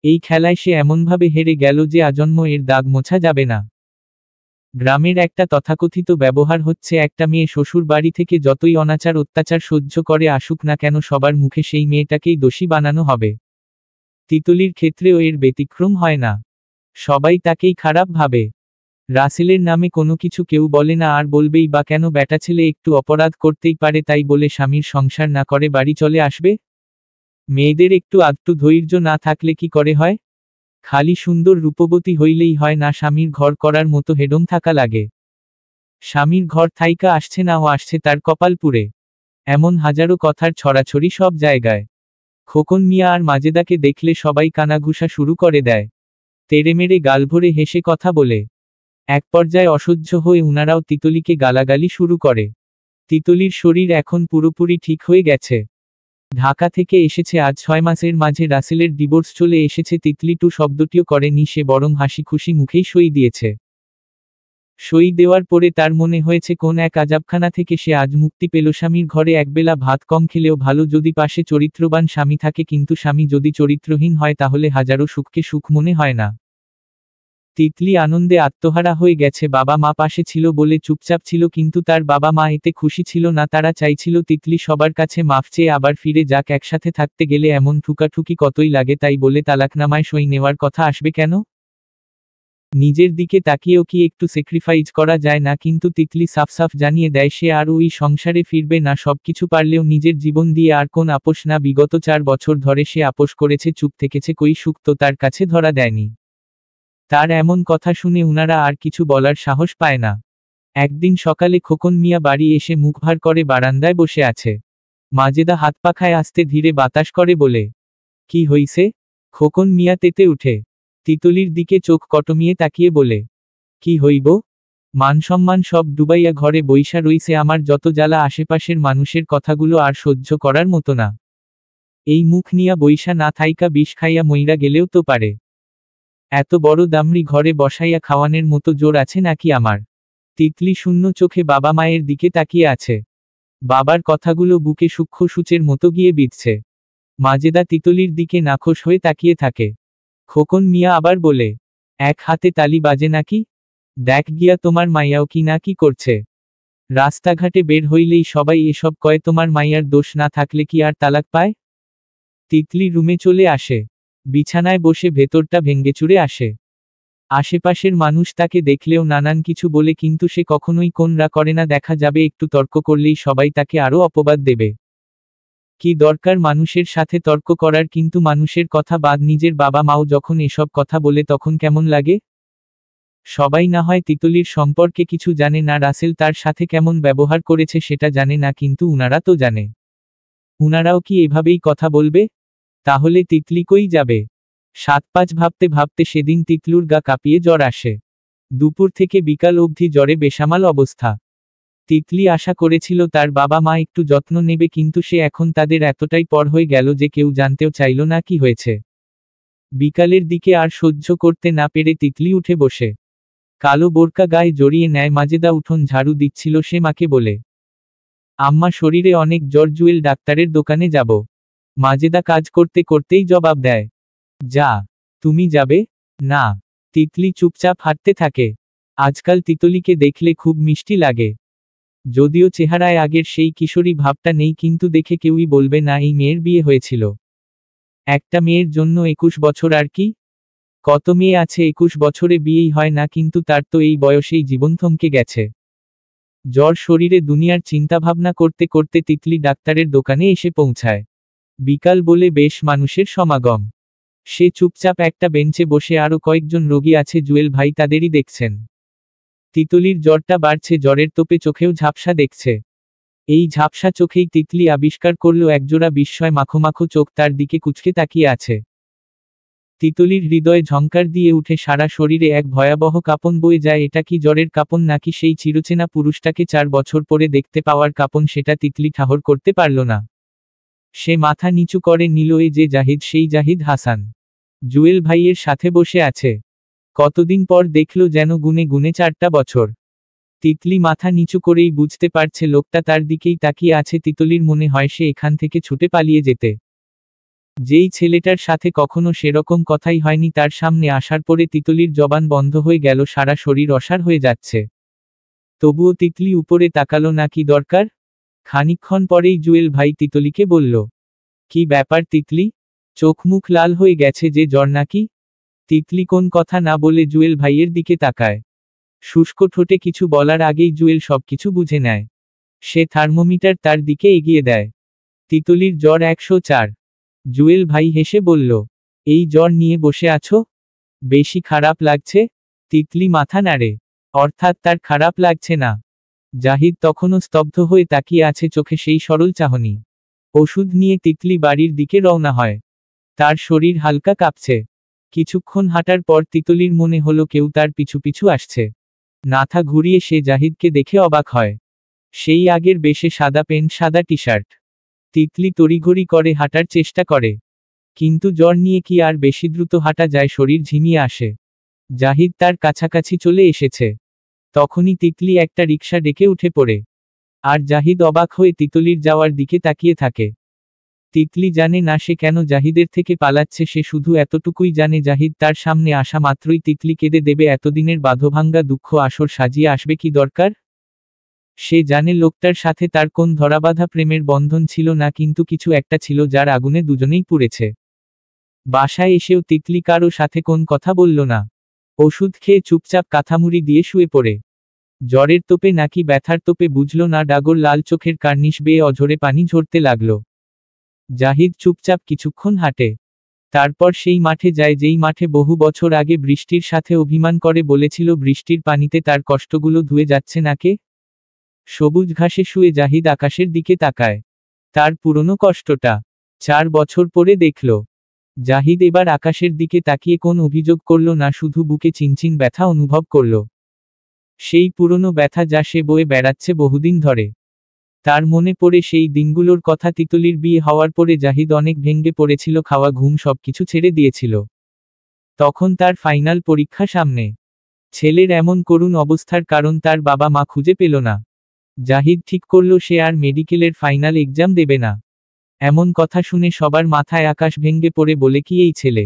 এই খেলায় সে এমনভাবে হেরে গেল যে আজন্ম এর দাগ মোছা যাবে না। গ্রামের একটা তথাকথিত ব্যবহার হচ্ছে, একটা মেয়ে শ্বশুর বাড়ি থেকে যতই অনাচার অত্যাচার সহ্য করে আসুক না কেন, সবার মুখে সেই মেয়েটাকেই দোষী বানানো হবে। তিতলির ক্ষেত্রেও এর ব্যতিক্রম হয় না। সবাই তাকেই খারাপ ভাবে। রাসেলের নামে কোনো কিছু কেউ বলে না, আর বলবেই বা কেন? বেটা ছেলে একটু অপরাধ করতেই পারে, তাই বলে স্বামীর সংসার না করে বাড়ি চলে আসবে? মেয়েদের একটু আধটু ধৈর্য না থাকলে কি করে হয়? খালি সুন্দর রূপবতী হইলেই হয় না, স্বামীর ঘর করার মতো হেডম থাকা লাগে। স্বামীর ঘর থাইকা আসছে না, ও আসছে তার কপাল পুড়ে। এমন হাজারো কথার ছড়াছড়ি সব জায়গায়। খোকন মিয়া আর মাজেদাকে দেখলে সবাই কানাঘুষা শুরু করে দেয়। তেড়েমেড়ে গাল ভরে হেসে কথা বলে। এক পর্যায়ে অসহ্য হয়ে উনারাও তিতলিকে গালাগালি শুরু করে। তিতলির শরীর এখন পুরোপুরি ঠিক হয়ে গেছে। ঢাকা থেকে এসেছে আজ 6 মাসের মাঝে রাসেলের ডিভোর্স চলে এসেছে। তিতলি টু শব্দটিও করেনি সে, বরং হাসি খুশি মুখেই সই দিয়েছে। সই দেওয়ার পরে তার মনে হয়েছে কোন এক আজাবখানা থেকে সে আজ মুক্তি পেল। স্বামীর ঘরে একবেলা ভাত কম খেলেও ভালো যদি পাশে চরিত্রবান স্বামী থাকে, কিন্তু স্বামী যদি চরিত্রহীন হয় তাহলে হাজারো সুখকে সুখ মনে হয় না। তিতলি আনন্দে আত্মহারা হয়ে গেছে। বাবা মা পাশে ছিল বলে চুপচাপ ছিল, কিন্তু তার বাবা মা এতে খুশি ছিল না। তারা চাইছিল তিতলি সবার কাছে মাফ চেয়ে আবার ফিরে যাক। একসাথে থাকতে গেলে এমন ঠুকাঠুকি কতই লাগে, তাই বলে তালাকনামায় সই নেওয়ার কথা আসবে কেন? নিজের দিকে তাকিয়েও কি একটু স্যাক্রিফাইস করা যায় না? কিন্তু তিতলি সাফ সাফ জানিয়ে দেয় সে আর ওই সংসারে ফিরবে না। সবকিছু পারলেও নিজের জীবন দিয়ে আর কোন আপোষ না। বিগত 4 বছর ধরে সে আপোষ করেছে, চুপ থেকেছে, কই সুখ তো তার কাছে ধরা দেয়নি। তার এমন কথা শুনে উনারা আর কিছু বলার সাহস পায় না। একদিন সকালে খোকন মিয়া বাড়ি এসে মুখ ভার করে বারান্দায় বসে আছে। মাজেদা হাত পাখায় আস্তে ধীরে বাতাস করে বলে, কি হইছে? খোকন মিয়া তেতে উঠে তিতলির দিকে চোখ কটমিয়ে তাকিয়ে বলে, কি হইব? মানসম্মান সব ডুবাইয়া ঘরে বইসা রইছে। আমার যত জ্বালা, আশেপাশের মানুষের কথাগুলো আর সহ্য করার মতো না। এই মুখ নিয়া বইসা না থাইকা বিষ খাইয়া মইরা গেলেও তো পারে। এত বড় দামড়ি ঘরে বসাইয়া খাওয়ানোর মতো জোর আছে নাকি আমার? তিতলি শূন্য চোখে বাবা মায়ের দিকে তাকিয়ে আছে। বাবার কথাগুলো বুকে সূক্ষ্ম সূচের মতো গিয়ে বিঁধছে। মাজেদা তিতলির দিকে নাখোশ হয়ে তাকিয়ে থাকে। খোকন মিয়া আবার বলে, এক হাতে তালি বাজে নাকি? দেখ গিয়া তোমার মাইয়াও কি না কি করছে। রাস্তাঘাটে বের হইলেই সবাই এসব কয়, তোমার মাইয়ার দোষ না থাকলে কি আর তালাক পায়? তিতলি রুমে চলে আসে। বিছানায় বসে ভেতরটা ভেঙ্গেচুরে আসে। আশেপাশের মানুষ তাকে দেখলেও নানান কিছু বলে, কিন্তু সে কখনোই কোনরা করে না। দেখা যাবে একটু তর্ক করলেই সবাই তাকে আরও অপবাদ দেবে। কি দরকার মানুষের সাথে তর্ক করার? কিন্তু মানুষের কথা বাদ, নিজের বাবা মাও যখন এসব কথা বলে তখন কেমন লাগে? সবাই না হয় তিতলির সম্পর্কে কিছু জানে না, রাসেল তার সাথে কেমন ব্যবহার করেছে সেটা জানে না, কিন্তু উনারা তো জানে। উনারাও কি এভাবেই কথা বলবে? তাহলে তিতলি কই যাবে? 7-5 ভাবতে ভাবতে সেদিন তিতলুর গা কাঁপিয়ে জ্বর আসে। দুপুর থেকে বিকাল অবধি জ্বরে বেসামাল অবস্থা। তিতলি আশা করেছিল তার বাবা মা একটু যত্ন নেবে, কিন্তু সে এখন তাদের এতটাই পর হয়ে গেল যে কেউ জানতেও চাইল না কি হয়েছে। বিকালের দিকে আর সহ্য করতে না পেরে তিতলি উঠে বসে কালো বোরকা গায়ে জড়িয়ে নেয়। মাজেদা উঠোন ঝাড়ু দিচ্ছিল, সে মাকে বলে, আম্মা শরীরে অনেক জ্বর, জুয়েল ডাক্তারের দোকানে যাব। মাজেদা কাজ করতে করতেই জবাব দেয়, যা। তুমি যাবে? না। তিতলি চুপচাপ হাঁটতে থাকে। আজকাল তিতলিকে দেখলে খুব মিষ্টি লাগে। যদিও চেহারায় আগের সেই কিশোরী ভাবটা নেই, কিন্তু দেখে কেউই বলবে না এই মেয়ের বিয়ে হয়েছিল। একটা মেয়ের জন্য 21 বছর, আর কি? কত মেয়ে আছে 21 বছরে বিয়েই হয় না, কিন্তু তার তো এই বয়সেই জীবন থমকে গেছে। জ্বর শরীরে দুনিয়ার চিন্তাভাবনা করতে করতে তিতলি ডাক্তারের দোকানে এসে পৌঁছায়। বিকাল বলে বেশ মানুষের সমাগম। সে চুপচাপ একটা বেঞ্চে বসে, আরও কয়েকজন রোগী আছে, জুয়েল ভাই তাদেরই দেখছেন। তিতলির জ্বরটা বাড়ছে, জ্বরের তোপে চোখেও ঝাপসা দেখছে। এই ঝাপসা চোখেই তিতলি আবিষ্কার করল একজোড়া বিস্ময় মাখো মাখো চোখ তার দিকে কুঁচকে তাকিয়ে আছে। তিতলির হৃদয়ে ঝংকার দিয়ে উঠে, সারা শরীরে এক ভয়াবহ কাঁপন বয়ে যায়। এটা কি জ্বরের কাঁপন, নাকি সেই চিরচেনা পুরুষটাকে 4 বছর পরে দেখতে পাওয়ার কাঁপন? সেটা তিতলি ঠাহর করতে পারল না। সে মাথা নিচু করে নিল। এ যে জাহিদ, সেই জাহিদ হাসান জুয়েল ভাইয়ের সাথে বসে আছে। কতদিন পর দেখল, যেন গুনে গুনে 4টা বছর। তিতলি মাথা নিচু করেই বুঝতে পারছে লোকটা তার দিকেই তাকিয়ে আছে। তিতলির মনে হয় সে এখান থেকে ছুটে পালিয়ে যেতে। যেই ছেলেটার সাথে কখনো সেরকম কথাই হয়নি, তার সামনে আসার পরে তিতলির জবান বন্ধ হয়ে গেল, সারা শরীর অসাড় হয়ে যাচ্ছে। তবুও তিতলি উপরে তাকালো না। কি দরকার? খানিকক্ষণ পরেই জুয়েল ভাই তিতলিকে বলল, কি ব্যাপার তিতলি? চোখ মুখ লাল হয়ে গেছে যে, জ্বর নাকি? তিতলি কোন কথা না বলে জুয়েল ভাইয়ের দিকে তাকায়। শুষ্ক ঠোঁটে কিছু বলার আগেই জুয়েল সবকিছু বুঝে নেয়। সে থার্মোমিটার তার দিকে এগিয়ে দেয়। তিতলির জ্বর 104। জুয়েল ভাই হেসে বলল, এই জ্বর নিয়ে বসে আছো? বেশি খারাপ লাগছে? তিতলি মাথা নাড়ে। অর্থাৎ তার খারাপ লাগছে না। জাহিদ তখনও স্তব্ধ হয়ে তাকিয়ে আছে, চোখে সেই সরল চাহনি। ওষুধ নিয়ে তিতলি বাড়ির দিকে রওনা হয়। তার শরীর হালকা কাঁপছে। কিছুক্ষণ হাঁটার পর তিতলির মনে হলো কেউ তার পিছু পিছু আসছে। মাথা ঘুরিয়ে সে জাহিদকে দেখে অবাক হয়। সেই আগের বেশে, সাদা প্যান্ট, সাদা টি শার্ট। তিতলি তড়িঘড়ি করে হাঁটার চেষ্টা করে, কিন্তু জ্বর নিয়ে কি আর বেশি দ্রুত হাঁটা যায়? শরীর ঝিমিয়ে আসে। জাহিদ তার কাছাকাছি চলে এসেছে। তখনই তিতলি একটা রিকশা ডেকে উঠে পড়ে। আর জাহিদ অবাক হয়ে তিতলির যাওয়ার দিকে তাকিয়ে থাকে। তিতলি জানে না সে কেন জাহিদের থেকে পালাচ্ছে, সে শুধু এতটুকুই জানে জাহিদ তার সামনে আসা মাত্রই তিতলি কেঁদে দেবে, এতদিনের বাঁধভাঙ্গা দুঃখ আসর সাজিয়ে আসবে কি দরকার। সে জানে লোকটার সাথে তার কোন ধরাবাঁধা প্রেমের বন্ধন ছিল না, কিন্তু কিছু একটা ছিল যার আগুনে দুজনেই পুড়েছে। বাসায় এসেও তিতলি কারো সাথে কোন কথা বলল না। ওষুধ খেয়ে চুপচাপ কাঁথামুড়ি দিয়ে শুয়ে পড়ে। জ্বরের তোপে নাকি ব্যথার তোপে বুঝল না, ডাগর লাল চোখের কার্নিশ বেয়ে অঝরে পানি ঝরতে লাগল। জাহিদ চুপচাপ কিছুক্ষণ হাঁটে, তারপর সেই মাঠে যায় যেই মাঠে বহু বছর আগে বৃষ্টির সাথে অভিমান করে বলেছিল বৃষ্টির পানিতে তার কষ্টগুলো ধুয়ে যাচ্ছে নাকে। সবুজ ঘাসে শুয়ে জাহিদ আকাশের দিকে তাকায়। তার পুরনো কষ্টটা 4 বছর পরে দেখল। জাহিদ এবার আকাশের দিকে তাকিয়ে কোন অভিযোগ করল না, শুধু বুকে চিনচিন ব্যথা অনুভব করল। সেই পুরনো ব্যথা যা সে বয়ে বেড়াচ্ছে বহুদিন ধরে। তার মনে পড়ে সেই দিনগুলোর কথা, তিতলির বিয়ে হওয়ার পরে জাহিদ অনেক ভেঙে পড়েছিল, খাওয়া ঘুম সবকিছু ছেড়ে দিয়েছিল। তখন তার ফাইনাল পরীক্ষা সামনে। ছেলের এমন করুণ অবস্থার কারণ তার বাবা মা খুঁজে পেল না। জাহিদ ঠিক করল সে আর মেডিকেলের ফাইনাল এক্সাম দেবে না। এমন কথা শুনে সবার মাথায় আকাশ ভেঙে পড়ে, বলে কি এই ছেলে।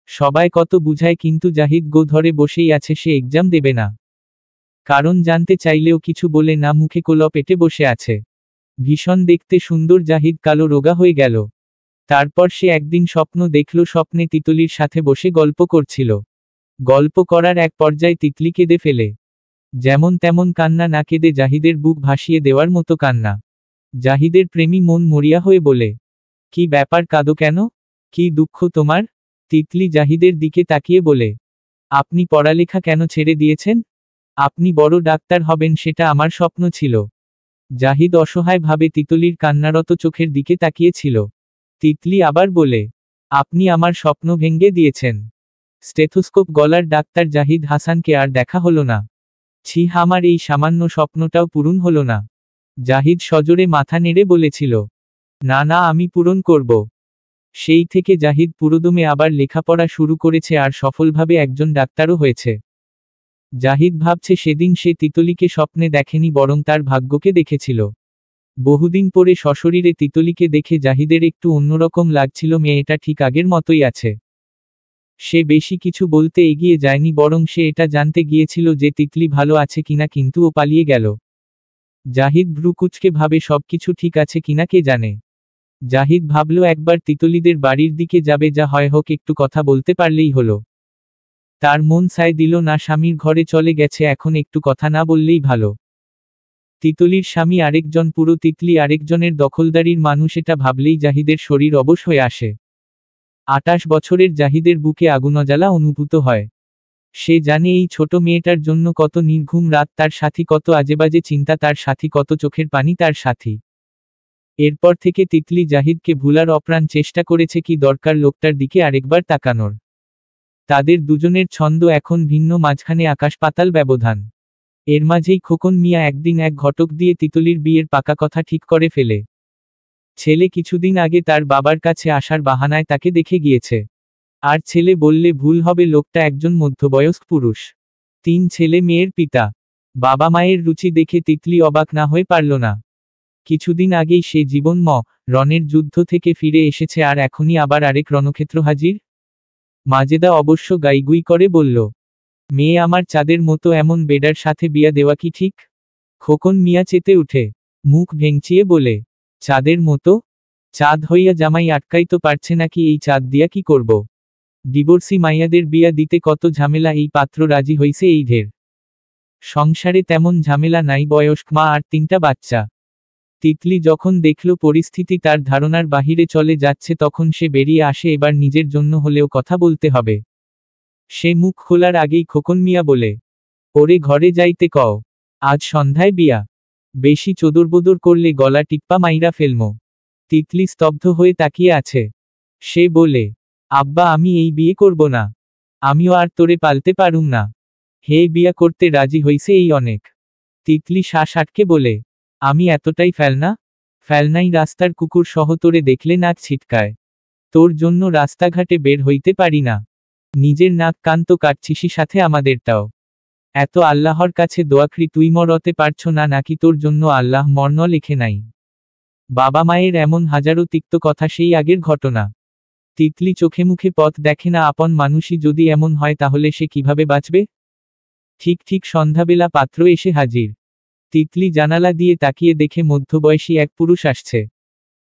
সবাই কত বুঝায় কিন্তু জাহিদ গো ধরে বসেই আছে, সে এক্সাম দেবে না। কারণ জানতে চাইলেও কিছু বলে না, মুখে কোলপ এঁটে বসে আছে। ভীষণ দেখতে সুন্দর জাহিদ কালো রোগা হয়ে গেল। তারপর সে একদিন স্বপ্ন দেখল, স্বপ্নে তিতলির সাথে বসে গল্প করছিল। গল্প করার এক পর্যায়ে তিতলি কেঁদে ফেলে। যেমন তেমন কান্না না, কেঁদে জাহিদের বুক ভাসিয়ে দেওয়ার মতো কান্না। জাহিদের প্রেমী মন মরিয়া হয়ে বলে, কি ব্যাপার, কাঁদো কেন? কি দুঃখ তোমার? তিতলি জাহিদের দিকে তাকিয়ে বলে, আপনি পড়ালেখা কেন ছেড়ে দিয়েছেন? আপনি বড় ডাক্তার হবেন, সেটা আমার স্বপ্ন ছিল। জাহিদ অসহায়ভাবে তিতলির কান্নারত চোখের দিকে তাকিয়েছিল। তিতলি আবার বলে, আপনি আমার স্বপ্ন ভেঙে দিয়েছেন। স্টেথোস্কোপ গলার ডাক্তার জাহিদ হাসানকে আর দেখা হলো না। ছি, আমার এই সামান্য স্বপ্নটাও পূরণ হলো না। জাহিদ সজোরে মাথা নেড়ে বলেছিল, না না, আমি পূরণ করব। সেই থেকে জাহিদ পুরোদমে আবার লেখাপড়া শুরু করেছে আর সফলভাবে একজন ডাক্তারও হয়েছে। জাহিদ ভাবছে সেদিন সে তিতলিকে স্বপ্নে দেখেনি, বরং তার ভাগ্যকে দেখেছিল। বহুদিন পরে সশরীরে তিতলিকে দেখে জাহিদের একটু অন্যরকম লাগছিল, মেয়েটা ঠিক আগের মতোই আছে। সে বেশি কিছু বলতে এগিয়ে যায়নি, বরং সে এটা জানতে গিয়েছিল যে তিতলি ভালো আছে কিনা, কিন্তু ও পালিয়ে গেল। জাহিদ ভ্রুকুচকে ভাবে সবকিছু ঠিক আছে কিনা কে জানে। জাহিদ ভাবল একবার তিতলিদের বাড়ির দিকে যাবে, যা হয় হোক একটু কথা বলতে পারলেই হলো। তার মন সায় দিল না, স্বামীর ঘরে চলে গেছে, এখন একটু কথা না বললেই ভালো। তিতলির স্বামী আরেকজন, পুরো তিতলি আরেকজনের দখলদারির মানুষ, এটা ভাবলেই জাহিদের শরীর অবশ হয়ে আসে। 28 বছরের জাহিদের বুকে আগুনজ্বালা অনুভূত হয়। সে জানে এই ছোট মেয়েটার জন্য কত নির্ঘুম রাত তার সাথী, কত আজেবাজে চিন্তা তার সাথী, কত চোখের পানি তার সাথী। এরপর থেকে তিতলি জাহিদকে ভুলার অপ্রাণ চেষ্টা করেছে, কি দরকার লোকটার দিকে আরেকবার তাকানোর। তাদের দুজনের ছন্দ এখন ভিন্ন, মাঝখানে আকাশ পাতাল ব্যবধান। এর মাঝেই খোকন মিয়া একদিন এক ঘটক দিয়ে তিতলির বিয়ের পাকা কথা ঠিক করে ফেলে। ছেলে কিছুদিন আগে তার বাবার কাছে আসার বাহানায় তাকে দেখে গিয়েছে। আর ছেলে বললে ভুল হবে, লোকটা একজন মধ্যবয়স্ক পুরুষ। 3 ছেলে মেয়ের পিতা। বাবা মায়ের রুচি দেখে তিতলি অবাক না হয়ে পারল না। কিছুদিন আগেই সে জীবন রণের যুদ্ধ থেকে ফিরে এসেছে, আর এখনই আবার আরেক রণক্ষেত্র হাজির। মাজেদা অবশ্য গাইগুই করে বলল, মেয়ে আমার চাঁদের মতো, এমন বেডার সাথে বিয়া দেওয়া কি ঠিক? খোকন মিয়া চেতে উঠে মুখ ভেঙচিয়ে বলে, চাঁদের মতো? চাঁদ হইয়া জামাই আটকাইতে পারছে নাকি, এই চাঁদ দিয়া কি করব? ডিভোর্সি মাইয়াদের বিয়া দিতে কত ঝামেলা, এই পাত্র রাজি হইছে এই ঢের। সংসারে তেমন ঝামেলা নাই, বয়স্ক মা আর 3টা বাচ্চা। তিতলি যখন দেখল পরিস্থিতি তার ধারণার বাহিরে চলে যাচ্ছে, তখন সে বেরিয়ে আসে, এবার নিজের জন্য হলেও কথা বলতে হবে। সে মুখ খোলার আগেই খোকন মিয়া বলে, ওরে ঘরে যাইতে কও, আজ সন্ধ্যায় বিয়া। বেশি চোদরবোদর করলে গলা টিপ্পা মাইরা ফেলমো। তিতলি স্তব্ধ হয়ে তাকিয়ে আছে। সে বলে, আব্বা আমি এই বিয়ে করব না। আমিও আর তোরে পালতে পারুম না। হে বিয়া করতে রাজি হইছে এই অনেক। তিতলি শ্বাস আটকে বলে, আমি এতটাই ফেলনা? ফেলনাই রাস্তার কুকুর সহ তোরে দেখলে নাক ছিটকায়। তোর জন্য রাস্তাঘাটে বের হইতে পারি না। নিজের নাক কান তো কাটছিসি, সাথে আমাদেরটাও। এত আল্লাহর কাছে দোয়াকরি, তুই মরতে পারছো না নাকি? তোর জন্য আল্লাহ মরণ লেখে নাই? বাবা মায়ের এমন হাজারো তিক্ত কথা সেই আগের ঘটনা। তিতলি চোখে মুখে পথ দেখে না, আপন মানুষই যদি এমন হয় তাহলে সে কিভাবে বাঁচবে। ঠিক ঠিক সন্ধ্যাবেলা পাত্র এসে হাজির। তিতলি জানালা দিয়ে তাকিয়ে দেখে মধ্যবয়সী এক পুরুষ আসছে।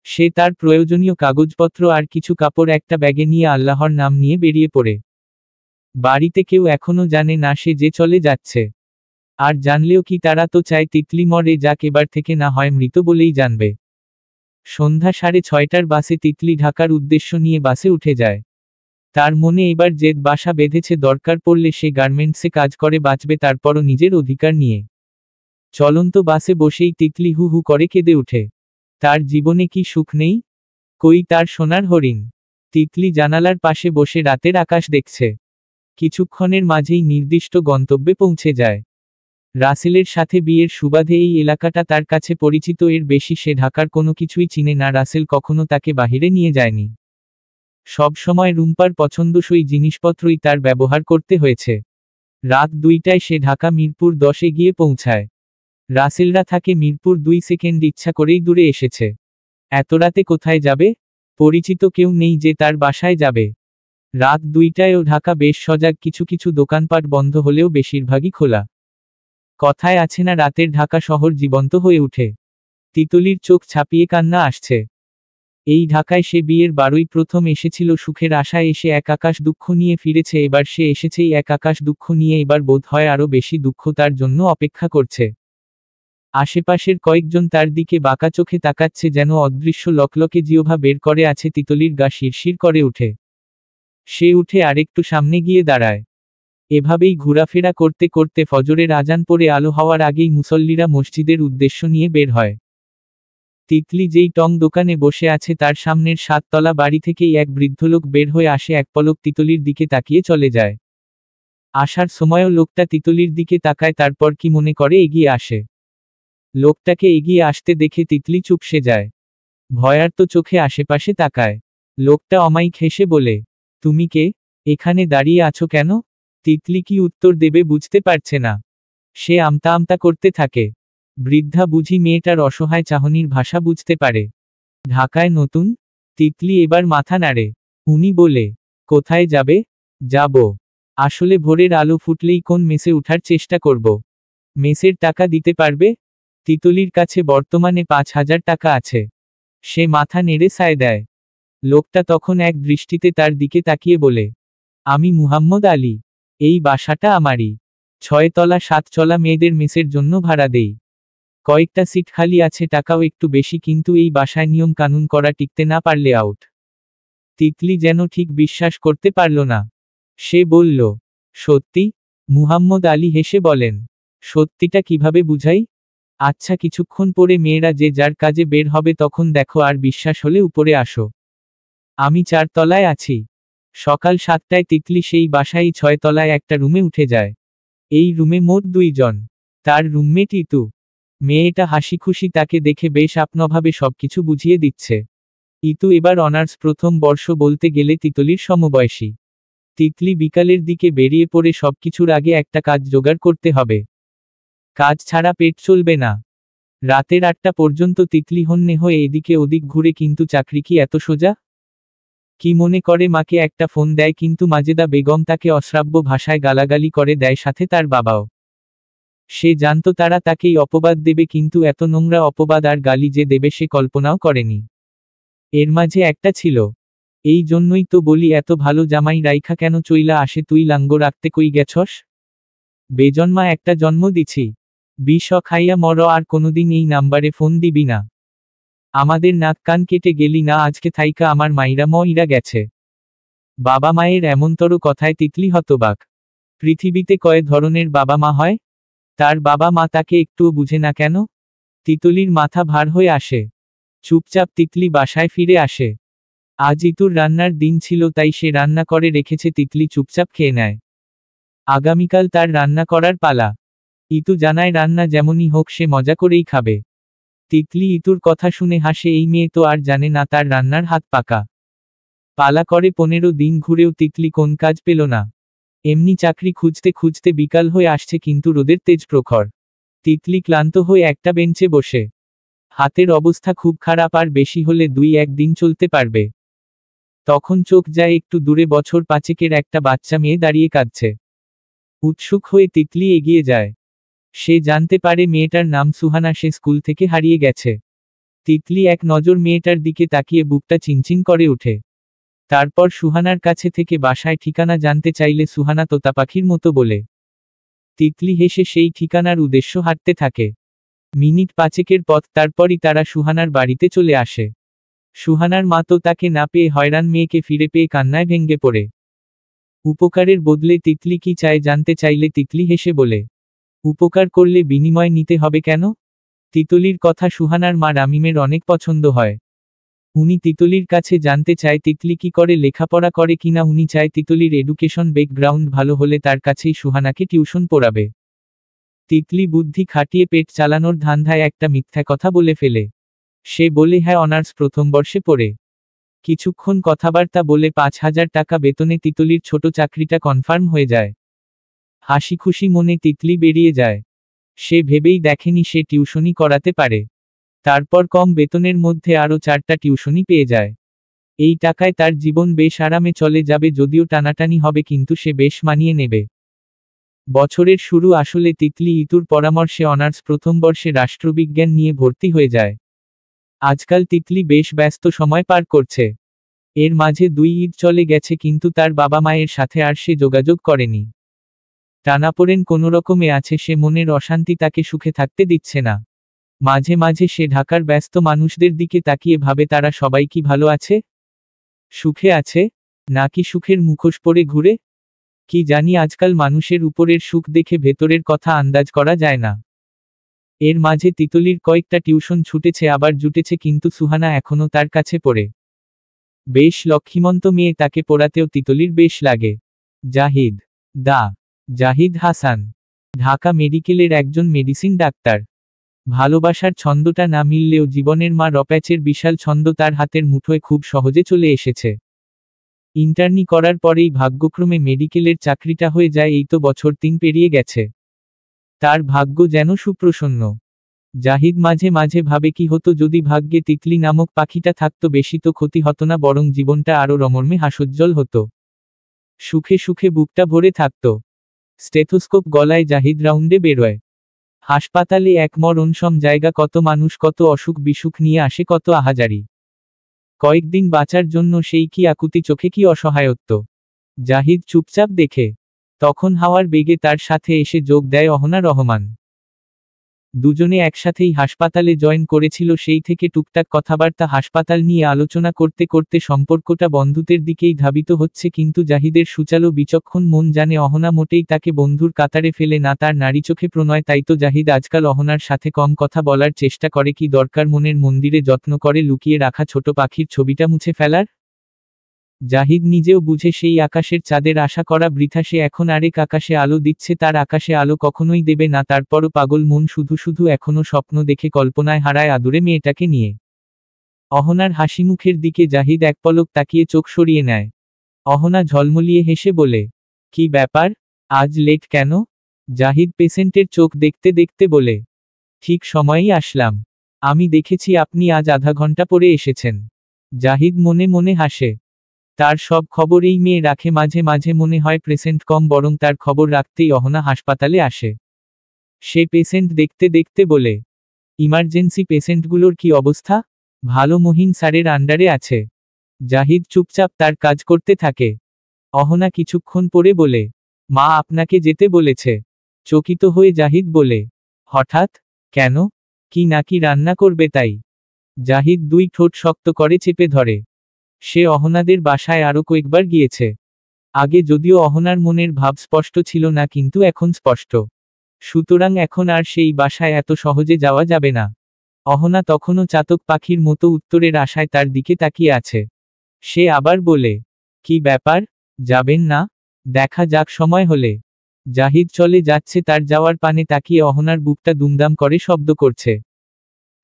সে তার প্রয়োজনীয় কাগজপত্র আর কিছু কাপড় একটা ব্যাগে নিয়ে আল্লাহর নাম নিয়ে বেরিয়ে পড়ে। বাড়িতে কেউ এখনো জানে না সে যে চলে যাচ্ছে। আর জানলেও কি, তারা তো চায় তিতলি মরে যাক, এবার থেকে না হয় মৃত বলেই জানবে। সন্ধ্যা 6:30টার বাসে তিতলি ঢাকার উদ্দেশ্য নিয়ে বাসে উঠে যায়। তার মনে এবার জেদ বাসা বেঁধেছে, দরকার পড়লে সে গার্মেন্টসে কাজ করে বাঁচবে, তারপরও নিজের অধিকার নিয়ে। চলন্ত বাসে বসেই তিতলি হু হু করে কেঁদে ওঠে। তার জীবনে কি সুখ নেই? কই তার সোনার হরিণ? তিতলি জানালার পাশে বসে রাতের আকাশ দেখছে। কিছুক্ষণের মাঝেই নির্দিষ্ট গন্তব্যে পৌঁছে যায়। রাসেলের সাথে বিয়ের সুবাদে এই এলাকাটা তার কাছে পরিচিত, এর বেশি সে ঢাকার কোনো কিছুই চিনে না। রাসেল কখনো তাকে বাহিরে নিয়ে যায়নি। সব সময় রুম্পার পছন্দসই জিনিসপত্রই তার ব্যবহার করতে হয়েছে। রাত 2টায় সে ঢাকা মিরপুর 10-এ গিয়ে পৌঁছায়। রাসেলরা থাকে মিরপুর 2, সেকেন্ড ইচ্ছা করেই দূরে এসেছে। এত রাতে কোথায় যাবে? পরিচিত কেউ নেই যে তার বাসায় যাবে। রাত 2টায়ও ঢাকা বেশ সজাগ, কিছু কিছু দোকানপাট বন্ধ হলেও বেশিরভাগই খোলা। কথায় আছে না, রাতের ঢাকা শহর জীবন্ত হয়ে উঠে। তিতলির চোখ ছাপিয়ে কান্না আসছে। এই ঢাকায় সে বিয়ের বারই প্রথম এসেছিল, সুখের আশায় এসে এক আকাশ দুঃখ নিয়ে ফিরেছে। এবার সে এসেছেই এক আকাশ দুঃখ নিয়ে, এবার বোধ হয় আরও বেশি দুঃখ তার জন্য অপেক্ষা করছে। আশেপাশের কয়েকজন তার দিকে বাঁকা চোখে তাকাচ্ছে, যেন অদৃশ্য লকলকে জিহ্বা বের করে আছে। তিতলির গা শিরশির করে উঠে। সে উঠে আরেকটু সামনে গিয়ে দাঁড়ায়। এভাবেই ঘোরাফেরা করতে করতে ফজরের আজান পড়ে আলো হওয়ার আগেই মুসল্লিরা মসজিদের উদ্দেশ্য নিয়ে বের হয়। তিতলি যেই টং দোকানে বসে আছে তার সামনের 7তলা বাড়ি থেকেই এক বৃদ্ধলোক বের হয়ে আসে, এক পলক তিতলির দিকে তাকিয়ে চলে যায়। আসার সময়ও লোকটা তিতলির দিকে তাকায়, তারপর কি মনে করে এগিয়ে আসে। লোকটাকে এগিয়ে আসতে দেখে তিতলি চুপসে যায়। ভয়ার্ত চোখে আশেপাশে তাকায়। লোকটা অমায়িক হেসে বলে, তুমি কে? এখানে দাঁড়িয়ে আছো কেন? তিতলি কি উত্তর দেবে বুঝতে পারছে না। সে আমতা আমতা করতে থাকে। বৃদ্ধা বুঝি মেয়েটার অসহায় চাহনির ভাষা বুঝতে পারে। ঢাকায় নতুন? তিতলি এবার মাথা নাড়ে। উনি বলে, কোথায় যাবে? যাব। আসলে ভোরের আলো ফুটলেই কোন মেসে উঠার চেষ্টা করব। মেসের টাকা দিতে পারবে? তিতলির কাছে বর্তমানে 5,000 টাকা আছে। সে মাথা নেড়ে সায় দেয়। লোকটা তখন এক দৃষ্টিতে তার দিকে তাকিয়ে বলে, আমি মুহাম্মদ আলী। এই বাসাটা আমারই। 6তলা 7তলা মেয়েদের মেসের জন্য ভাড়া দেই। কয়েকটা সিট খালি আছে, টাকাও একটু বেশি, কিন্তু এই বাসায় নিয়ম কানুন করা, টিকতে না পারলে আউট। তিতলি যেন ঠিক বিশ্বাস করতে পারল না। সে বলল, সত্যি? মুহাম্মদ আলী হেসে বলেন, সত্যিটা কিভাবে বুঝাই? আচ্ছা, কিছুক্ষণ পরে মেয়েরা যে যার কাজে বের হবে, তখন দেখো, আর বিশ্বাস হলে উপরে আসো। আমি 4তলায় আছি। সকাল 7টায় তিতলি সেই বাসায় 6তলায় একটা রুমে উঠে যায়। এই রুমে মোট 2 জন। তার রুমমেট ইতু। মেয়েটা হাসি খুশি তাকে দেখে বেশ আপনভাবে সবকিছু বুঝিয়ে দিচ্ছে। ইতু এবার অনার্স প্রথম বর্ষ, বলতে গেলে তিতলির সমবয়সী। তিতলি বিকালের দিকে বেরিয়ে পড়ে সবকিছুর আগে একটা কাজ জোগাড় করতে হবে। কাজ ছাড়া পেট চলবে না। রাতের 8টা পর্যন্ত তিতলি হন্যে হয়ে এদিকে ওদিক ঘুরে, কিন্তু চাকরি কি এত সোজা? কি মনে করে মাকে একটা ফোন দেয়, কিন্তু মাজেদা বেগম তাকে অশ্রাব্য ভাষায় গালাগালি করে দেয়, সাথে তার বাবাও। সে জানতো তারা তাকেই অপবাদ দেবে, কিন্তু এত নোংরা অপবাদ আর গালি যে দেবে সে কল্পনাও করেনি। এর মাঝে একটা ছিল। এই জন্যই তো বলি, এত ভালো জামাই রাইখা কেন চইলা আসে, তুই লাঙ্গ রাখতে কই গেছস? বেজন্মা একটা জন্ম দিছি। বিষ খাইয়া মর, আর কোনোদিন এই নাম্বারে ফোন দিবি না। আমাদের নাক কান কেটে গেলি না, আজকে থাইকা আমার মাইরা মইরা গেছে। বাবা মায়ের এমনতর কথায় তিতলি হতবাক। পৃথিবীতে কয় ধরনের বাবা মা হয়? তার বাবা মা তাকে একটুও বুঝে না কেন? তিতলির মাথা ভার হয়ে আসে। চুপচাপ তিতলি বাসায় ফিরে আসে। আজ ইতুর রান্নার দিন ছিল, তাই সে রান্না করে রেখেছে। তিতলি চুপচাপ খেয়ে নেয়। আগামীকাল তার রান্না করার পালা। ইতু জানায় রান্না যেমনই হোক সে মজা করেই খাবে। তিতলি ইতুর কথা শুনে হাসে, এই মেয়ে তো আর জানে না তার রান্নার হাত পাকা। পালা করে 15 দিন ঘুরেও তিতলি কোন কাজ পেল না। এমনি চাকরি খুঁজতে খুঁজতে বিকাল হয়ে আসছে, কিন্তু রোদের তেজ প্রখর। তিতলি ক্লান্ত হয়ে একটা বেঞ্চে বসে হাতের অবস্থা খুব খারাপ, আর বেশি হলে 2-1 দিন চলতে পারবে। তখন চোখ যায় একটু দূরে, বছর 5-এর একটা বাচ্চা মেয়ে দাঁড়িয়ে কাঁদছে। উৎসুক হয়ে তিতলি এগিয়ে যায়। সে জানতে পারে মেয়েটার নাম সুহানা, সে স্কুল থেকে হারিয়ে গেছে। তিতলি এক নজর মেয়েটার দিকে তাকিয়ে বুকটা চিনচিন করে ওঠে। তারপর সুহানার কাছে থেকে বাসায় ঠিকানা জানতে চাইলে সুহানা তোতা পাখির মতো বলে। তিতলি হেসে সেই ঠিকানার উদ্দেশ্য হাঁটতে থাকে। মিনিট 5-এর পথ, তারপরই তারা সুহানার বাড়িতে চলে আসে। সুহানার মা তো তাকে না পেয়ে হয়রান, মেয়েকে ফিরে পেয়ে কান্নায় ভেঙে পড়ে। উপকারের বদলে তিতলি কি চায় জানতে চাইলে তিতলি হেসে বলে, উপকার করলে বিনিময় নিতে হবে কেন? তিতলির কথা সুহানার মা রামিমের অনেক পছন্দ হয়। উনি তিতলির কাছে জানতে চায় তিতলি কি করে, লেখাপড়া করে কিনা। উনি চায় তিতলির এডুকেশন ব্যাকগ্রাউন্ড ভালো হলে তার কাছেই সুহানাকে টিউশন পড়াবে। তিতলি বুদ্ধি খাটিয়ে পেট চালানোর ধান্ধায় একটা মিথ্যা কথা বলে ফেলে। সে বলে হ্যাঁ, অনার্স প্রথম বর্ষে পড়ে। কিছুক্ষণ কথাবার্তা বলে 5,000 টাকা বেতনে তিতলির ছোট চাকরিটা কনফার্ম হয়ে যায়। হাসি খুশি মনে তিতলি বেরিয়ে যায়। সে ভেবেই দেখেনি সে টিউশনি করাতে পারে। তারপর কম বেতনের মধ্যে আরও 4টা টিউশনি পেয়ে যায়। এই টাকায় তার জীবন বেশ আরামে চলে যাবে, যদিও টানাটানি হবে, কিন্তু সে বেশ মানিয়ে নেবে। বছরের শুরু আসলে তিতলি ইতুর পরামর্শে অনার্স প্রথম বর্ষে রাষ্ট্রবিজ্ঞান নিয়ে ভর্তি হয়ে যায়। আজকাল তিতলি বেশ ব্যস্ত সময় পার করছে। এর মাঝে 2 ঈদ চলে গেছে, কিন্তু তার বাবা মায়ের সাথে আর সে যোগাযোগ করেনি। টানাপোড়েন কোনোরকমে আছে সে, মনের অশান্তি তাকে সুখে থাকতে দিচ্ছে না। মাঝে মাঝে সে ঢাকার ব্যস্ত মানুষদের দিকে তাকিয়ে ভাবে তারা সবাই কি ভালো আছে, সুখে আছে, নাকি সুখের মুখোশ পরে ঘুরে। কি জানি, আজকাল মানুষের উপরের সুখ দেখে ভেতরের কথা আন্দাজ করা যায় না। এর মাঝে তিতলির কয়েকটা টিউশন ছুটেছে, আবার জুটেছে, কিন্তু সুহানা এখনো তার কাছে পড়ে। বেশ লক্ষ্মীমন্ত মেয়ে, তাকে পড়াতেও তিতলির বেশ লাগে। জাহিদ, জাহিদ হাসান, ঢাকা মেডিকেলের একজন মেডিসিন ডাক্তার। ভালোবাসার ছন্দটা না মিললেও জীবনের মা রপ্যাচের বিশাল ছন্দ তার হাতের মুঠোয় খুব সহজে চলে এসেছে। ইন্টার্নি করার পরেই ভাগ্যক্রমে মেডিকেলের চাকরিটা হয়ে যায়। এই তো বছর 3 পেরিয়ে গেছে। তার ভাগ্য যেন সুপ্রসন্ন। জাহিদ মাঝে মাঝে ভাবে কি হতো যদি ভাগ্যে তিতলি নামক পাখিটা থাকতো, বেশি তো ক্ষতি হতো না, বরং জীবনটা আরও রমরমে হাস্যোজ্জ্বল হতো। সুখে সুখে বুকটা ভরে থাকত। স্টেথোস্কোপ গলায় জাহিদ রাউন্ডে বেরোয়। হাসপাতালে এক মরণসম জায়গা, কত মানুষ, কত অসুখ বিসুখ নিয়ে আসে, কত আহাজারি। কয়েকদিন বাঁচার জন্য সেই কি আকুতি, চোখে কি অসহায়ত্ব। জাহিদ চুপচাপ দেখে। তখন হাওয়ার বেগে তার সাথে এসে যোগ দেয় অহনা রহমান। দুজনে একসাথেই হাসপাতালে জয়েন করেছিল। সেই থেকে টুকটাক কথাবার্তা, হাসপাতাল নিয়ে আলোচনা করতে করতে সম্পর্কটা বন্ধুত্বের দিকেই ধাবিত হচ্ছে। কিন্তু জাহিদের সুচালো বিচক্ষণ মন জানে অহনা মোটেই তাকে বন্ধুর কাতারে ফেলে না, তার নারী চোখে প্রণয়। তাই তো জাহিদ আজকাল অহনার সাথে কম কথা বলার চেষ্টা করে। কি দরকার মনের মন্দিরে যত্ন করে লুকিয়ে রাখা ছোট পাখির ছবিটা মুছে ফেলার। জাহিদ নিজেও বুঝে সেই আকাশের চাঁদের আশা করা বৃথা। সে এখন আরেক আকাশে আলো দিচ্ছে, তার আকাশে আলো কখনোই দেবে না। তারপরও পাগল মন শুধু শুধু এখনো স্বপ্ন দেখে, কল্পনায় হারায় আদুরে মেয়েটাকে নিয়ে। অহনার হাসিমুখের দিকে জাহিদ এক পলক তাকিয়ে চোখ সরিয়ে নেয়। অহনা ঝলমলিয়ে হেসে বলে, কি ব্যাপার, আজ লেট কেন? জাহিদ পেশেন্টের চোখ দেখতে দেখতে বলে, ঠিক সময়েই আসলাম। আমি দেখেছি আপনি আজ আধা ঘন্টা পরে এসেছেন। জাহিদ মনে মনে হাসে। তার সব খবর এই মেয়ে রাখে। মাঝে মাঝে মনে হয় পেশেন্ট কম, বরং তার খবর রাখতেই অহনা হাসপাতালে আসে। সে পেশেন্ট দেখতে দেখতে বলে, ইমার্জেন্সি পেশেন্টগুলোর কি অবস্থা? ভালো, মহিন স্যারের আন্ডারে আছে। জাহিদ চুপচাপ তার কাজ করতে থাকে। অহনা কিছুক্ষণ পরে বলে, মা আপনাকে যেতে বলেছে। চকিত হয়ে জাহিদ বলে, হঠাৎ কেন? কি নাকি রান্না করবে তাই? জাহিদ 2 ঠোঁট শক্ত করে চেপে ধরে। সে অহনাদের বাসায় আরও কয়েকবার গিয়েছে। আগে যদিও অহনার মনের ভাব স্পষ্ট ছিল না, কিন্তু এখন স্পষ্ট। সুতরাং এখন আর সেই বাসায় এত সহজে যাওয়া যাবে না। অহনা তখনও চাতক পাখির মতো উত্তরের আশায় তার দিকে তাকিয়ে আছে। সে আবার বলে, কি ব্যাপার, যাবেন না? দেখা যাক সময় হলে। জাহিদ চলে যাচ্ছে। তার যাওয়ার পানে তাকিয়ে অহনার বুকটা দুমদাম করে শব্দ করছে।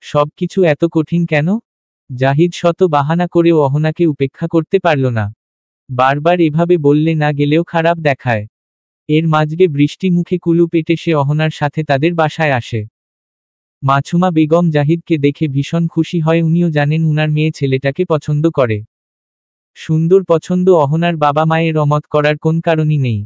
সবকিছু এত কঠিন কেন? জাহিদ শত বাহানা করেও অহনাকে উপেক্ষা করতে পারল না। বারবার এভাবে বললে না গেলেও খারাপ দেখায়। এর মাঝে বৃষ্টি মুখে কুলু পেটে সে অহনার সাথে তাদের বাসায় আসে। মাছুমা বেগম জাহিদকে দেখে ভীষণ খুশি হয়, উনিও জানেন উনার মেয়ে ছেলেটাকে পছন্দ করে। সুন্দর পছন্দ, অহনার বাবা মায়ের অমত করার কোন কারণই নেই।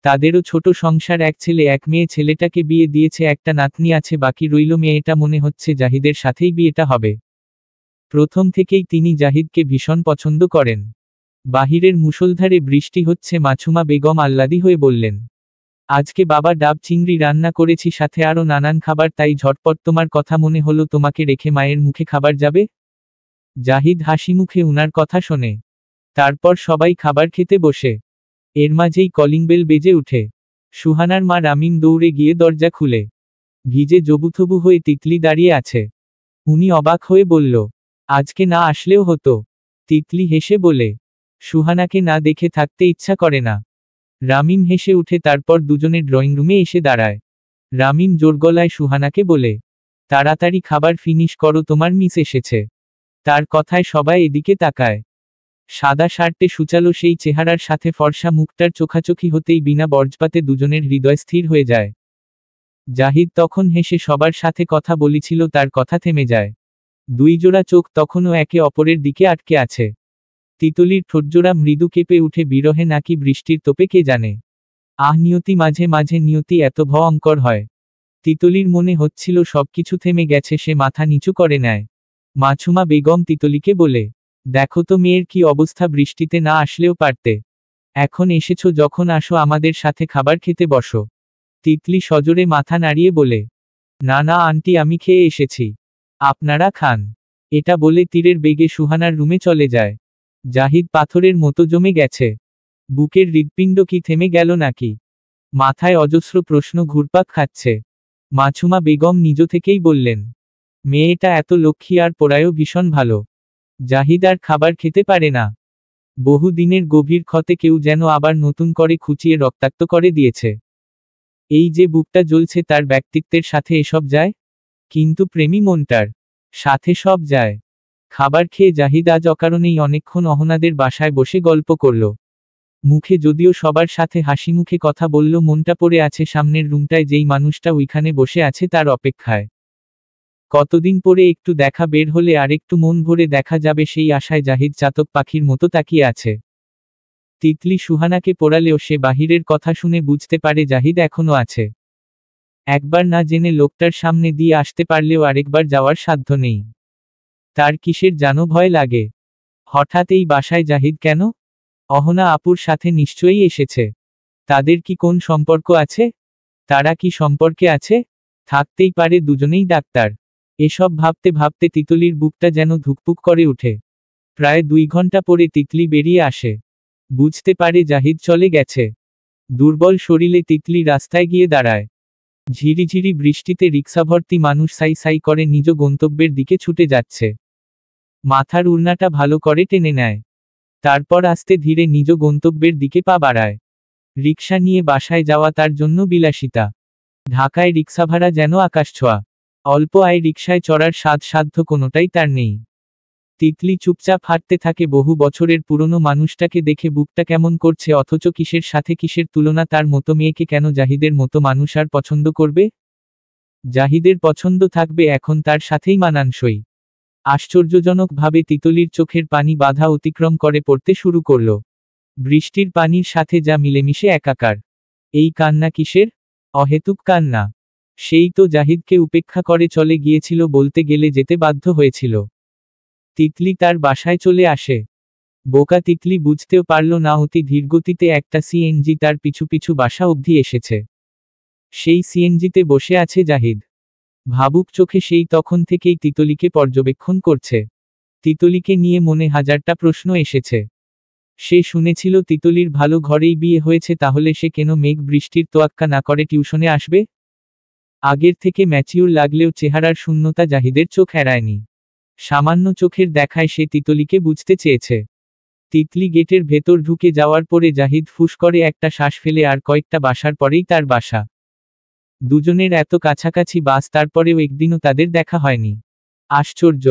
তাদেরও ছোট সংসার, এক ছেলে এক মেয়ে, ছেলেটাকে বিয়ে দিয়েছে, একটা নাতনি আছে, বাকি রইল মেয়েটা। মনে হচ্ছে জাহিদের সাথেই বিয়েটা হবে। প্রথম থেকেই তিনি জাহিদকে ভীষণ পছন্দ করেন। বাহিরের মুষলধারে বৃষ্টি হচ্ছে, মাছুমা বেগম আহ্লাদি হয়ে বললেন, আজকে বাবা ডাব চিংড়ি রান্না করেছি, সাথে আরো নানান খাবার, তাই ঝটপট তোমার কথা মনে হলো তোমাকে রেখে মায়ের মুখে খাবার যাবে। জাহিদ হাসি মুখে উনার কথা শোনে। তারপর সবাই খাবার খেতে বসে। এর মাঝেই কলিং বেল বেজে উঠে। সুহানার মা রামিম দৌড়ে গিয়ে দরজা খুলে। ভিজে জবুথবু হয়ে তিতলি দাঁড়িয়ে আছে। উনি অবাক হয়ে বলল, আজকে না আসলেও হতো। তিতলি হেসে বলে, সুহানাকে না দেখে থাকতে ইচ্ছা করে না। রামিম হেসে উঠে তারপর দুজনে ড্রয়িং রুমে এসে দাঁড়ায়। রামিম জোর গলায় সুহানাকে বলে, তাড়াতাড়ি খাবার ফিনিশ করো, তোমার মিস এসেছে। তার কথায় সবাই এদিকে তাকায়। সাদা শার্টে সুচালো সেই চেহারার সাথে ফর্সা মুখটার চোখাচোখি হতেই বিনা বজ্রপাতে দুজনের হৃদয় স্থির হয়ে যায়। জাহিদ তখন হেসে সবার সাথে কথা বলেছিল, তার কথা থেমে যায়। দুই জোড়া চোখ তখনও একে অপরের দিকে আটকে আছে। তিতলির ঠোঁটজোড়া মৃদু কেঁপে উঠে, বিরহে নাকি বৃষ্টির তোপে কে জানে। নিয়তি, মাঝে মাঝে নিয়তি এত ভয়ঙ্কর হয়। তিতলির মনে হচ্ছিল সবকিছু থেমে গেছে, সে মাথা নিচু করে নেয়। মাছুমা বেগম তিতলিকে বলে, দেখো তো মেয়ের কি অবস্থা, বৃষ্টিতে না আসলেও পারতে। এখন এসেছো যখন, আসো আমাদের সাথে খাবার খেতে বসো। তিতলি সজোরে মাথা নাড়িয়ে বলে, না না আন্টি, আমি খেয়ে এসেছি, আপনারা খান। এটা বলে তীরের বেগে সুহানার রুমে চলে যায়। জাহিদ পাথরের মতো জমে গেছে। বুকের হৃৎপিণ্ড কি থেমে গেল নাকি? মাথায় অজস্র প্রশ্ন ঘুরপাক খাচ্ছে। মাছুমা বেগম নিজ থেকেই বললেন, মেয়েটা এত লক্ষ্মী আর পোড়ায়ও ভীষণ ভালো। জাহিদ আর খাবার খেতে পারে না। বহু দিনের গভীর ক্ষতে কেউ যেন আবার নতুন করে খুঁচিয়ে রক্তাক্ত করে দিয়েছে। এই যে বুকটা জ্বলছে, তার ব্যক্তিত্বের সাথে এসব যায়, কিন্তু প্রেমী মনটার সাথে সব যায়। খাবার খেয়ে জাহিদ আজ অকারণেই অনেকক্ষণ অহনাদের বাসায় বসে গল্প করল। মুখে যদিও সবার সাথে হাসি মুখে কথা বলল, মনটা পড়ে আছে সামনের রুমটায়, যেই মানুষটা ওইখানে বসে আছে তার অপেক্ষায়। কতদিন পরে একটু দেখা, বের হলে আরেকটু মন ভরে দেখা যাবে, সেই আশায় জাহিদ চাতক পাখির মতো তাকিয়ে আছে। তিতলি সুহানাকে পড়ালেও সে বাহিরের কথা শুনে বুঝতে পারে জাহিদ এখনো আছে। একবার না জেনে লোকটার সামনে দিয়ে আসতে পারলেও আরেকবার যাওয়ার সাধ্য নেই। তার কিসের জানো ভয় লাগে? হঠাৎ এই বাসায় জাহিদ কেন? অহনা আপুর সাথে নিশ্চয়ই এসেছে। তাদের কি কোন সম্পর্ক আছে? তারা কি সম্পর্কে আছে? থাকতেই পারে দুজনেই ডাক্তার। এসব ভাবতে ভাবতে তিতলির বুকটা যেন ধুকপুক করে উঠে। প্রায় 2 ঘন্টা পরে তিতলি বেরিয়ে আসে। বুঝতে পারে জাহিদ চলে গেছে। দুর্বল শরীরে তিতলি রাস্তায় গিয়ে দাঁড়ায়। ঝিরিঝিরি বৃষ্টিতে রিক্সাভর্তি মানুষ সাই সাই করে নিজ গন্তব্যের দিকে ছুটে যাচ্ছে। মাথার উড়নাটা ভালো করে টেনে নেয়। তারপর আস্তে ধীরে নিজ গন্তব্যের দিকে পা বাড়ায়। রিক্সা নিয়ে বাসায় যাওয়া তার জন্য বিলাসিতা। ঢাকায় রিক্সা ভাড়া যেন আকাশছোঁয়া। অল্প আয় রিক্সায় চড়ার সাধ্য কোনোটাই তার নেই। তিতলি চুপচাপ হাঁটতে থাকে। বহু বছরের পুরনো মানুষটাকে দেখে বুকটা কেমন করছে, অথচ কিসের সাথে কিসের তুলনা। তার মতো মেয়েকে কেন জাহিদের মতো মানুষ আর পছন্দ করবে? জাহিদের পছন্দ থাকবে এখন তার সাথেই মানানসই। আশ্চর্যজনকভাবে তিতলির চোখের পানি বাধা অতিক্রম করে পড়তে শুরু করল। বৃষ্টির পানির সাথে যা মিলেমিশে একাকার। এই কান্না কিসের? অহেতুক কান্না। সেই তো জাহিদকে উপেক্ষা করে চলে গিয়েছিল, বলতে গেলে যেতে বাধ্য হয়েছিল। তিতলি তার বাসায় চলে আসে। বোকা তিতলি বুঝতেও পারল না অতি ধীরগতিতে একটা সিএনজি তার পিছু পিছু বাসা অবধি এসেছে। সেই সিএনজিতে বসে আছে জাহিদ। ভাবুক চোখে সেই তখন থেকেই তিতলিকে পর্যবেক্ষণ করছে। তিতলিকে নিয়ে মনে হাজারটা প্রশ্ন এসেছে। সে শুনেছিল তিতলির ভালো ঘরেই বিয়ে হয়েছে, তাহলে সে কেন মেঘ বৃষ্টির তোয়াক্কা না করে টিউশনে আসবে? আগের থেকে ম্যাচিউর লাগলেও চেহারার শূন্যতা জাহিদের চোখ এড়ায়নি। সামান্য চোখের দেখায় সে তিতলিকে বুঝতে চেয়েছে। তিতলি গেটের ভেতর ঢুকে যাওয়ার পরে জাহিদ ফুস করে একটা শ্বাস ফেলে। আর কয়েকটা বাসার পরেই তার বাসা। দুজনের এত কাছাকাছি বাস, তারপরেও একদিনও তাদের দেখা হয়নি। আশ্চর্য।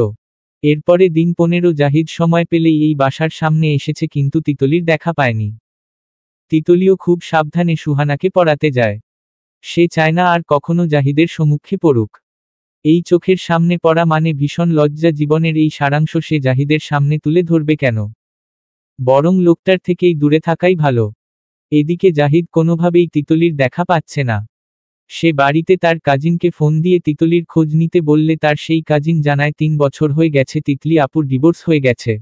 এরপরে দিন 15 জাহিদ সময় পেলেই এই বাসার সামনে এসেছে, কিন্তু তিতলির দেখা পায়নি। তিতলিও খুব সাবধানে সুহানাকে পড়াতে যায়। সে চায় না আর কখনো জাহিদের সম্মুখে পড়ুক। এই চোখের সামনে পড়া মানে ভীষণ লজ্জা। জীবনের এই সারাংশ সে জাহিদের সামনে তুলে ধরবে কেন? বরং লোকটার থেকেই দূরে থাকাই ভালো। এদিকে জাহিদ কোনোভাবেই তিতলির দেখা পাচ্ছে না। সে বাড়িতে তার কাজিনকে ফোন দিয়ে তিতলির খোঁজ নিতে বললে তার সেই কাজিন জানায় 3 বছর হয়ে গেছে তিতলি আপুর ডিভোর্স হয়ে গেছে।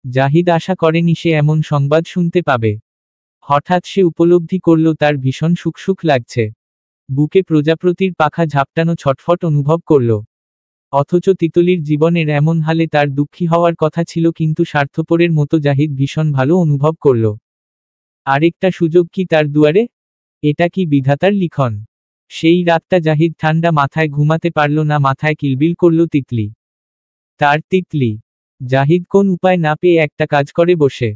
জাহিদ আশা করেনি সে এমন সংবাদ শুনতে পাবে। হঠাৎ সে উপলব্ধি করল তার ভীষণ সুখ সুখ লাগছে। বুকে প্রজাপতির পাখা ঝাপটানো ছটফট অনুভব করল। অথচ তিতলির জীবনের এমন হালে তার দুঃখী হওয়ার কথা ছিল, কিন্তু স্বার্থপরের মতো জাহিদ ভীষণ ভালো অনুভব করল। আরেকটা সুযোগ কি তার দুয়ারে? এটা কি বিধাতার লিখন? সেই রাতটা জাহিদ ঠান্ডা মাথায় ঘুমাতে পারল না। মাথায় কিলবিল করল তিতলি। তার তিতলি। জাহিদ কোন উপায় না পেয়ে একটা কাজ করে বসে।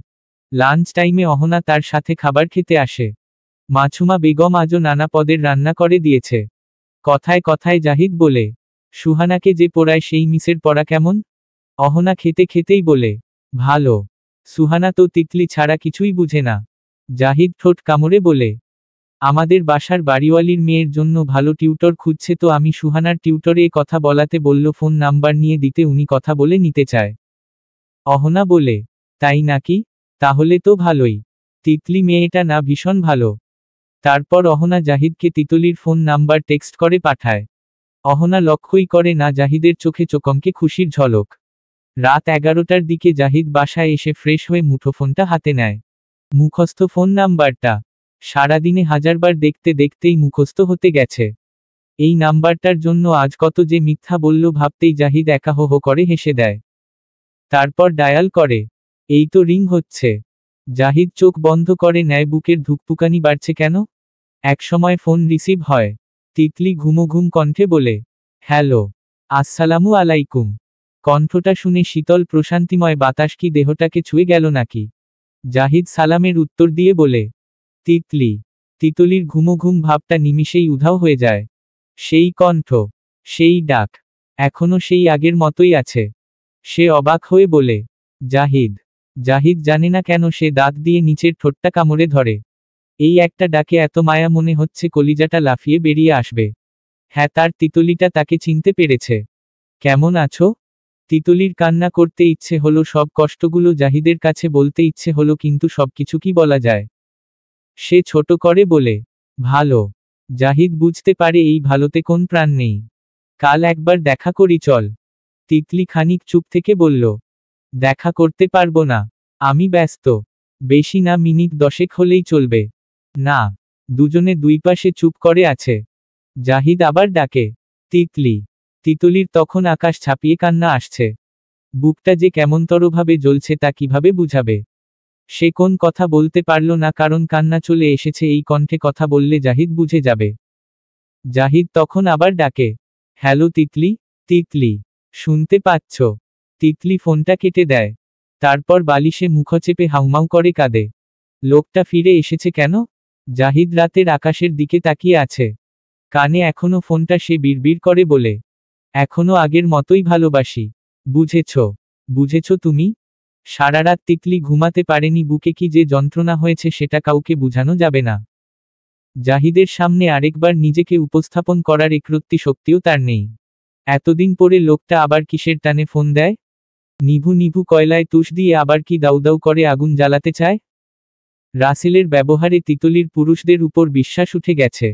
লাঞ্চ টাইমে অহনা তার সাথে খাবার খেতে আসে। মাছুমা বেগম আজও নানা পদের রান্না করে দিয়েছে। কথায় কথায় জাহিদ বলে, সুহানাকে যে পড়ায় সেই মিসের পড়া কেমন? অহনা খেতে খেতেই বলে, ভালো। সুহানা তো তিতলি ছাড়া কিছুই বুঝে না। জাহিদ ঠোঁট কামড়ে বলে, আমাদের বাসার বাড়িওয়ালির মেয়ের জন্য ভালো টিউটর খুঁজছে, তো আমি সুহানার টিউটরে এ কথা বলাতে বলল ফোন নাম্বার নিয়ে দিতে, উনি কথা বলে নিতে চায়। অহনা বলে, তাই নাকি? তাহলে তো ভালোই। তিতলি মেয়েটা না ভীষণ ভালো। তারপর অহনা জাহিদকে তিতলির ফোন নাম্বার টেক্সট করে পাঠায়। অহনা লক্ষ্যই করে না জাহিদের চোখে চকমকে খুশির ঝলক। রাত 11টার দিকে জাহিদ বাসায় এসে ফ্রেশ হয়ে মুঠোফোনটা হাতে নেয়। মুখস্থ ফোন নাম্বারটা। সারাদিনে হাজারবার দেখতে দেখতেই মুখস্থ হতে গেছে। এই নাম্বারটার জন্য আজ কত যে মিথ্যা বলল ভাবতেই জাহিদ একা হো হো করে হেসে দেয়। তারপর ডায়াল করে। এই তো রিং হচ্ছে। জাহিদ চোখ বন্ধ করে নেয়। বুকের ধুকপুকানি বাড়ছে কেন? একসময় ফোন রিসিভ হয়। তিতলি ঘুমোঘুম কণ্ঠে বলে, হ্যালো, আসসালামু আলাইকুম। কণ্ঠটা শুনে শীতল প্রশান্তিময় বাতাস কি দেহটাকে ছুঁয়ে গেল নাকি? জাহিদ সালামের উত্তর দিয়ে বলে, তিতলি। তিতলির ঘুমোঘুম ভাবটা নিমিষেই উধাও হয়ে যায়। সেই কণ্ঠ, সেই ডাক, এখনো সেই আগের মতোই আছে। সে অবাক হয়ে বলে, জাহিদ। জাহিদ জানে না কেন সে দাঁত দিয়ে নিচের ঠোঁটটা কামড়ে ধরে। এই একটা ডাকে এত মায়া, মনে হচ্ছে কলিজাটা লাফিয়ে বেরিয়ে আসবে। হ্যাঁ, তার তিতলিটা তাকে চিনতে পেরেছে। কেমন আছো? তিতলির কান্না করতে ইচ্ছে হলো, সব কষ্টগুলো জাহিদের কাছে বলতে ইচ্ছে হলো, কিন্তু সবকিছু কি বলা যায়? সে ছোট করে বলে, ভালো। জাহিদ বুঝতে পারে এই ভালোতে কোন প্রাণ নেই। কাল একবার দেখা করি চল। তিতলি খানিক চুপ থেকে বলল, দেখা করতে পারবো না, আমি ব্যস্ত। বেশি না, মিনিট 10 হলেই চলবে। না। দুজনে দুই পাশে চুপ করে আছে। জাহিদ আবার ডাকে, তিতলি। তিতলির তখন আকাশ ছাপিয়ে কান্না আসছে। বুকটা যে কেমনতরভাবে জ্বলছে তা কিভাবে বুঝাবে? সে কোন কথা বলতে পারল না, কারণ কান্না চলে এসেছে। এই কণ্ঠে কথা বললে জাহিদ বুঝে যাবে। জাহিদ তখন আবার ডাকে, হ্যালো তিতলি। তিতলি, শুনতে পাচ্ছ? তিতলি ফোনটা কেটে দেয়। তারপর বালিশে মুখ চেপে হাউমাউ করে কাঁদে। লোকটা ফিরে এসেছে কেন? জাহিদ রাতের আকাশের দিকে তাকিয়ে আছে। কানে এখনো ফোনটা। সে বিড়বিড় করে বলে, এখনো আগের মতোই ভালোবাসি। বুঝেছ? বুঝেছ তুমি? সারারাত তিতলি ঘুমাতে পারেনি। বুকে কি যে যন্ত্রণা হয়েছে সেটা কাউকে বুঝানো যাবে না। জাহিদের সামনে আরেকবার নিজেকে উপস্থাপন করার একরত্তি শক্তিও তার নেই। এতদিন পরে লোকটা আবার কিসের টানে ফোন দেয়? নিভু নিভু কয়লায় তুষ দিয়ে আবার কি দাউ দাউ করে আগুন জ্বালাতে চায়? রাসেলের ব্যবহারে তিতলির পুরুষদের উপর বিশ্বাস উঠে গেছে।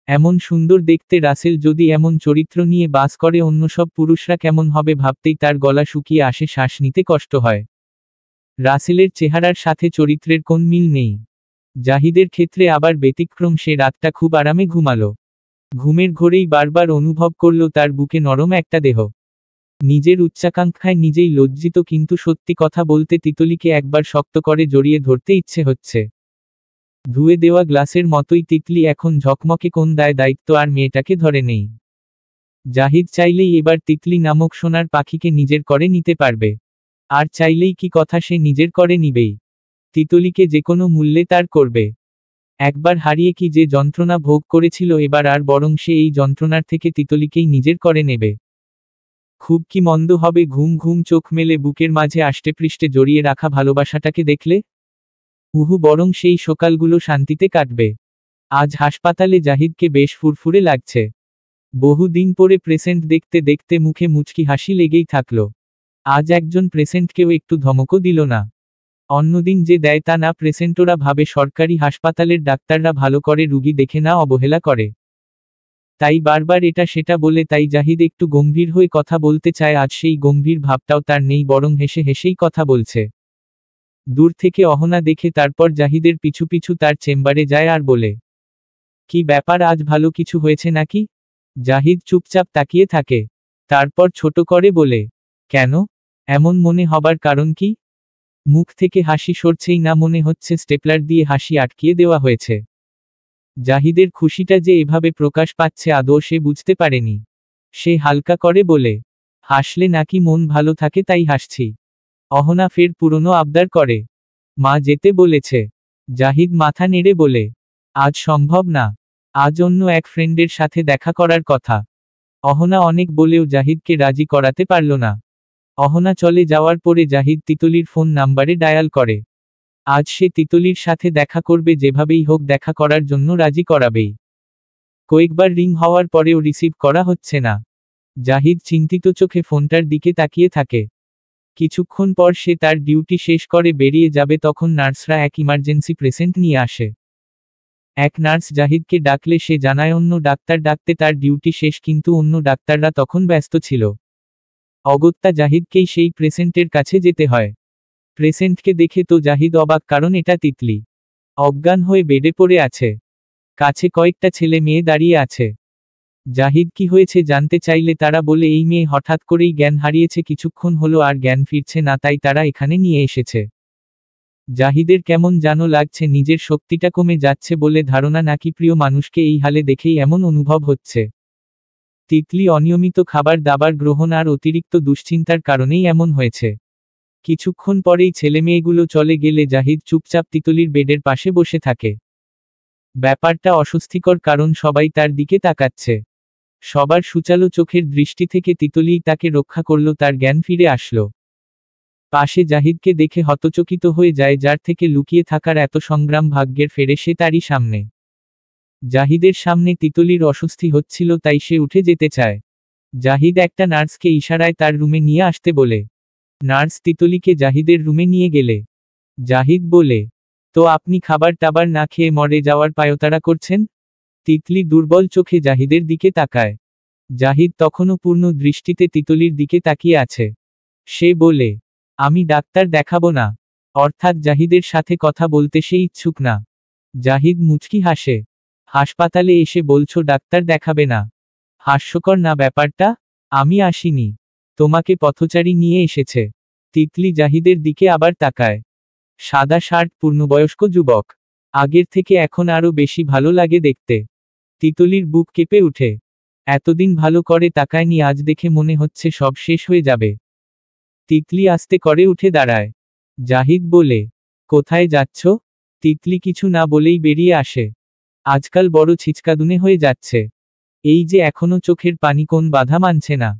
এমন সুন্দর দেখতে রাসেল যদি এমন চরিত্র নিয়ে বাস করে, অন্য সব পুরুষরা কেমন হবে ভাবতেই তার গলা শুকিয়ে আসে, শ্বাস নিতে কষ্ট হয়। রাসেলের চেহারার সাথে চরিত্রের কোন মিল নেই। জাহিদের ক্ষেত্রে আবার ব্যতিক্রম। সে রাতটা খুব আরামে ঘুমালো। ঘুমের ঘোরেই বারবার অনুভব করল তার বুকে নরম একটা দেহ। নিজের উচ্চাকাঙ্ক্ষায় নিজেই লজ্জিত, কিন্তু সত্যি কথা বলতে তিতলিকে একবার শক্ত করে জড়িয়ে ধরতে ইচ্ছে হচ্ছে। ধুয়ে দেওয়া গ্লাসের মতোই তিতলি এখন ঝকমকে, কোন দায়িত্ব আর মেয়েটাকে ধরে নেই। জাহিদ চাইলেই এবার তিতলি নামক সোনার পাখিকে নিজের করে নিতে পারবে। আর চাইলেই কি কথা সে নিজের করে নিবেই। তিতলিকে যে কোনো মূল্যে তার করবে। একবার হারিয়ে কি যে যন্ত্রণা ভোগ করেছিল, এবার আর বরং সে এই যন্ত্রণার থেকে তিতলিকেই নিজের করে নেবে। খুব কি মন্দ হবে ঘুম ঘুম চোখ মেলে বুকের মাঝে আষ্টেপৃষ্ঠে জড়িয়ে রাখা ভালোবাসাটাকে দেখলে? বরং সেই সকালগুলো শান্তিতে কাটবে। আজ হাসপাতালে জাহিদকে বেশ ফুরফুরে লাগছে। বহুদিন পরে প্রেসেন্ট দেখতে দেখতে মুখে মুচকি হাসি লেগেই থাকলো। আজ একজন প্রেসেন্টকেও একটু ধমকও দিল না। অন্যদিন যে দেয় তা না, প্রেসেন্টরা ভাবে সরকারি হাসপাতালের ডাক্তাররা ভালো করে রুগী দেখে না, অবহেলা করে। তাই বারবার এটা সেটা বলে, তাই জাহিদ একটু গম্ভীর হয়ে কথা বলতে চায়, আজ সেই গম্ভীর ভাবটাও তার নেই, বরং হেসে হেসেই কথা বলছে। দূর থেকে অহনা দেখে তারপর জাহিদের পিছু পিছু তার চেম্বারে যায় আর বলে, কি ব্যাপার, আজ ভালো কিছু হয়েছে নাকি? জাহিদ চুপচাপ তাকিয়ে থাকে। তারপর ছোট করে বলে, কেন? এমন মনে হবার কারণ কি? মুখ থেকে হাসি সরছেই না, মনে হচ্ছে স্টেপলার দিয়ে হাসি আটকিয়ে দেওয়া হয়েছে। জাহিদের খুশিটা যে এভাবে প্রকাশ পাচ্ছে আদৌ সে বুঝতে পারেনি। সে হালকা করে বলে, হাসলে নাকি মন ভালো থাকে তাই হাসছি। অহনা ফের পুরনো আবদার করে, মা যেতে বলেছে। জাহিদ মাথা নেড়ে বলে, আজ সম্ভব না, আজ অন্য এক ফ্রেন্ডের সাথে দেখা করার কথা। অহনা অনেক বলেও জাহিদকে রাজি করাতে পারল না। অহনা চলে যাওয়ার পরে জাহিদ তিতলির ফোন নাম্বারে ডায়াল করে। আজ সে তিতলির সাথে দেখা করবে, যেভাবেই হোক দেখা করার জন্য রাজি করাবেই। কয়েকবার রিং হওয়ার পরেও রিসিভ করা হচ্ছে না। জাহিদ চিন্তিত চোখে ফোনটার দিকে তাকিয়ে থাকে। কিছুক্ষণ পর সে তার ডিউটি শেষ করে বেরিয়ে যাবে, তখন নার্সরা এক ইমার্জেন্সি পেশেন্ট নিয়ে আসে। এক নার্স জাহিদকে ডাকলে সে জানায় অন্য ডাক্তার ডাকতে তার ডিউটি শেষ, কিন্তু অন্য ডাক্তাররা তখন ব্যস্ত ছিল। অগত্যা জাহিদকেই সেই পেশেন্টের কাছে যেতে হয়। পেশেন্টকে দেখে তো জাহিদ অবাক, কারণ এটা তিতলি। অজ্ঞান হয়ে বেডে পড়ে আছে। কাছে কয়েকটা ছেলে মেয়ে দাঁড়িয়ে আছে। জাহিদ কি হয়েছে জানতে চাইলে তারা বলে, এই মেয়ে হঠাৎ করেই জ্ঞান হারিয়েছে, কিছুক্ষণ হলো আর জ্ঞান ফিরছে না, তাই তারা এখানে নিয়ে এসেছে। জাহিদের কেমন যেন লাগছে, নিজের শক্তিটা কমে যাচ্ছে বলে ধারণা, নাকি প্রিয় মানুষকে এই হালে দেখেই এমন অনুভব হচ্ছে। তিতলি অনিয়মিত খাবার দাবার গ্রহণ আর অতিরিক্ত দুশ্চিন্তার কারণেই এমন হয়েছে। কিছুক্ষণ পরেই ছেলেমেয়েগুলো চলে গেলে জাহিদ চুপচাপ তিতলির বেডের পাশে বসে থাকে। ব্যাপারটা অস্বস্তিকর, কারণ সবাই তার দিকে তাকাচ্ছে। সবার সুচালো চোখের দৃষ্টি থেকে তিতলিই তাকে রক্ষা করল, তার জ্ঞান ফিরে আসলো। পাশে জাহিদকে দেখে হতচকিত হয়ে যায়, যার থেকে লুকিয়ে থাকার এত সংগ্রাম ভাগ্যের ফেরে সে তারই সামনে। জাহিদের সামনে তিতলির অস্বস্তি হচ্ছিল, তাই সে উঠে যেতে চায়। জাহিদ একটা নার্সকে ইশারায় তার রুমে নিয়ে আসতে বলে। নার্স তিতলিকে জাহিদের রুমে নিয়ে গেলে জাহিদ বলে, তো আপনি খাবার টাবার না খেয়ে মরে যাওয়ার পায়তারা করছেন? তিতলি দুর্বল চোখে জাহিদের দিকে তাকায়। জাহিদ তখনও পূর্ণ দৃষ্টিতে তিতলির দিকে তাকিয়ে আছে। সে বলে, আমি ডাক্তার দেখাবো না। অর্থাৎ জাহিদের সাথে কথা বলতে সে ইচ্ছুক না। জাহিদ মুচকি হাসে। হাসপাতালে এসে বলছো ডাক্তার দেখাবে না? হাস্যকর না ব্যাপারটা? আমি আসিনি, তোমাকে পথচারী নিয়ে এসেছে। তিতলি জাহিদের দিকে আবার তাকায়। সাদা শার্ট, পূর্ণবয়স্ক যুবক। আগের থেকে এখন আরো বেশি ভালো লাগে দেখতে। তিতলির বুক কেঁপে উঠে। এতদিন ভালো করে তাকায়নি, আজ দেখে মনে হচ্ছে সব শেষ হয়ে যাবে। তিতলি আস্তে করে উঠে দাঁড়ায়। জাহিদ বলে, কোথায় যাচ্ছ? তিতলি কিছু না বলেই বেরিয়ে আসে। আজকাল বড় ছিচকাদুনে হয়ে যাচ্ছে। এই যে এখনো চোখের পানি কোন বাধা মানছে না।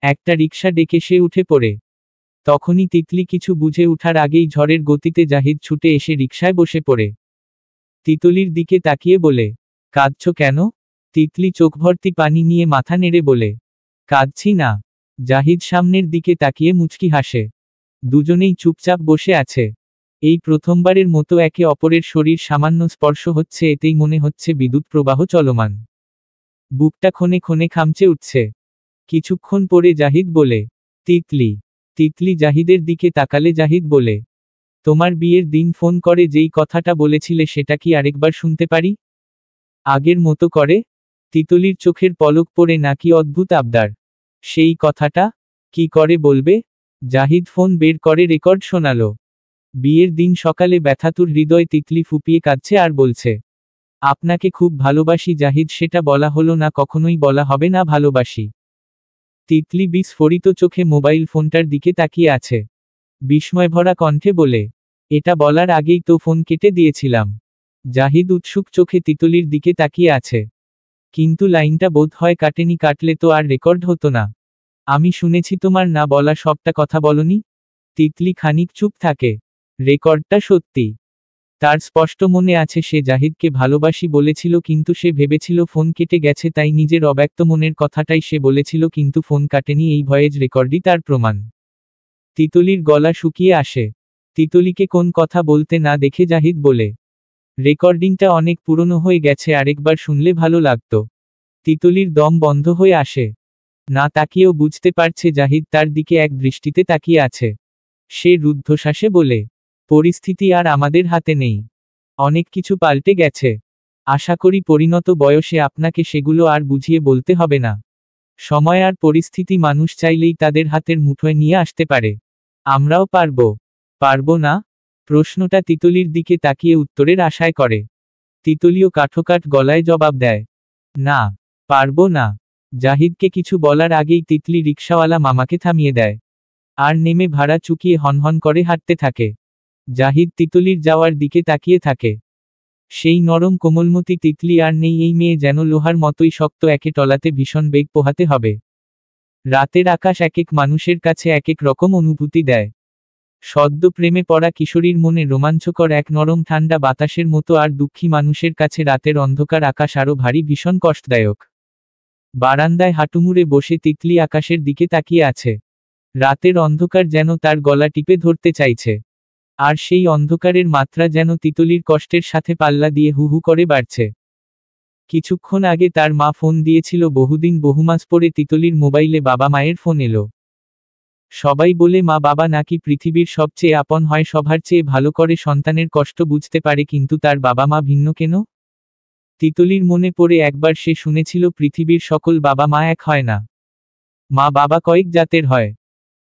একটা রিকশা ডেকে সে উঠে পড়ে। তখনই তিতলি কিছু বুঝে উঠার আগেই ঝড়ের গতিতে জাহিদ ছুটে এসে রিকশায় বসে পড়ে। তিতলির দিকে তাকিয়ে বলে, কাঁদছো কেন? তিতলি চোখ ভর্তি পানি নিয়ে মাথা নেড়ে বলে, কাঁদছি না। জাহিদ সামনের দিকে তাকিয়ে মুচকি হাসে। দুজনেই চুপচাপ বসে আছে। এই প্রথমবারের মতো একে অপরের শরীর সামান্য স্পর্শ হচ্ছে, এতেই মনে হচ্ছে বিদ্যুৎ প্রবাহ চলমান। বুকটা ক্ষণে ক্ষণে খামচে উঠছে। কিছুক্ষণ পরে জাহিদ বলে, তিতলি। তিতলি জাহিদের দিকে তাকালে জাহিদ বলে, তোমার বিয়ের দিন ফোন করে যেই কথাটা বলেছিলে সেটা কি আরেকবার শুনতে পারি? আগের মতো করে। তিতলির চোখের পলক পড়ে, নাকি অদ্ভুত আবদার? সেই কথাটা কি করে বলবে? জাহিদ ফোন বের করে রেকর্ড শোনালো। বিয়ের দিন সকালে ব্যথাতুর হৃদয় তিতলি ফুপিয়ে কাঁদছে আর বলছে, আপনাকে খুব ভালোবাসি জাহিদ। সেটা বলা হলো না, কখনোই বলা হবে না ভালোবাসি। তিতলি বিস্ফোরিত চোখে মোবাইল ফোনটার দিকে তাকিয়ে আছে। বিস্ময়ভরা কণ্ঠে বলে, এটা বলার আগেই তো ফোন কেটে দিয়েছিলাম। জাহিদ উৎসুক চোখে তিতলির দিকে তাকিয়ে আছে। কিন্তু লাইনটা বোধ হয় কাটেনি, কাটলে তো আর রেকর্ড হতো না। আমি শুনেছি তোমার না বলা সবটা কথা বলনি। তিতলি খানিক চুপ থাকে। রেকর্ডটা সত্যি? তার স্পষ্ট মনে আছে সে জাহিদকে ভালোবাসি বলেছিল, কিন্তু সে ভেবেছিল ফোন কেটে গেছে, তাই নিজের অব্যক্ত মনের কথাটাই সে বলেছিল, কিন্তু ফোন কাটেনি। এই ভয়েজ রেকর্ডই তার প্রমাণ। তিতলির গলা শুকিয়ে আসে। তিতলিকে কোন কথা বলতে না দেখে জাহিদ বলে, রেকর্ডিংটা অনেক পুরনো হয়ে গেছে, আরেকবার শুনলে ভালো লাগতো। তিতলির দম বন্ধ হয়ে আসে। না তাকিয়েও বুঝতে পারছে জাহিদ তার দিকে এক দৃষ্টিতে তাকিয়ে আছে। সে রুদ্ধশ্বাসে বলে, পরিস্থিতি আর আমাদের হাতে নেই। অনেক কিছু পাল্টে গেছে। আশা করি পরিণত বয়সে আপনাকে সেগুলো আর বুঝিয়ে বলতে হবে না। সময় আর পরিস্থিতি মানুষ চাইলেই তাদের হাতের মুঠোয় নিয়ে আসতে পারে। আমরাও পারবো না? প্রশ্নটা তিতলির দিকে তাকিয়ে উত্তরের আশায় করে। তিতলিও কাঠোকাঠ গলায় জবাব দেয়, না, পারবো না। জাহিদকে কিছু বলার আগেই তিতলি রিকশাওয়ালা মামাকে থামিয়ে দেয়। আর নেমে ভাড়া চুকিয়ে হনহন করে হাঁটতে থাকে। জাহিদ তিতলির যাওয়ার দিকে তাকিয়ে থাকে। সেই নরম কোমলমতি তিতলি আর নেই, এই মেয়ে যেন লোহার মতোই শক্ত, একে টলাতে ভীষণ বেগ পোহাতে হবে। রাতের আকাশ এক এক মানুষের কাছে এক এক রকম অনুভূতি দেয়। সদ্য প্রেমে পড়া কিশোরীর মনে রোমাঞ্চকর এক নরম ঠান্ডা বাতাসের মতো, আর দুঃখী মানুষের কাছে রাতের অন্ধকার আকাশ আরো ভারী, ভীষণ কষ্টদায়ক। বারান্দায় হাঁটুমুড়ে বসে তিতলি আকাশের দিকে তাকিয়ে আছে। রাতের অন্ধকার যেন তার গলা টিপে ধরতে চাইছে। আর সেই অন্ধকারের মাত্রা যেন তিতলির কষ্টের সাথে পাল্লা দিয়ে হু হু করে বাড়ছে। কিছুক্ষণ আগে তার মা ফোন দিয়েছিল। বহুদিন বহুমাস পরে তিতলির মোবাইলে বাবা মায়ের ফোন এলো। সবাই বলে মা বাবা নাকি পৃথিবীর সবচেয়ে আপন হয়, সবার চেয়ে ভালো করে সন্তানের কষ্ট বুঝতে পারে, কিন্তু তার বাবা মা ভিন্ন কেন? তিতলির মনে পড়ে একবার সে শুনেছিল পৃথিবীর সকল বাবা মা এক হয় না। মা বাবা কয়েক জাতের হয়।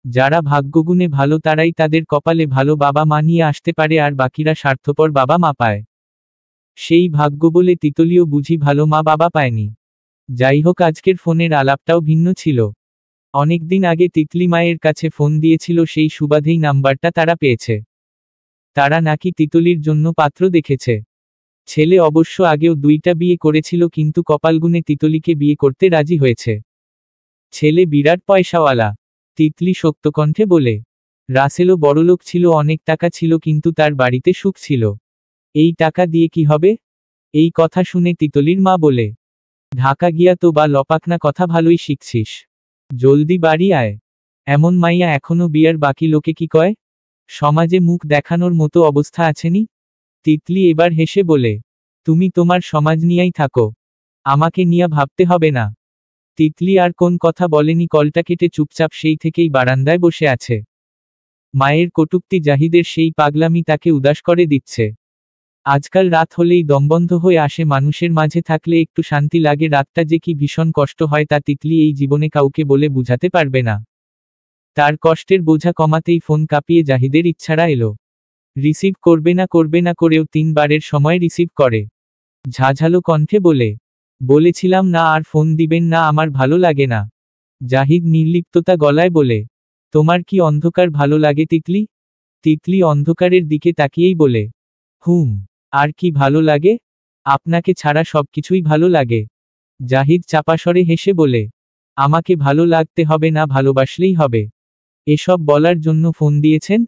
যারা ভাগ্যগুণে ভালো তারাই তাদের কপালে ভালো বাবা মা নিয়ে আসতে পারে, আর বাকিরা স্বার্থপর বাবা মা পায়। সেই ভাগ্য বলে তিতলিও বুঝি ভালো মা বাবা পায়নি। যাই হোক, আজকের ফোনের আলাপটাও ভিন্ন ছিল। অনেকদিন আগে তিতলি মায়ের কাছে ফোন দিয়েছিল, সেই সুবাদেই নাম্বারটা তারা পেয়েছে। তারা নাকি তিতলির জন্য পাত্র দেখেছে। ছেলে অবশ্য আগেও 2টা বিয়ে করেছিল, কিন্তু কপালগুণে তিতলিকে বিয়ে করতে রাজি হয়েছে। ছেলে বিরাট পয়সাওয়ালা। তিতলি শক্তকণ্ঠে বলে, রাসেলও বড়লোক ছিল, অনেক টাকা ছিল, কিন্তু তার বাড়িতে সুখ ছিল। এই টাকা দিয়ে কি হবে? এই কথা শুনে তিতলির মা বলে, ঢাকা গিয়া তো বা লপাকনা, কথা ভালোই শিখছিস। জলদি বাড়ি আয়। এমন মাইয়া এখনো বিয়ার, বাকি লোকে কি কয়? সমাজে মুখ দেখানোর মতো অবস্থা আছেনি? তিতলি এবার হেসে বলে, তুমি তোমার সমাজ নিয়েই থাকো, আমাকে নিয়ে ভাবতে হবে না। তিতলি আর কোন কথা বলেনি, কলটা কেটে চুপচাপ সেই থেকেই বারান্দায় বসে আছে। মায়ের কটূক্তি, জাহিদের সেই পাগলামি তাকে উদাস করে দিচ্ছে। আজকাল রাত হলেই দমবন্ধ হয়ে আসে। মানুষের মাঝে থাকলে একটু শান্তি লাগে, রাতটা যে কি ভীষণ কষ্ট হয় তা তিতলি এই জীবনে কাউকে বলে বুঝাতে পারবে না। তার কষ্টের বোঝা কমাতেই ফোন কাঁপিয়ে জাহিদের ইচ্ছারা এলো। রিসিভ করবে না করেও 3বারের সময় রিসিভ করে। ঝাঝালো কণ্ঠে বলেছিলাম না আর ফোন দিবেন না, আমার ভালো লাগে না। জাহিদ নির্লিপ্ততা গলায় বলে, তোমার কি অন্ধকার ভালো লাগে তিতলি? তিতলি অন্ধকারের দিকে তাকিয়েই বলে, আর কি ভালো লাগে? আপনাকে ছাড়া সবকিছুই ভালো লাগে। জাহিদ চাপাস্বরে হেসে বলে, আমাকে ভালো লাগতে হবে না, ভালোবাসলেই হবে। এসব বলার জন্য ফোন দিয়েছেন?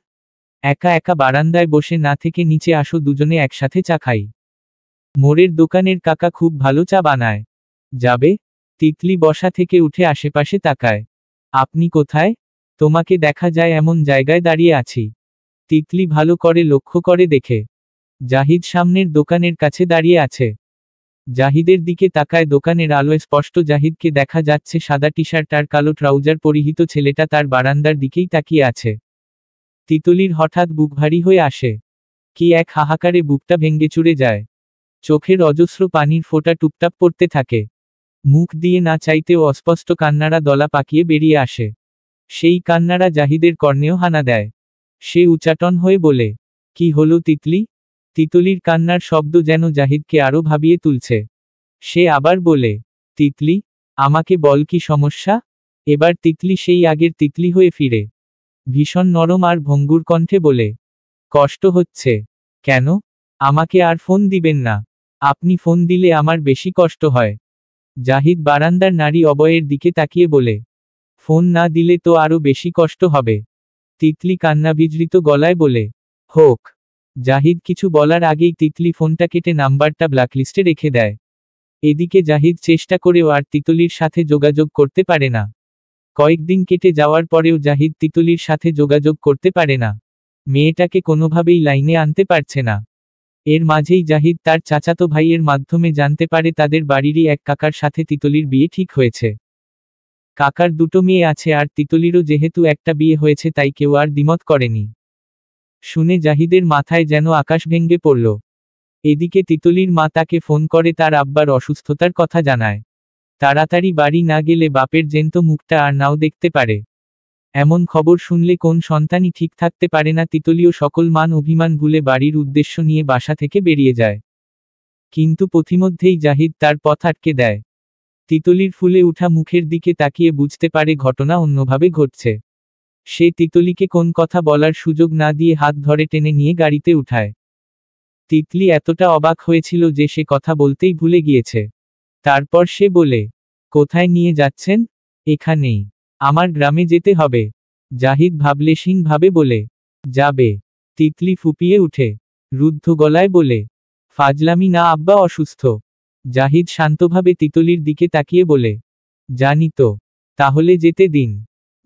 একা একা বারান্দায় বসে না থেকে নিচে আসো, দুজনে একসাথে চা খাই। মোড়ের দোকানের কাকা খুব ভালো চা বানায়। যাবে? তিতলি বসা থেকে উঠে আশেপাশে তাকায়। আপনি কোথায়? তোমাকে দেখা যায় এমন জায়গায় দাঁড়িয়ে আছি। তিতলি ভালো করে লক্ষ্য করে দেখে জাহিদ সামনের দোকানের কাছে দাঁড়িয়ে আছে। জাহিদের দিকে তাকায়। দোকানের আলোয় স্পষ্ট জাহিদকে দেখা যাচ্ছে। সাদা টি শার্ট আর কালো ট্রাউজার পরিহিত ছেলেটা তার বারান্দার দিকেই তাকিয়ে আছে। তিতলির হঠাৎ বুক ভারী হয়ে আসে। কি এক হাহাকারে বুকটা ভেঙে চুরে যায়। চোখের অজস্র পানির ফোঁটা টুপটাপ পড়তে থাকে। মুখ দিয়ে না চাইতেও অস্পষ্ট কান্নারা দলা পাকিয়ে বেরিয়ে আসে। সেই কান্নারা জাহিদের কর্ণেও হানা দেয়। সে উচাটন হয়ে বলে, কি হলো তিতলি? তিতলির কান্নার শব্দ যেন জাহিদকে আরো ভাবিয়ে তুলছে। সে আবার বলে, তিতলি, আমাকে বল কি সমস্যা? এবার তিতলি সেই আগের তিতলি হয়ে ফিরে ভীষণ নরম আর ভঙ্গুর কণ্ঠে বলে, কষ্ট হচ্ছে। কেন? আমাকে আর ফোন দিবেন না। আপনি ফোন দিলে আমার বেশি কষ্ট হয়। জাহিদ বারান্দার নারী অবয়ের দিকে তাকিয়ে বলে, ফোন না দিলে তো আরো বেশি কষ্ট হবে। তিতলি কান্নাবিজড়িত গলায় বলে, হোক, জাহিদ কিছু বলার আগেই তিতলি ফোনটা কেটে নাম্বারটা ব্ল্যাকলিস্টে রেখে দেয়। এদিকে জাহিদ চেষ্টা করেও আর তিতলির সাথে যোগাযোগ করতে পারে না। কয়েকদিন কেটে যাওয়ার পরেও জাহিদ তিতলির সাথে যোগাযোগ করতে পারে না। মেয়েটাকে কোনোভাবেই লাইনে আনতে পারছে না। এর মাঝেই জাহিদ তার চাচাতো ভাইয়ের মাধ্যমে জানতে পারে তাদের বাড়িরই এক কাকার সাথে তিতলির বিয়ে ঠিক হয়েছে। কাকার দুটো মেয়ে আছে আর তিতলিরও যেহেতু একটা বিয়ে হয়েছে তাই কেউ আর দ্বিমত করেনি। শুনে জাহিদের মাথায় যেন আকাশ ভেঙে পড়ল। এদিকে তিতলির মা তাকে ফোন করে তার আব্বার অসুস্থতার কথা জানায়। তাড়াতাড়ি বাড়ি না গেলে বাপের জ্যান্ত মুখটা আর নাও দেখতে পারে। এমন খবর শুনলে কোন সন্তানই ঠিক থাকতে পারে না। তিতলিও সকল মান অভিমান ভুলে বাড়ির উদ্দেশ্য নিয়ে বাসা থেকে বেরিয়ে যায়। কিন্তু পথিমধ্যেই জাহিদ তার পথ আটকে দেয়। তিতলির ফুলে উঠা মুখের দিকে তাকিয়ে বুঝতে পারে ঘটনা অন্যভাবে ঘটছে। সে তিতলিকে কোন কথা বলার সুযোগ না দিয়ে হাত ধরে টেনে নিয়ে গাড়িতে উঠায়। তিতলি এতটা অবাক হয়েছিল যে সে কথা বলতেই ভুলে গিয়েছে। তারপর সে বলে, কোথায় নিয়ে যাচ্ছেন? এখানেই। আমার গ্রামে যেতে হবে। জাহিদ ভাবলেশহীনভাবে বলে, যাবে? তিতলি ফুপিয়ে উঠে রুদ্ধ গলায় বলে, ফাজলামি না, আব্বা অসুস্থ। জাহিদ শান্তভাবে তিতলির দিকে তাকিয়ে বলে, জানি তো। তাহলে যেতে দিন।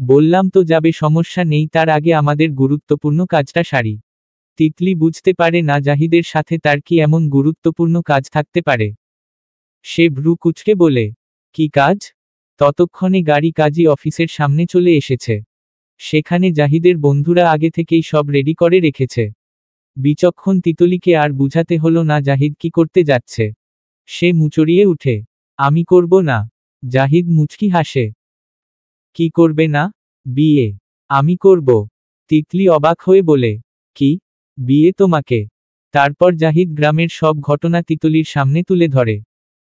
বললাম তো যাবে, সমস্যা নেই, তার আগে আমাদের গুরুত্বপূর্ণ কাজটা সারি। তিতলি বুঝতে পারে না জাহিদের সাথে তার কি এমন গুরুত্বপূর্ণ কাজ থাকতে পারে। সে ভ্রু কুঁচকে বলে, কি কাজ? ততক্ষণে গাড়ি কাজী অফিসের সামনে চলে এসেছে। সেখানে জাহিদের বন্ধুরা আগে থেকেই সব রেডি করে রেখেছে। বিচক্ষণ তিতলিকে আর বুঝাতে হলো না জাহিদ কি করতে যাচ্ছে। সে মুচড়িয়ে উঠে, আমি করব না। জাহিদ মুচকি হাসে, কি করবে না? বিয়ে। আমি করব। তিতলি অবাক হয়ে বলে, কি? বিয়ে তোমাকে? তারপর জাহিদ গ্রামের সব ঘটনা তিতলির সামনে তুলে ধরে।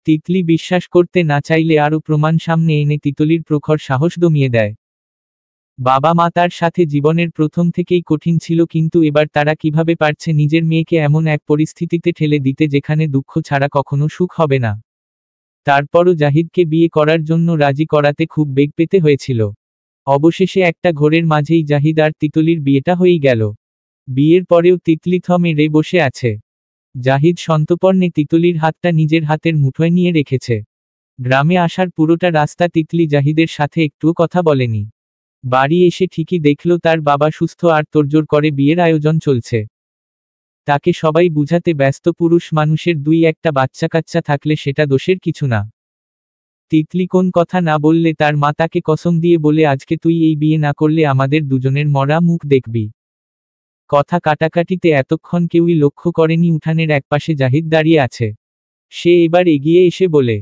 তিতলি বিশ্বাস করতে না চাইলে আরও প্রমাণ সামনে এনে তিতলির প্রখর সাহস দমিয়ে দেয়। বাবা মা তার সাথে জীবনের প্রথম থেকেই কঠিন ছিল, কিন্তু এবার তারা কিভাবে পারছে নিজের মেয়েকে এমন এক পরিস্থিতিতে ঠেলে দিতে যেখানে দুঃখ ছাড়া কখনো সুখ হবে না। তারপরও জাহিদকে বিয়ে করার জন্য রাজি করাতে খুব বেগ পেতে হয়েছিল। অবশেষে একটা ঘোরের মাঝেই জাহিদ আর তিতলির বিয়েটা হয়েই গেল। বিয়ের পরেও তিতলি থমে রে বসে আছে। জাহিদ সন্তর্পণে তিতলির হাতটা নিজের হাতের মুঠোয় নিয়ে রেখেছে। গ্রামে আসার পুরোটা রাস্তা তিতলি জাহিদের সাথে একটুও কথা বলেনি। বাড়ি এসে ঠিকই দেখল তার বাবা সুস্থ আর তোড়জোড় করে বিয়ের আয়োজন চলছে। তাকে সবাই বুঝাতে ব্যস্ত, পুরুষ মানুষের দুই একটা বাচ্চা কাচ্চা থাকলে সেটা দোষের কিছু না। তিতলি কোন কথা না বললে তার মা তাকে কসম দিয়ে বলে, আজকে তুই এই বিয়ে না করলে আমাদের দুজনের মরা মুখ দেখবি। কথা কাটাকাটিতে এতক্ষণ কেউই লক্ষ্য করেনি উঠানের একপাশে জাহিদ দাঁড়িয়ে আছে। সে এবার এগিয়ে এসে বলে,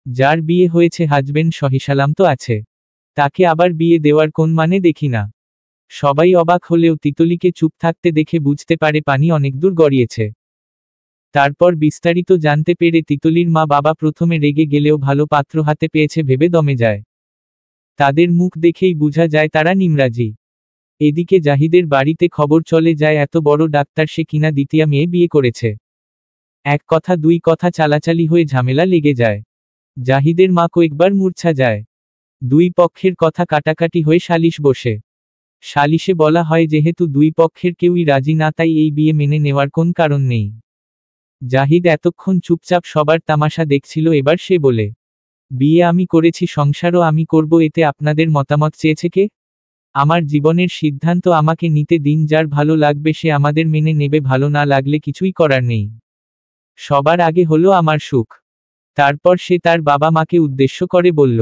যার বিয়ে হয়েছে হাজবেন্ড সহিসালাম তো আছে, তাকে আবার বিয়ে দেওয়ার কোন মানে দেখি না। সবাই অবাক হলেও তিতলিকে চুপ থাকতে দেখে বুঝতে পারে পানি অনেক দূর গড়িয়েছে। তারপর বিস্তারিত জানতে পেরে তিতলির মা বাবা প্রথমে রেগে গেলেও ভালো পাত্র হাতে পেয়েছে ভেবে দমে যায়। তাদের মুখ দেখেই বোঝা যায় তারা নিমরাজি। এদিকে জাহিদের বাড়িতে খবর চলে যায় এত বড় ডাক্তার সে কিনা দ্বিতীয় মেয়ে বিয়ে করেছে। এক কথা দুই কথা চালাচালি হয়ে ঝামেলা লেগে যায়। জাহিদের মা কয়েকবার মূর্ছা যায়। দুই পক্ষের কথা কাটাকাটি হয়ে সালিশ বসে। সালিশে বলা হয় যেহেতু দুই পক্ষের কেউই রাজি না তাই এই বিয়ে মেনে নেওয়ার কোন কারণ নেই। জাহিদ এতক্ষণ চুপচাপ সবার তামাশা দেখছিল, এবার সে বলে, বিয়ে আমি করেছি, সংসারও আমি করব, এতে আপনাদের মতামত চেয়েছে কে? আমার জীবনের সিদ্ধান্ত আমাকে নিতে দিন, যার ভালো লাগবে সে আমাদের মেনে নেবে, ভালো না লাগলে কিছুই করার নেই। সবার আগে হলো আমার সুখ। তারপর সে তার বাবা মাকে উদ্দেশ্য করে বলল,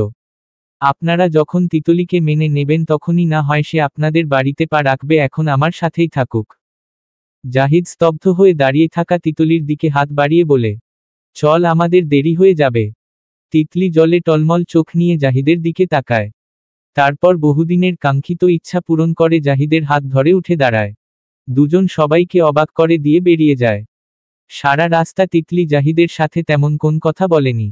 আপনারা যখন তিতলিকে মেনে নেবেন তখনই না হয় সে আপনাদের বাড়িতে পা রাখবে, এখন আমার সাথেই থাকুক। জাহিদ স্তব্ধ হয়ে দাঁড়িয়ে থাকা তিতলির দিকে হাত বাড়িয়ে বলে, চল, আমাদের দেরি হয়ে যাবে। তিতলি জলে টলমল চোখ নিয়ে জাহিদের দিকে তাকায়। তারপর বহুদিনের কাঙ্ক্ষিত ইচ্ছা পূরণ করে জাহিদের হাত ধরে উঠে দাঁড়ায়। দুজন সবাইকে অবাক করে দিয়ে বেরিয়ে যায়। সারা রাস্তা তিতলি জাহিদের সাথে তেমন কোন কথা বলেনি।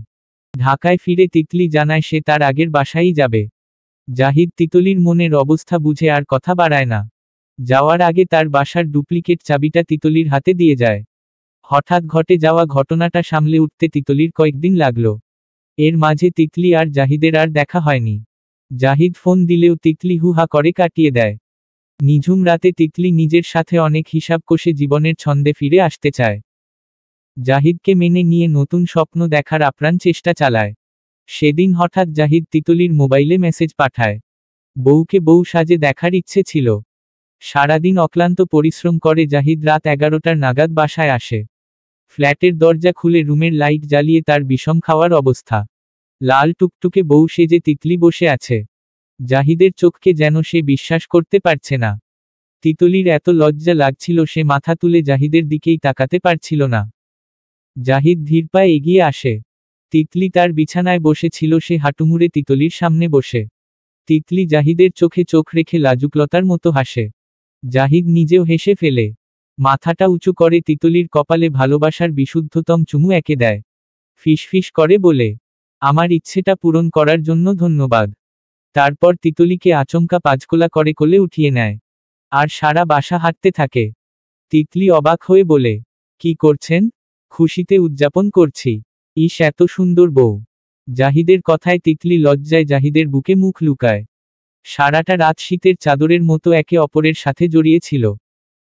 ঢাকায় ফিরে তিতলি জানায় সে তার আগের বাসায়ই যাবে। জাহিদ তিতলির মনের অবস্থা বুঝে আর কথা বাড়ায় না। যাওয়ার আগে তার বাসার ডুপ্লিকেট চাবিটা তিতলির হাতে দিয়ে যায়। হঠাৎ ঘটে যাওয়া ঘটনাটা সামলে উঠতে তিতলির কয়েকদিন লাগল। এর মাঝে তিতলি আর জাহিদের আর দেখা হয়নি। জাহিদ ফোন দিলেও তিতলি হুহা করে কাটিয়ে দেয়। নিঝুম রাতে তিতলি নিজের সাথে অনেক হিসাব কষে জীবনের ছন্দে ফিরে আসতে চায়। জাহিদকে মেনে নিয়ে নতুন স্বপ্ন দেখার আপ্রাণ চেষ্টা চালায়। সেদিন হঠাৎ জাহিদ তিতলির মোবাইলে মেসেজ পাঠায়। বউকে বউ সাজে দেখার ইচ্ছে ছিল। সারাদিন অক্লান্ত পরিশ্রম করে জাহিদ রাত 11টার নাগাদ বাসায় আসে। ফ্ল্যাটের দরজা খুলে রুমের লাইট জ্বালিয়ে তার বিষম খাওয়ার অবস্থা। লাল টুকটুকে বউ সেজে তিতলি বসে আছে। জাহিদের চোখকে যেন সে বিশ্বাস করতে পারছে না। তিতলির এত লজ্জা লাগছিল সে মাথা তুলে জাহিদের দিকেই তাকাতে পারছিল না। জাহিদ ধীর পায়ে এগিয়ে আসে। তিতলি তার বিছানায় বসেছিল, সে হাঁটুমুড়ে তিতলির সামনে বসে। তিতলি জাহিদের চোখে চোখ রেখে লাজুকলতার মতো হাসে। জাহিদ নিজেও হেসে ফেলে। মাথাটা উঁচু করে তিতলির কপালে ভালোবাসার বিশুদ্ধতম চুমু এঁকে দেয়। ফিসফিস করে বলে, আমার ইচ্ছেটা পূরণ করার জন্য ধন্যবাদ। তারপর তিতলিকে আচমকা পাঁচকোলা করে কোলে উঠিয়ে নেয়। আর সারা বাসা হাঁটতে থাকে। তিতলি অবাক হয়ে বলে, কি করছেন? খুশিতে উদযাপন করছি। ইস, এত সুন্দর বউ। জাহিদের কথায় তিতলি লজ্জায় জাহিদের বুকে মুখ লুকায়। সারাটা রাত শীতের চাদরের মতো একে অপরের সাথে জড়িয়েছিল।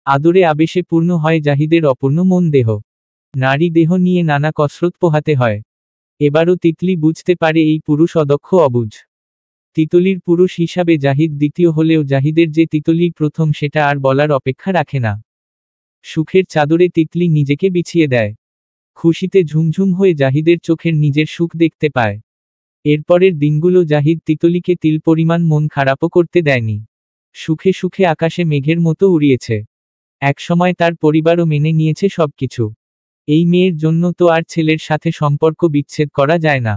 আদরে আবেশে পূর্ণ হয় জাহিদের অপূর্ণ মন দেহ। নারী দেহ নিয়ে নানা কসরত পোহাতে হয়। এবারও তিতলি বুঝতে পারে এই পুরুষ অদক্ষ অবুঝ। তিতলির পুরুষ হিসাবে জাহিদ দ্বিতীয় হলেও জাহিদের যে তিতলি প্রথম সেটা আর বলার অপেক্ষা রাখে না। সুখের চাদরে তিতলি নিজেকে বিছিয়ে দেয়। খুশিতে ঝুমঝুম হয়ে জাহিদের চোখের নিজের সুখ দেখতে পায়। এরপরের দিনগুলো জাহিদ তিতলিকে তিল পরিমাণ মন খারাপও করতে দেয়নি। সুখে সুখে আকাশে মেঘের মতো উড়িয়েছে। একসময় তার পরিবারও মেনে নিয়েছে সবকিছু। এই মেয়ের জন্য তো আর ছেলের সাথে সম্পর্ক বিচ্ছেদ করা যায় না।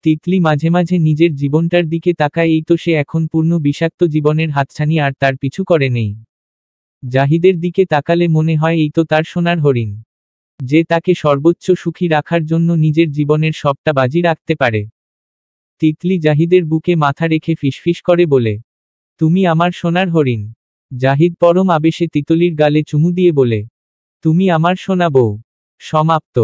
তিতলি মাঝে মাঝে নিজের জীবনটার দিকে তাকায়, এই তো সে এখন পূর্ণ বিষাক্ত জীবনের হাতছানি আর তার পিছু করে নেই। জাহিদের দিকে তাকালে মনে হয় এই তো তার সোনার হরিণ, যে তাকে সর্বোচ্চ সুখী রাখার জন্য নিজের জীবনের সবটা বাজি রাখতে পারে। তিতলি জাহিদের বুকে মাথা রেখে ফিসফিস করে বলে, তুমি আমার সোনার হরিণ। জাহিদ পরম আবেশে তিতলির গালে চুমু দিয়ে বলে, তুমি আমার সোনা বউ। সমাপ্ত।